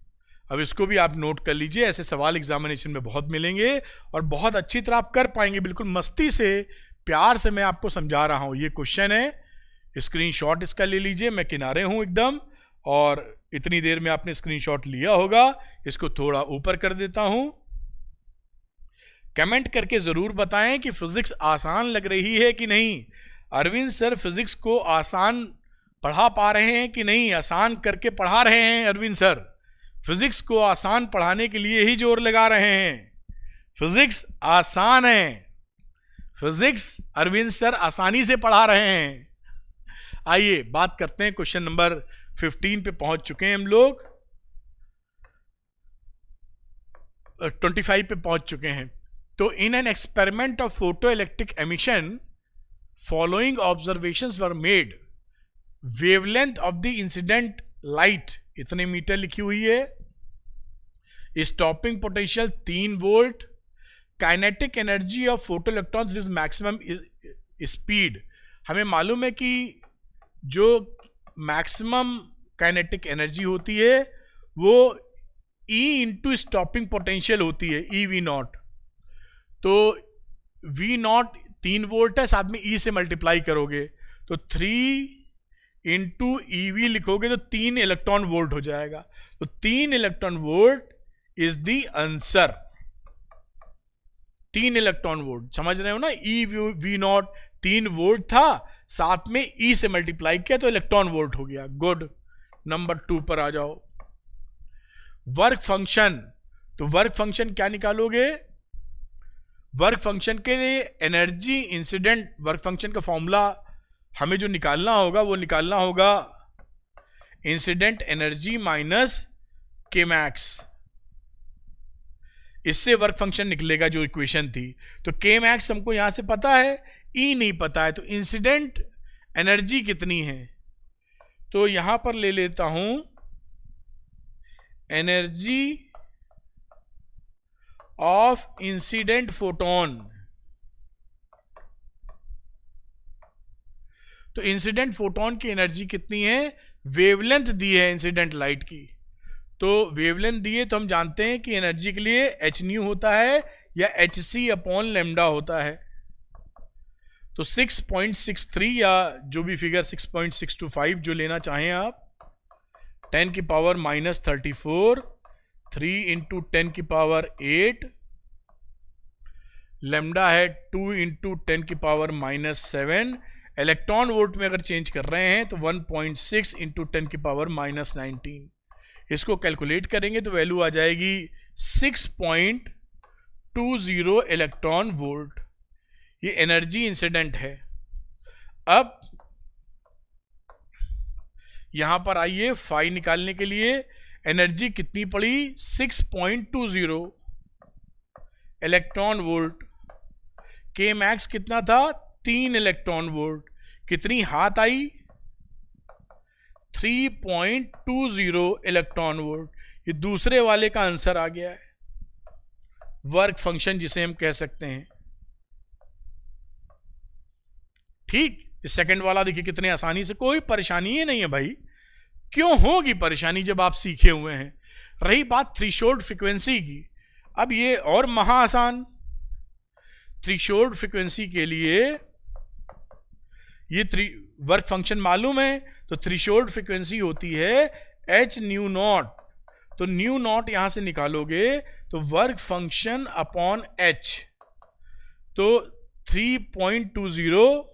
अब इसको भी आप नोट कर लीजिए, ऐसे सवाल एग्जामिनेशन में बहुत मिलेंगे और बहुत अच्छी तरह आप कर पाएंगे। बिल्कुल मस्ती से, प्यार से मैं आपको समझा रहा हूं। ये क्वेश्चन है, स्क्रीनशॉट इसका ले लीजिए, मैं किनारे हूं एकदम, और इतनी देर में आपने स्क्रीनशॉट लिया होगा। इसको थोड़ा ऊपर कर देता हूं। कमेंट करके जरूर बताएं कि फिजिक्स आसान लग रही है कि नहीं। अरविंद सर फिजिक्स को आसान पढ़ा पा रहे हैं कि नहीं? आसान करके पढ़ा रहे हैं अरविंद सर। फिजिक्स को आसान पढ़ाने के लिए ही जोर लगा रहे हैं। फिजिक्स आसान है, फिजिक्स अरविंद सर आसानी से पढ़ा रहे हैं। आइए बात करते हैं, क्वेश्चन नंबर 15 पे पहुंच चुके हैं हम लोग, 25 पे पहुंच चुके हैं। तो in an experiment of photo electric emission following observations were made. Wavelength of the incident light इतने मीटर लिखी हुई है। Stopping potential 3 volt. Kinetic energy of photo electrons with maximum speed. हमें मालूम है कि जो मैक्सिमम काइनेटिक एनर्जी होती है वो E इंटू स्टॉपिंग पोटेंशियल होती है, EV0। तो V0 3 वोल्ट है, साथ में E से मल्टीप्लाई करोगे तो 3 इंटू EV लिखोगे तो 3 इलेक्ट्रॉन वोल्ट हो जाएगा। तो 3 electron volt is the answer. 3 electron volt, समझ रहे हो ना? EV0 3 वोल्ट था, साथ में E से मल्टीप्लाई किया तो इलेक्ट्रॉन वोल्ट हो गया। गुड। नंबर 2 पर आ जाओ। Work function. तो वर्क फंक्शन क्या निकालोगे? वर्क फंक्शन के लिए एनर्जी इंसिडेंट, वर्क फंक्शन का फॉर्मूला हमें जो निकालना होगा वो निकालना होगा इंसिडेंट एनर्जी माइनस के मैक्स। इससे वर्क फंक्शन निकलेगा जो इक्वेशन थी। तो के मैक्स हमको यहां से पता है, ई नहीं पता है, तो इंसिडेंट एनर्जी कितनी है? तो यहां पर ले लेता हूं एनर्जी ऑफ इंसिडेंट फोटोन। तो इंसिडेंट फोटोन की एनर्जी कितनी है? वेवलेंथ दी है इंसिडेंट लाइट की, तो वेवलेंथ दी है तो हम जानते हैं कि एनर्जी के लिए h न्यू होता है या hc अपॉन लैम्डा होता है। तो 6.63 या जो भी फिगर 6.625 जो लेना चाहें आप, 10 की पावर -34, 3 इंटू 10 की पावर 8, लैम्डा है 2 इंटू 10 की पावर -7। इलेक्ट्रॉन वोल्ट में अगर चेंज कर रहे हैं तो 1.6 इंटू 10 की पावर -19। इसको कैलकुलेट करेंगे तो वैल्यू आ जाएगी 6.20 इलेक्ट्रॉन वोल्ट। ये एनर्जी इंसिडेंट है। अब यहां पर आइए, फाई निकालने के लिए एनर्जी कितनी पड़ी? 6.20 इलेक्ट्रॉन वोल्ट। के मैक्स कितना था? 3 इलेक्ट्रॉन वोल्ट। कितनी हाथ आई? 3.20 इलेक्ट्रॉन वोल्ट। ये दूसरे वाले का आंसर आ गया है, वर्क फंक्शन जिसे हम कह सकते हैं। ठीक। इस सेकंड वाला देखिए कितने आसानी से, कोई परेशानी ही नहीं है भाई। क्यों होगी परेशानी जब आप सीखे हुए हैं। रही बात थ्रेशोल्ड फ्रीक्वेंसी की, अब ये और महा आसान। थ्रेशोल्ड फ्रीक्वेंसी के लिए ये वर्क फंक्शन मालूम है, तो थ्रेशोल्ड फ्रीक्वेंसी होती है h न्यू नॉट। तो न्यू नॉट यहां से निकालोगे तो वर्क फंक्शन अपॉन h, तो 3.20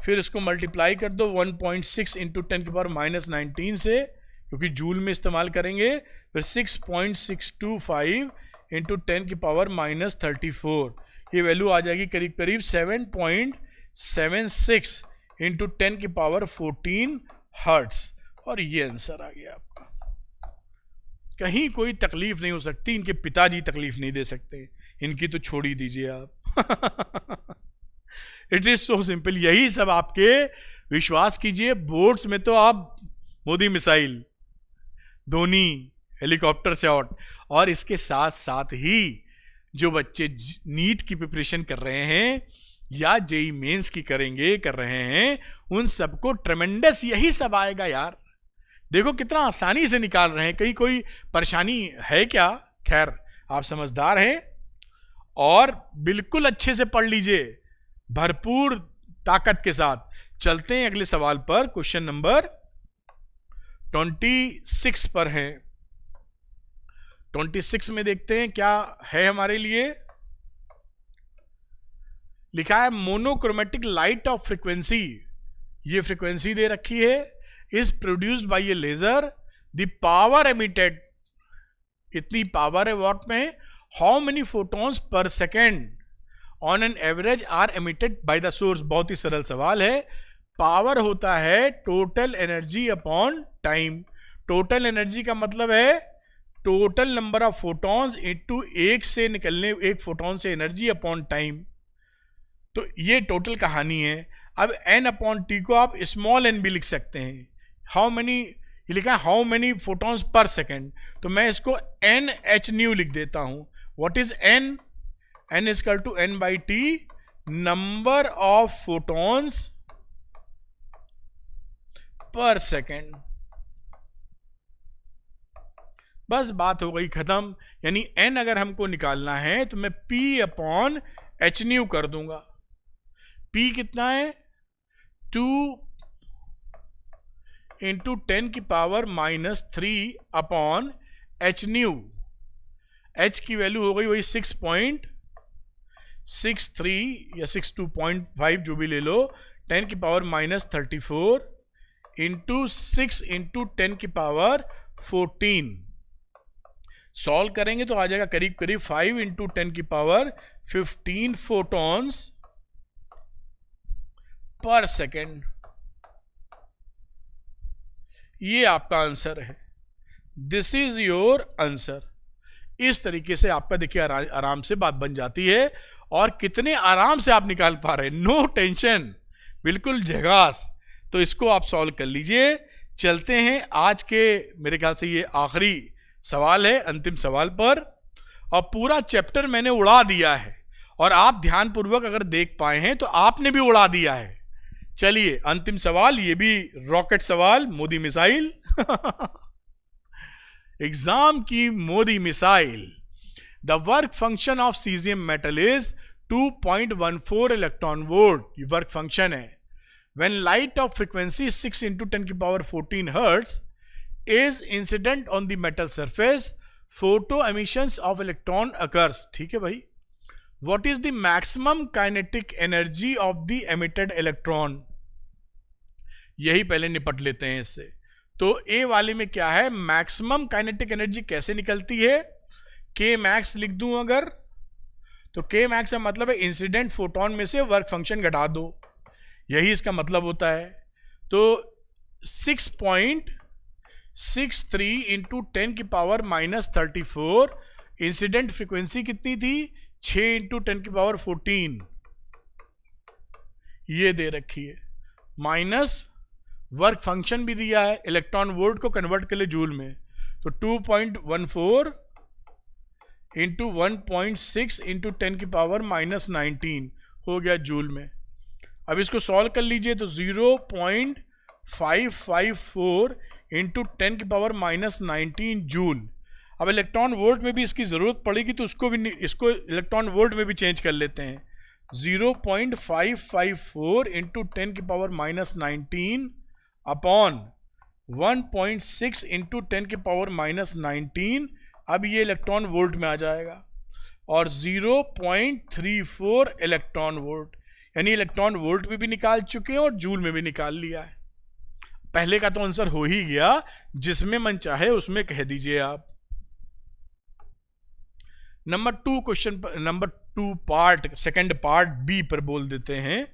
फिर इसको मल्टीप्लाई कर दो 1.6 इंटू 10 की पावर माइनस 19 से, क्योंकि जूल में इस्तेमाल करेंगे। फिर 6.625 इंटू 10 की पावर माइनस 34, ये वैल्यू आ जाएगी करीब करीब 7.76 इंटू 10 की पावर 14 हर्ट्स। और ये आंसर आ गया आपका। कहीं कोई तकलीफ नहीं हो सकती, इनके पिताजी तकलीफ नहीं दे सकते, इनकी तो छोड़ ही दीजिए आप। It is so simple. यही सब आपके, विश्वास कीजिए, बोर्ड्स में तो आप Modi missile, Dhoni helicopter shot, और इसके साथ साथ ही जो बच्चे नीट की प्रिपरेशन कर रहे हैं या जेई मेंस की कर रहे हैं, उन सबको ट्रेमेंडस यही सब आएगा यार। देखो कितना आसानी से निकाल रहे हैं, कहीं कोई परेशानी है क्या? खैर, आप समझदार हैं और बिल्कुल अच्छे से पढ़ लीजिए, भरपूर ताकत के साथ। चलते हैं अगले सवाल पर। क्वेश्चन नंबर 26 पर है। 26 में देखते हैं क्या है हमारे लिए। लिखा है मोनोक्रोमेटिक लाइट ऑफ फ्रीक्वेंसी, ये फ्रीक्वेंसी दे रखी है, is produced by a laser, the power emitted, इतनी पावर है वॉट में, how many photons per second on an average are emitted by the source. बहुत ही सरल सवाल है। पावर होता है total energy upon time. Total energy का मतलब है total number of photons into एक से निकलने, एक फोटॉन से एनर्जी अपॉन टाइम। तो ये टोटल कहानी है। अब n अपॉन टी को आप स्मॉल n भी लिख सकते हैं। हाउ मेनी, ये लिखा है how many photons per second, तो मैं इसको n h न्यू लिख देता हूं। What is n? n is equal to n by t, number of photons per second. बस बात हो गई खत्म। यानी n अगर हमको निकालना है तो मैं p अपॉन h न्यू कर दूंगा। p कितना है? 2 इंटू 10 की power minus 3 upon h new. h की वैल्यू हो गई वही 6.63 या 62.5 जो भी ले लो, 10 की पावर माइनस 34 इंटू 6 इंटू 10 की पावर 14। सॉल्व करेंगे तो आ जाएगा करीब करीब 5 इंटू 10 की पावर 15 फोटॉन्स पर सेकेंड। ये आपका आंसर है। This is your answer. इस तरीके से आपका देखिए आराम से बात बन जाती है, और कितने आराम से आप निकाल पा रहे हैं, नो टेंशन, बिल्कुल झगास। तो इसको आप सॉल्व कर लीजिए। चलते हैं आज के, मेरे ख्याल से ये आखिरी सवाल है, अंतिम सवाल पर। और पूरा चैप्टर मैंने उड़ा दिया है, और आप ध्यानपूर्वक अगर देख पाए हैं तो आपने भी उड़ा दिया है। चलिए अंतिम सवाल, ये भी रॉकेट सवाल, मोदी मिसाइल। एग्जाम की Modi missile. The work function of caesium metal is 2.14 electron volt, ये वर्क फंक्शन है। When light of frequency 6 into 10 की power 14 hertz is incident on the metal surface, photo emissions of electron occurs. ठीक है भाई। What is the maximum kinetic energy of the emitted electron, यही पहले निपट लेते हैं इससे। तो ए वाले में क्या है, मैक्सिमम काइनेटिक एनर्जी कैसे निकलती है, के मैक्स लिख दूं अगर, तो के मैक्स का मतलब है इंसिडेंट फोटोन में से वर्क फंक्शन घटा दो, यही इसका मतलब होता है। तो 6.63 इंटू 10 की पावर माइनस 34, इंसिडेंट फ्रीक्वेंसी कितनी थी, 6 इंटू 10 की पावर 14, ये दे रखी है, माइनस वर्क फंक्शन भी दिया है, इलेक्ट्रॉन वोल्ट को कन्वर्ट कर ले जूल में, तो 2.14 इंटू 1.6 इंटू 10 की पावर माइनस 19 हो गया जूल में। अब इसको सॉल्व कर लीजिए तो 0.554 इंटू 10 की पावर माइनस 19 जूल। अब इलेक्ट्रॉन वोल्ट में भी इसकी ज़रूरत पड़ेगी तो उसको भी, इसको इलेक्ट्रॉन वोल्ट में भी चेंज कर लेते हैं। 0.554 इंटू 10 की पावर माइनस 19 अपॉन 1.6 इंटू 10 की पावर माइनस 19, अब ये इलेक्ट्रॉन वोल्ट में आ जाएगा, और 0.34 इलेक्ट्रॉन वोल्ट। यानी इलेक्ट्रॉन वोल्ट में भी निकाल चुके हैं और जूल में भी निकाल लिया है। पहले का तो आंसर हो ही गया, जिसमें मन चाहे उसमें कह दीजिए आप। Number 2 question, number 2 part, second part B पर बोल देते हैं।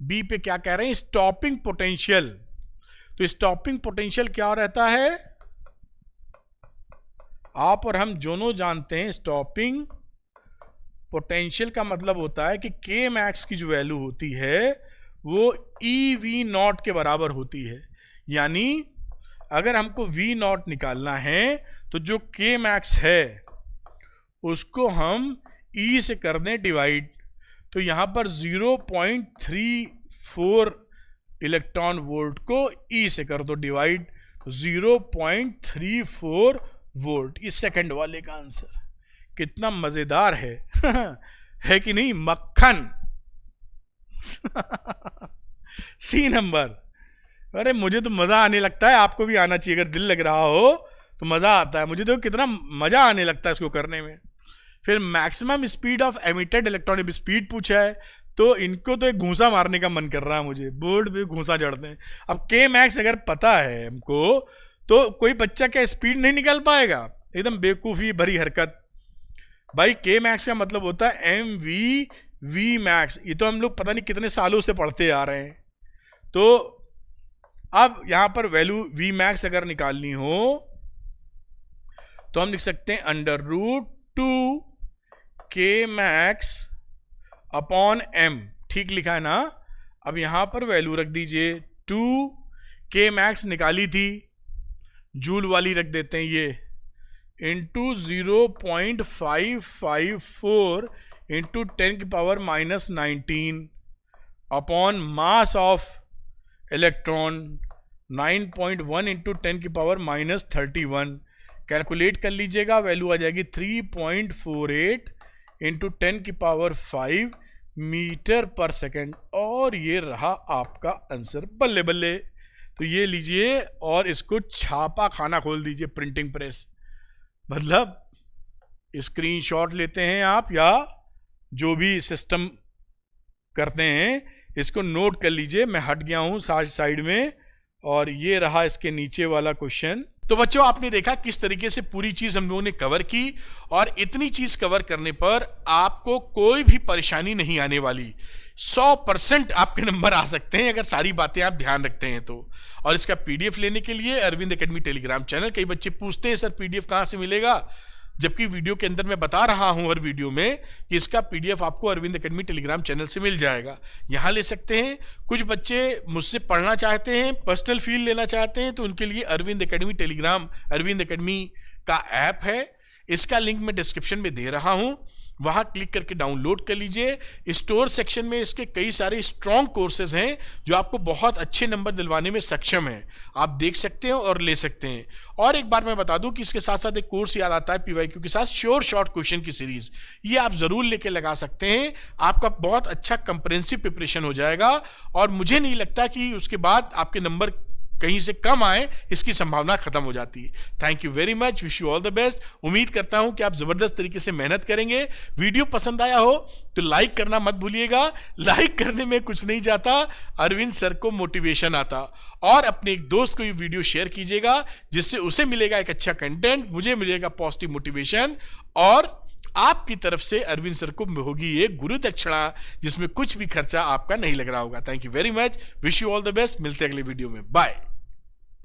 बी पे क्या कह रहे हैं, स्टॉपिंग पोटेंशियल। तो स्टॉपिंग पोटेंशियल क्या रहता है, आप और हम दोनों जानते हैं स्टॉपिंग पोटेंशियल का मतलब होता है कि के मैक्स की जो वैल्यू होती है वो ई वी नॉट के बराबर होती है। यानी अगर हमको वी नॉट निकालना है तो जो के मैक्स है उसको हम ई से कर दें डिवाइड, तो यहाँ पर 0.34 इलेक्ट्रॉन वोल्ट को ई से कर दो डिवाइड, 0.34 वोल्ट। इस सेकंड वाले का आंसर कितना मजेदार है है कि नहीं, मक्खन सी नंबर। अरे मुझे तो मजा आने लगता है, आपको भी आना चाहिए, अगर दिल लग रहा हो तो मजा आता है। मुझे तो कितना मजा आने लगता है इसको करने में। फिर maximum speed of emitted electron, speed पूछा है तो इनको तो एक घूंसा मारने का मन कर रहा है मुझे, बोर्ड पे घूंसा चढ़ते हैं। अब के मैक्स अगर पता है हमको तो कोई बच्चा क्या स्पीड नहीं निकाल पाएगा, एकदम बेवकूफ़ी भरी हरकत। भाई के मैक्स का मतलब होता है एम वी वी मैक्स, ये तो हम लोग पता नहीं कितने सालों से पढ़ते आ रहे हैं। तो अब यहां पर वैल्यू वी मैक्स अगर निकालनी हो तो हम लिख सकते हैं √2 के मैक्स अपॉन एम, ठीक लिखा है ना। अब यहां पर वैल्यू रख दीजिए 2 के मैक्स निकाली थी, जूल वाली रख देते हैं ये, into 0.554 into 10⁻⁻19 upon mass of electron 9.1 into 10⁻⁻31। Calculate कर लीजिएगा, वैल्यू आ जाएगी 3.48 इंटू 10⁵ मीटर पर सेकेंड। और ये रहा आपका आंसर, बल्ले बल्ले। तो ये लीजिए और इसको छापा खाना खोल दीजिए, प्रिंटिंग प्रेस, मतलब स्क्रीनशॉट लेते हैं आप या जो भी सिस्टम करते हैं, इसको नोट कर लीजिए। मैं हट गया हूं साइड में, और ये रहा इसके नीचे वाला क्वेश्चन। तो बच्चों आपने देखा किस तरीके से पूरी चीज हम लोगों ने कवर की, और इतनी चीज कवर करने पर आपको कोई भी परेशानी नहीं आने वाली। 100% आपके नंबर आ सकते हैं अगर सारी बातें आप ध्यान रखते हैं तो। और इसका पीडीएफ लेने के लिए अरविंद एकेडमी टेलीग्राम चैनल, कई बच्चे पूछते हैं सर पीडीएफ कहां से मिलेगा, जबकि वीडियो के अंदर मैं बता रहा हूं हर वीडियो में कि इसका पीडीएफ आपको अरविंद एकेडमी टेलीग्राम चैनल से मिल जाएगा, यहां ले सकते हैं। कुछ बच्चे मुझसे पढ़ना चाहते हैं, पर्सनल फील लेना चाहते हैं, तो उनके लिए Arvind academy Telegram, Arvind academy का ऐप है, इसका लिंक मैं डिस्क्रिप्शन में दे रहा हूं, वहां क्लिक करके डाउनलोड कर लीजिए। स्टोर सेक्शन में इसके कई सारे स्ट्रॉन्ग कोर्सेज हैं जो आपको बहुत अच्छे नंबर दिलवाने में सक्षम है, आप देख सकते हैं और ले सकते हैं। और एक बार मैं बता दूं कि इसके साथ साथ एक कोर्स याद आता है पीवाईक्यू के साथ, श्योर शॉर्ट क्वेश्चन की सीरीज, ये आप जरूर लेके लगा सकते हैं, आपका बहुत अच्छा कंप्रिहेंसिव प्रिपरेशन हो जाएगा। और मुझे नहीं लगता कि उसके बाद आपके नंबर कहीं से कम आए, इसकी संभावना खत्म हो जाती है। Thank you very much, wish you all the best. उम्मीद करता हूं कि आप जबरदस्त तरीके से मेहनत करेंगे। वीडियो पसंद आया हो तो लाइक करना मत भूलिएगा, लाइक करने में कुछ नहीं जाता, अरविंद सर को मोटिवेशन आता। और अपने एक दोस्त को ये वीडियो शेयर कीजिएगा, जिससे उसे मिलेगा एक अच्छा कंटेंट, मुझे मिलेगा पॉजिटिव मोटिवेशन, और आपकी तरफ से अरविंद सर को होगी एक गुरु दक्षिणा जिसमें कुछ भी खर्चा आपका नहीं लग रहा होगा। Thank you very much, wish you all the best. मिलते हैं अगले वीडियो में, बाय।